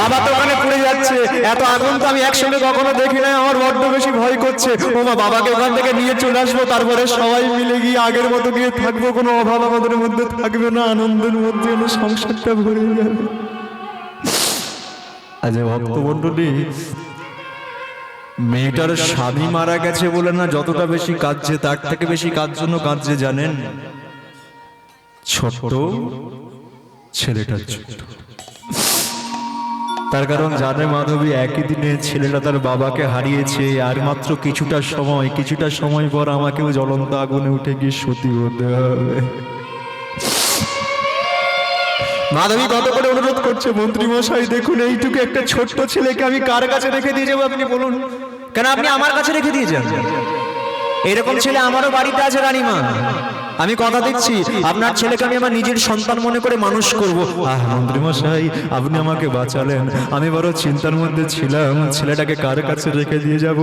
[SPEAKER 3] বাবা তো ওখানে পুড়ে যাচ্ছে, এত আগুন তো আমি একসঙ্গে কখনো দেখি নাই, আমার বড্ড বেশি ভয় করছে। ও মা, বাবাকে ওখান থেকে নিয়ে চলে আসবো, তারপরে সবাই মিলে গিয়ে আগের মতো গিয়ে থাকবো, কোনো অভাব আমাদের মধ্যে থাকবে না, আনন্দের মধ্যে সংসারটা ভরে যাবে। আজ ভক্তমণ্ডলী, মেয়েটার স্বামী মারা গেছে বলে না যতটা বেশি কাঁদছে, তার থেকে বেশি কাজ জন্য কাঁদছে জানেন? ছোট্ট ছেলেটার ছোট্ট। তার কারণ জানে মাধবী, একই দিনে ছেলেটা তার বাবাকে হারিয়েছে, আর মাত্র কিছুটা সময় পর আমাকেও জ্বলন্ত আগুনে উঠে গিয়ে সতী হতে হবে। মাধবী কত করে অনুরোধ করছে, মন্ত্রী মশাই দেখুন, এইটুকু একটা ছোট্ট ছেলেকে আমি কার কাছে রেখে দিয়ে যাবো আপনি বলুন? কেন আপনি আমার কাছে রেখে দিয়ে যান? এরকম ছেলে আমারও বাড়িতে আছে রানীমা। আমি কথা দিচ্ছি, আপনার ছেলেকে আমি আমার নিজের সন্তান মনে করে মানুষ করব। মন্ত্রী মশাই, আপনি আমাকে বাঁচালেন, আমি বড় চিন্তার মধ্যে ছিলাম, ছেলেটাকে কার কাছে রেখে দিয়ে যাব?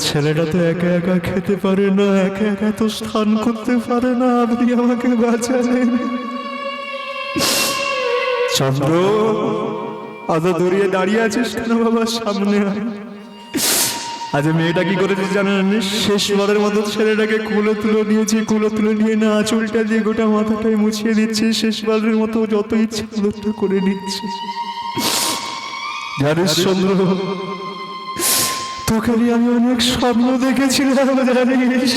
[SPEAKER 3] ছেলেটা তো একা একা খেতে পারে না, একা একা তো স্নান করতে পারে না, আপনি আমাকে বাঁচালেন। চন্দ্র, অত দূরিয়ে দাঁড়িয়ে আছিস কেন বাবা? সামনে আয়। আজ মেয়েটা কি করেছে জানেন? শেষবারের মতো ছেলেটাকে কুলে তুলে নিয়েছি, কুলে তুলে নিয়ে না আঁচলটা দিয়ে গোটা মাথাটাই মুছিয়ে দিচ্ছে, শেষবারের মতো যত ইচ্ছা আদরটা করে নিচ্ছে। জানিস চন্দ্র, তোকে নিয়ে আমি অনেক স্বপ্ন দেখেছিলাম জানিস।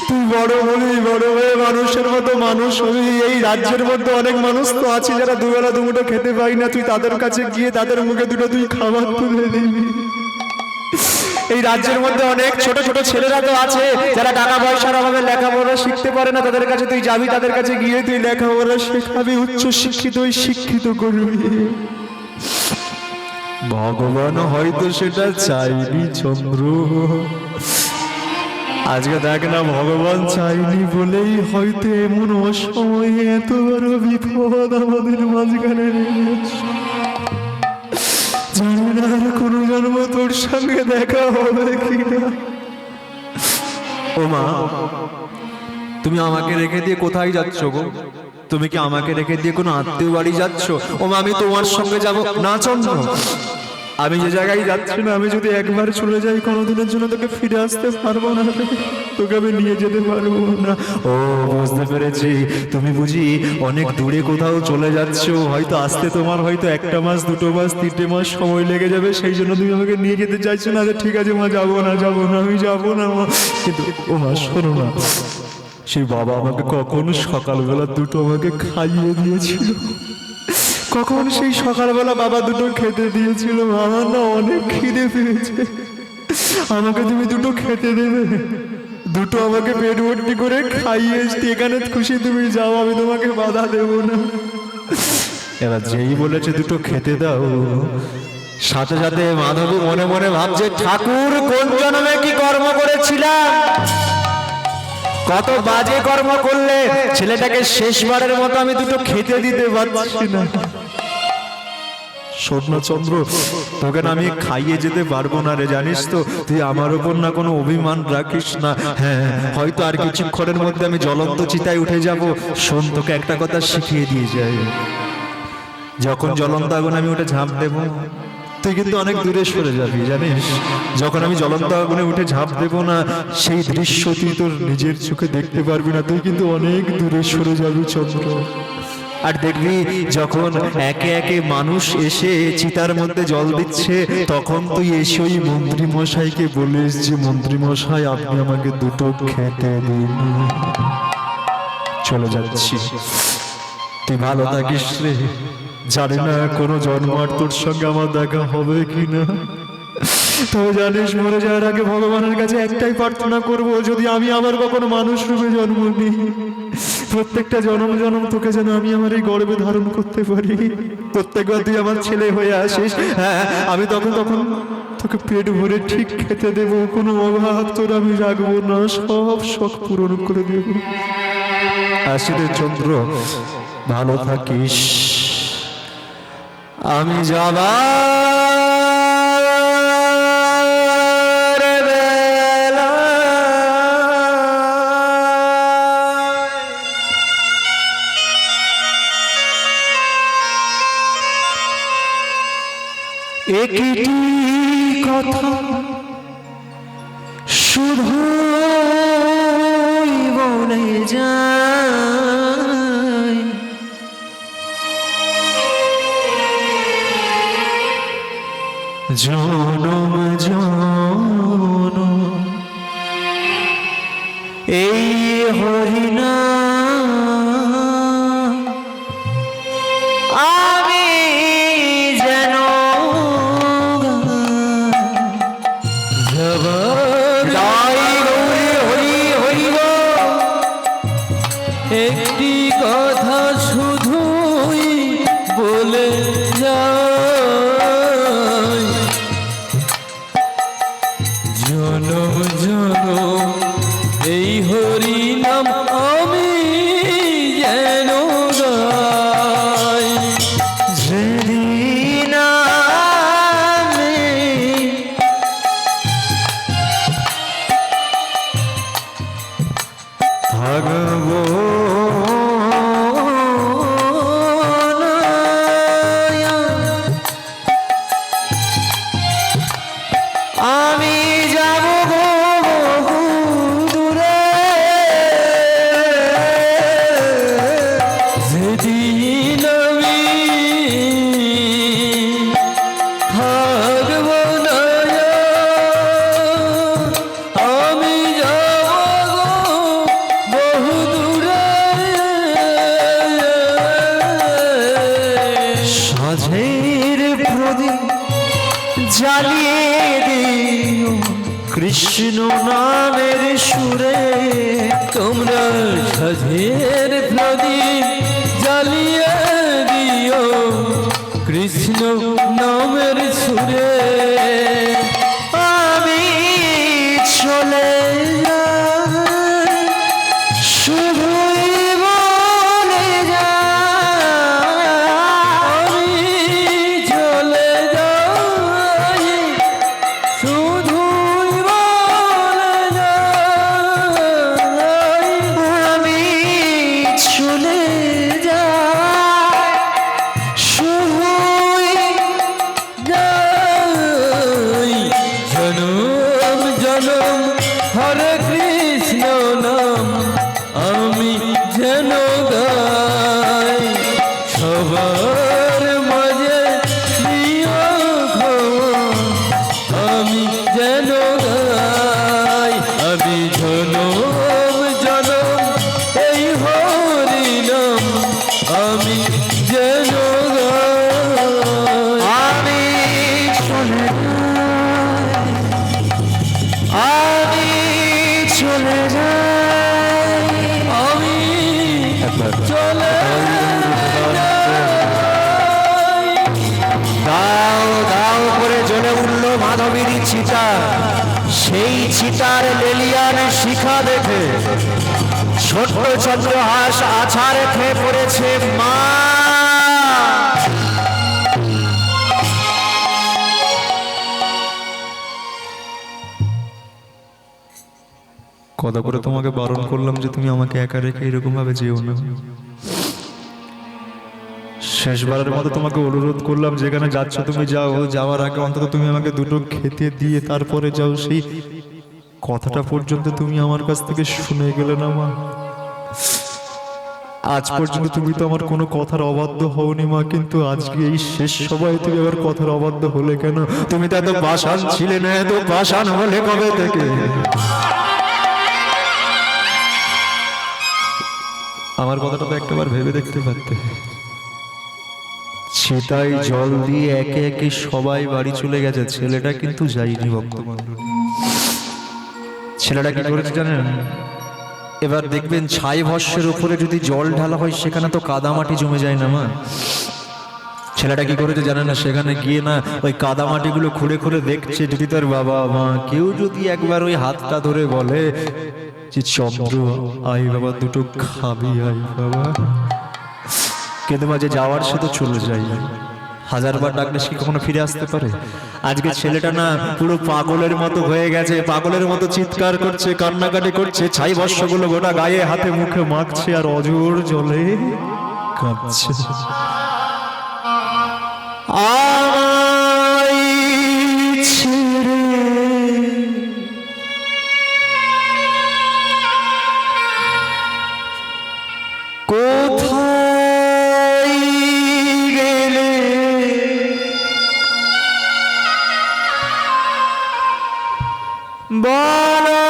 [SPEAKER 3] তুই বড় হলি, বড় হয়ে মানুষের মতো মানুষ হবি। এই রাজ্যের মধ্যে অনেক মানুষ তো আছে যারা দুবেলা দুমুঠো খেতে পাই না, তুই তাদের কাছে গিয়ে তাদের মুখে দুটো তুই খাবার তুলে দিবি। এই রাজ্যের মধ্যে অনেক ছোট ছোট ছেলেরা তো আছে যারা টাকা পয়সার অভাবে লেখাপড়া শিখতে পারে না, তাদের কাছে তুই যাবি, তাদের কাছে গিয়ে তুই লেখাপড়া শেখাবি, উচ্চ শিক্ষিত শিক্ষিত করবি। ভগবান হয়তো সেটা চাইনি চন্দ্র। আজকে দেখ না, ভগবান চাইনি বলেই হয়তো এমন অসময়ে এত বড় বিপদ আমাদের মাঝখানে নেমেছে। জানি না আর কোনো জন্ম তোর সঙ্গে দেখা হবে কিনা। ও মা, তুমি আমাকে রেখে দিয়ে কোথায় যাচ্ছ গো? তুমি কি আমাকে রেখে দিয়ে কোনো আত্মীয় বাড়ি যাচ্ছ? ও মা, আমি তোমার সঙ্গে যাব না চন্দ্র। আমি যে জায়গায় যাচ্ছি না, আমি যদি একবার চলে যাই কোনোদিনের জন্য তোকে ফিরে আসতে পারবো না, তোকে আমি নিয়ে যেতে পারবো না। ও বুঝতে পেরেছি, তুমি বুঝি অনেক দূরে কোথাও চলে যাচ্ছ, হয়তো আসতে তোমার হয়তো 1 মাস 2 মাস 3 মাস সময় লেগে যাবে, সেই জন্য তুমি আমাকে নিয়ে যেতে চাইছো না। ঠিক আছে মা, যাবো না, আমি যাবো না মা। কিন্তু ও মা শোনো না, সেই বাবা আমাকে কখন সকালবেলা দুটো আমাকে খাইয়ে দিয়েছিল, কখন সেই সকালবেলা বাবা দুটো খেতে দিয়েছিল। আমার না অনেক খিদে পেয়েছে, আমাকে তুমি দুটো খেতে দেবে? দুটো আমাকে পেট ভর্তি করে খাইয়ে এসছি, এখানে খুশি তুমি যাও, আমি তোমাকে বাধা দেবো না। এবার যেই বলেছে দুটো খেতে দাও, সাথে সাথে মাধবী মনে মনে ভাবছে, ঠাকুর কোন জন্মে কি কর্ম করেছিলাম, কত বাজে কর্ম করলে ছেলেটাকে শেষবারের মতো আমি দুটো খেতে দিতে পারছি না। শোন না চন্দ্র, তোকে না আমি খাইয়ে যেতে পারবো না রে, জানিস তো? তুই আমার উপর না কোনো অভিমান রাখিস না। হ্যাঁ, হয়তো আর কিছুক্ষণের মধ্যে আমি জ্বলন্ত চিতায় উঠে যাব। শোন, তোকে একটা কথা শিখিয়ে দিয়ে যাই, যখন জ্বলন্ত আগুন আমি উঠে ঝাঁপ দেব, তুই কিন্তু অনেক দূরে সরে যাবি জানিস। যখন আমি জ্বলন্ত আগুনে উঠে ঝাঁপ দেব না, সেই দৃশ্য তুই তোর নিজের চোখে দেখতে পারবি না, তুই কিন্তু অনেক দূরে সরে যাবি চন্দ্র। আর দেখবি যখন একে একে মানুষ এসে চিতার মধ্যে জল দিচ্ছে, তখন তুই এসে ওই মন্ত্রী মশাইকে বলিস যে, মন্ত্রী মশাই আপনি আমাকে দুটো খেতে দিন। চলে যাচ্ছি, তুই ভালো থাকিস রে। জানি না কোনো জন্ম আর তোর সঙ্গে আমার দেখা হবে কিনা, তবে জানিস মরে যাওয়ার আগে ভগবানের কাছে একটাই প্রার্থনা করব, যদি আমি আবার কখনো মানুষ রূপে জন্ম নিই, প্রত্যেকটা জনম জনম তোকে যেন আমি আমার এই গর্ভে ধারণ করতে পারি। প্রত্যেকবার তুই আমার ছেলে হয়ে আসিস, হ্যাঁ আমি তখন তোকে পেট ভরে ঠিক খেতে দেবো, কোনো অভাব তোর আমি রাখবো না, সব শখ পূরণ করে দেব। আসি রে চন্দ্র, ভালো থাকিস। আমি যাবা একটি কথা শুধু বলে যায়, জনম জনম এই হরিনা আমি যেন
[SPEAKER 1] একটি কথা শুধুই বলে যায়, জনম জনম এই হরি নাম আমি
[SPEAKER 3] জ্বালিয়ে দিও কৃষ্ণ নামের সুরে।
[SPEAKER 1] তোমরা সাধের প্রদীপ জ্বালিয়ে দিও কৃষ্ণ নামের সুরে।
[SPEAKER 3] আমি চলে যাই শুধুই বলে যাই,
[SPEAKER 1] আমি চলে যাই শুধুই বলে যাই।
[SPEAKER 3] আমি চলে যাই শুধুই
[SPEAKER 1] যাই জনম জনম হরে কৃষ্ণ নাম আমি যেন গাই। সবার মাঝে দিও ক্ষমা আমি যেন গাই। আমি জনম জনম এই হরি নাম আমি যেন গাই।
[SPEAKER 3] আমি চলে যাই, আমি চলে যাই,
[SPEAKER 1] আমি চলে
[SPEAKER 3] দাও দাও করে জ্বলে উঠল মাধবীর চিতা। সেই চিতার লেলিয়ান শিখা দেখে ছোট্ট চন্দ্রহাস আছাড় খেয়ে পড়েছে মা। কথা করে তোমাকে বারণ করলাম যে তুমি আমাকে একা রেখে এরকম ভাবে যেও না। শেষবারের মতো তোমাকে অনুরোধ করলাম যেখানে যাচ্ছ তুমি যাও, যাওয়ার আগে অন্তত তুমি আমাকে দুটো খেতে দিয়ে তারপরে যাও। সেই কথাটা পর্যন্ত তুমি আমার কাছ থেকে শুনে গেলে না মা। আজ পর্যন্ত তুমি তো আমার কোনো কথার অবাধ্য হওনি মা, কিন্তু আজকে এই শেষ সময়ে তুমি আবার কথার অবাধ্য হলে কেন? তুমি তো এত পাষাণ ছিলে না, এত পাষাণ হলে কবে থেকে? আমার কথাটা তো একটাবার ভেবে দেখতে পারতে। চিতায় জল দিয়ে একে একে সবাই বাড়ি চলে গেছে, ছেলেটা কিন্তু যায়নি ভক্তমণ্ডলী। ছেলেটা কি করেছে জানেন? এবার দেখবেন ছাই ভস্যের উপরে যদি জল ঢালা হয় সেখানে তো কাদামাটি জমে যায় না মা। ছেলেটা কি করেছে জানেন না? সেখানে গিয়ে না ওই কাদামাটিগুলো খুঁড়ে খুঁড়ে দেখছে যদি তার বাবা মা কেউ যদি একবার ওই হাতটা ধরে বলে যে চন্দ্র আই বাবা দুটো খাবি আই বাবা, কিন্তু মাঝে যাওয়ার সে তো চলে যায়। হাজারবার ডাকলে সে কখনো ফিরে আসতে পারে? আজকে ছেলেটা না পুরো পাগলের মতো হয়ে গেছে, পাগলের মতো চিৎকার করছে, কান্নাকাটি করছে, ছাই বর্ষগুলো গোটা গায়ে হাতে মুখে মাখছে আর অজোর জলে কাঁদছে। আমায় ছেড়ে কোথায় গেলে বলো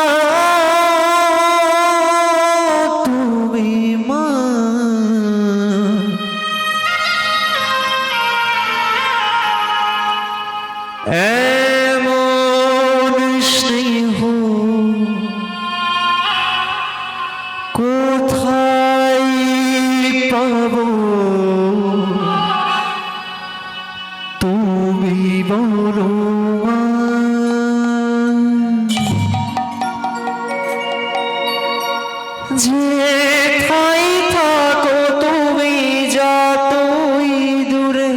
[SPEAKER 3] তুমি মা? এমন স্নেহ কোথায় পাবো তুমি বলো মা? যেথায় থাকো তুমি যতই দূরে,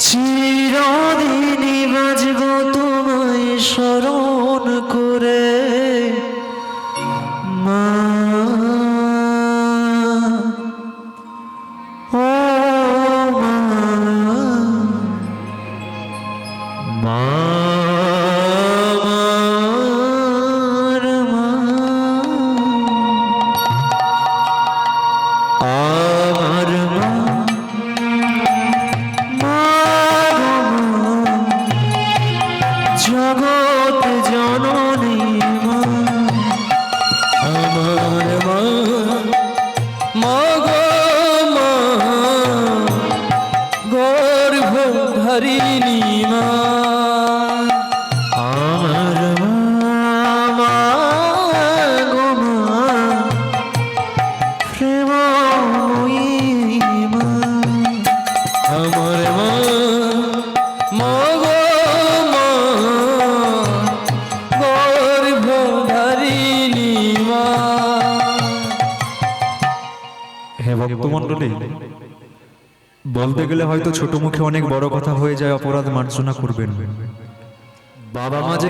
[SPEAKER 3] চিরদিনই বাজব তোমায় স্মরণ করে মা। ও মা, মা আমার মা, আমার মা, মা গো মা, জগৎ জননী মা।
[SPEAKER 1] আমার মা মা গো মা গর্ভধারিণী মা।
[SPEAKER 3] হে ভক্তমণ্ডলী, বলতে গেলে হয়তো ছোট মুখে অনেক বড় কথা হয়ে যায়, অপরাধ মার্জনা করবেন। বাবা মা যে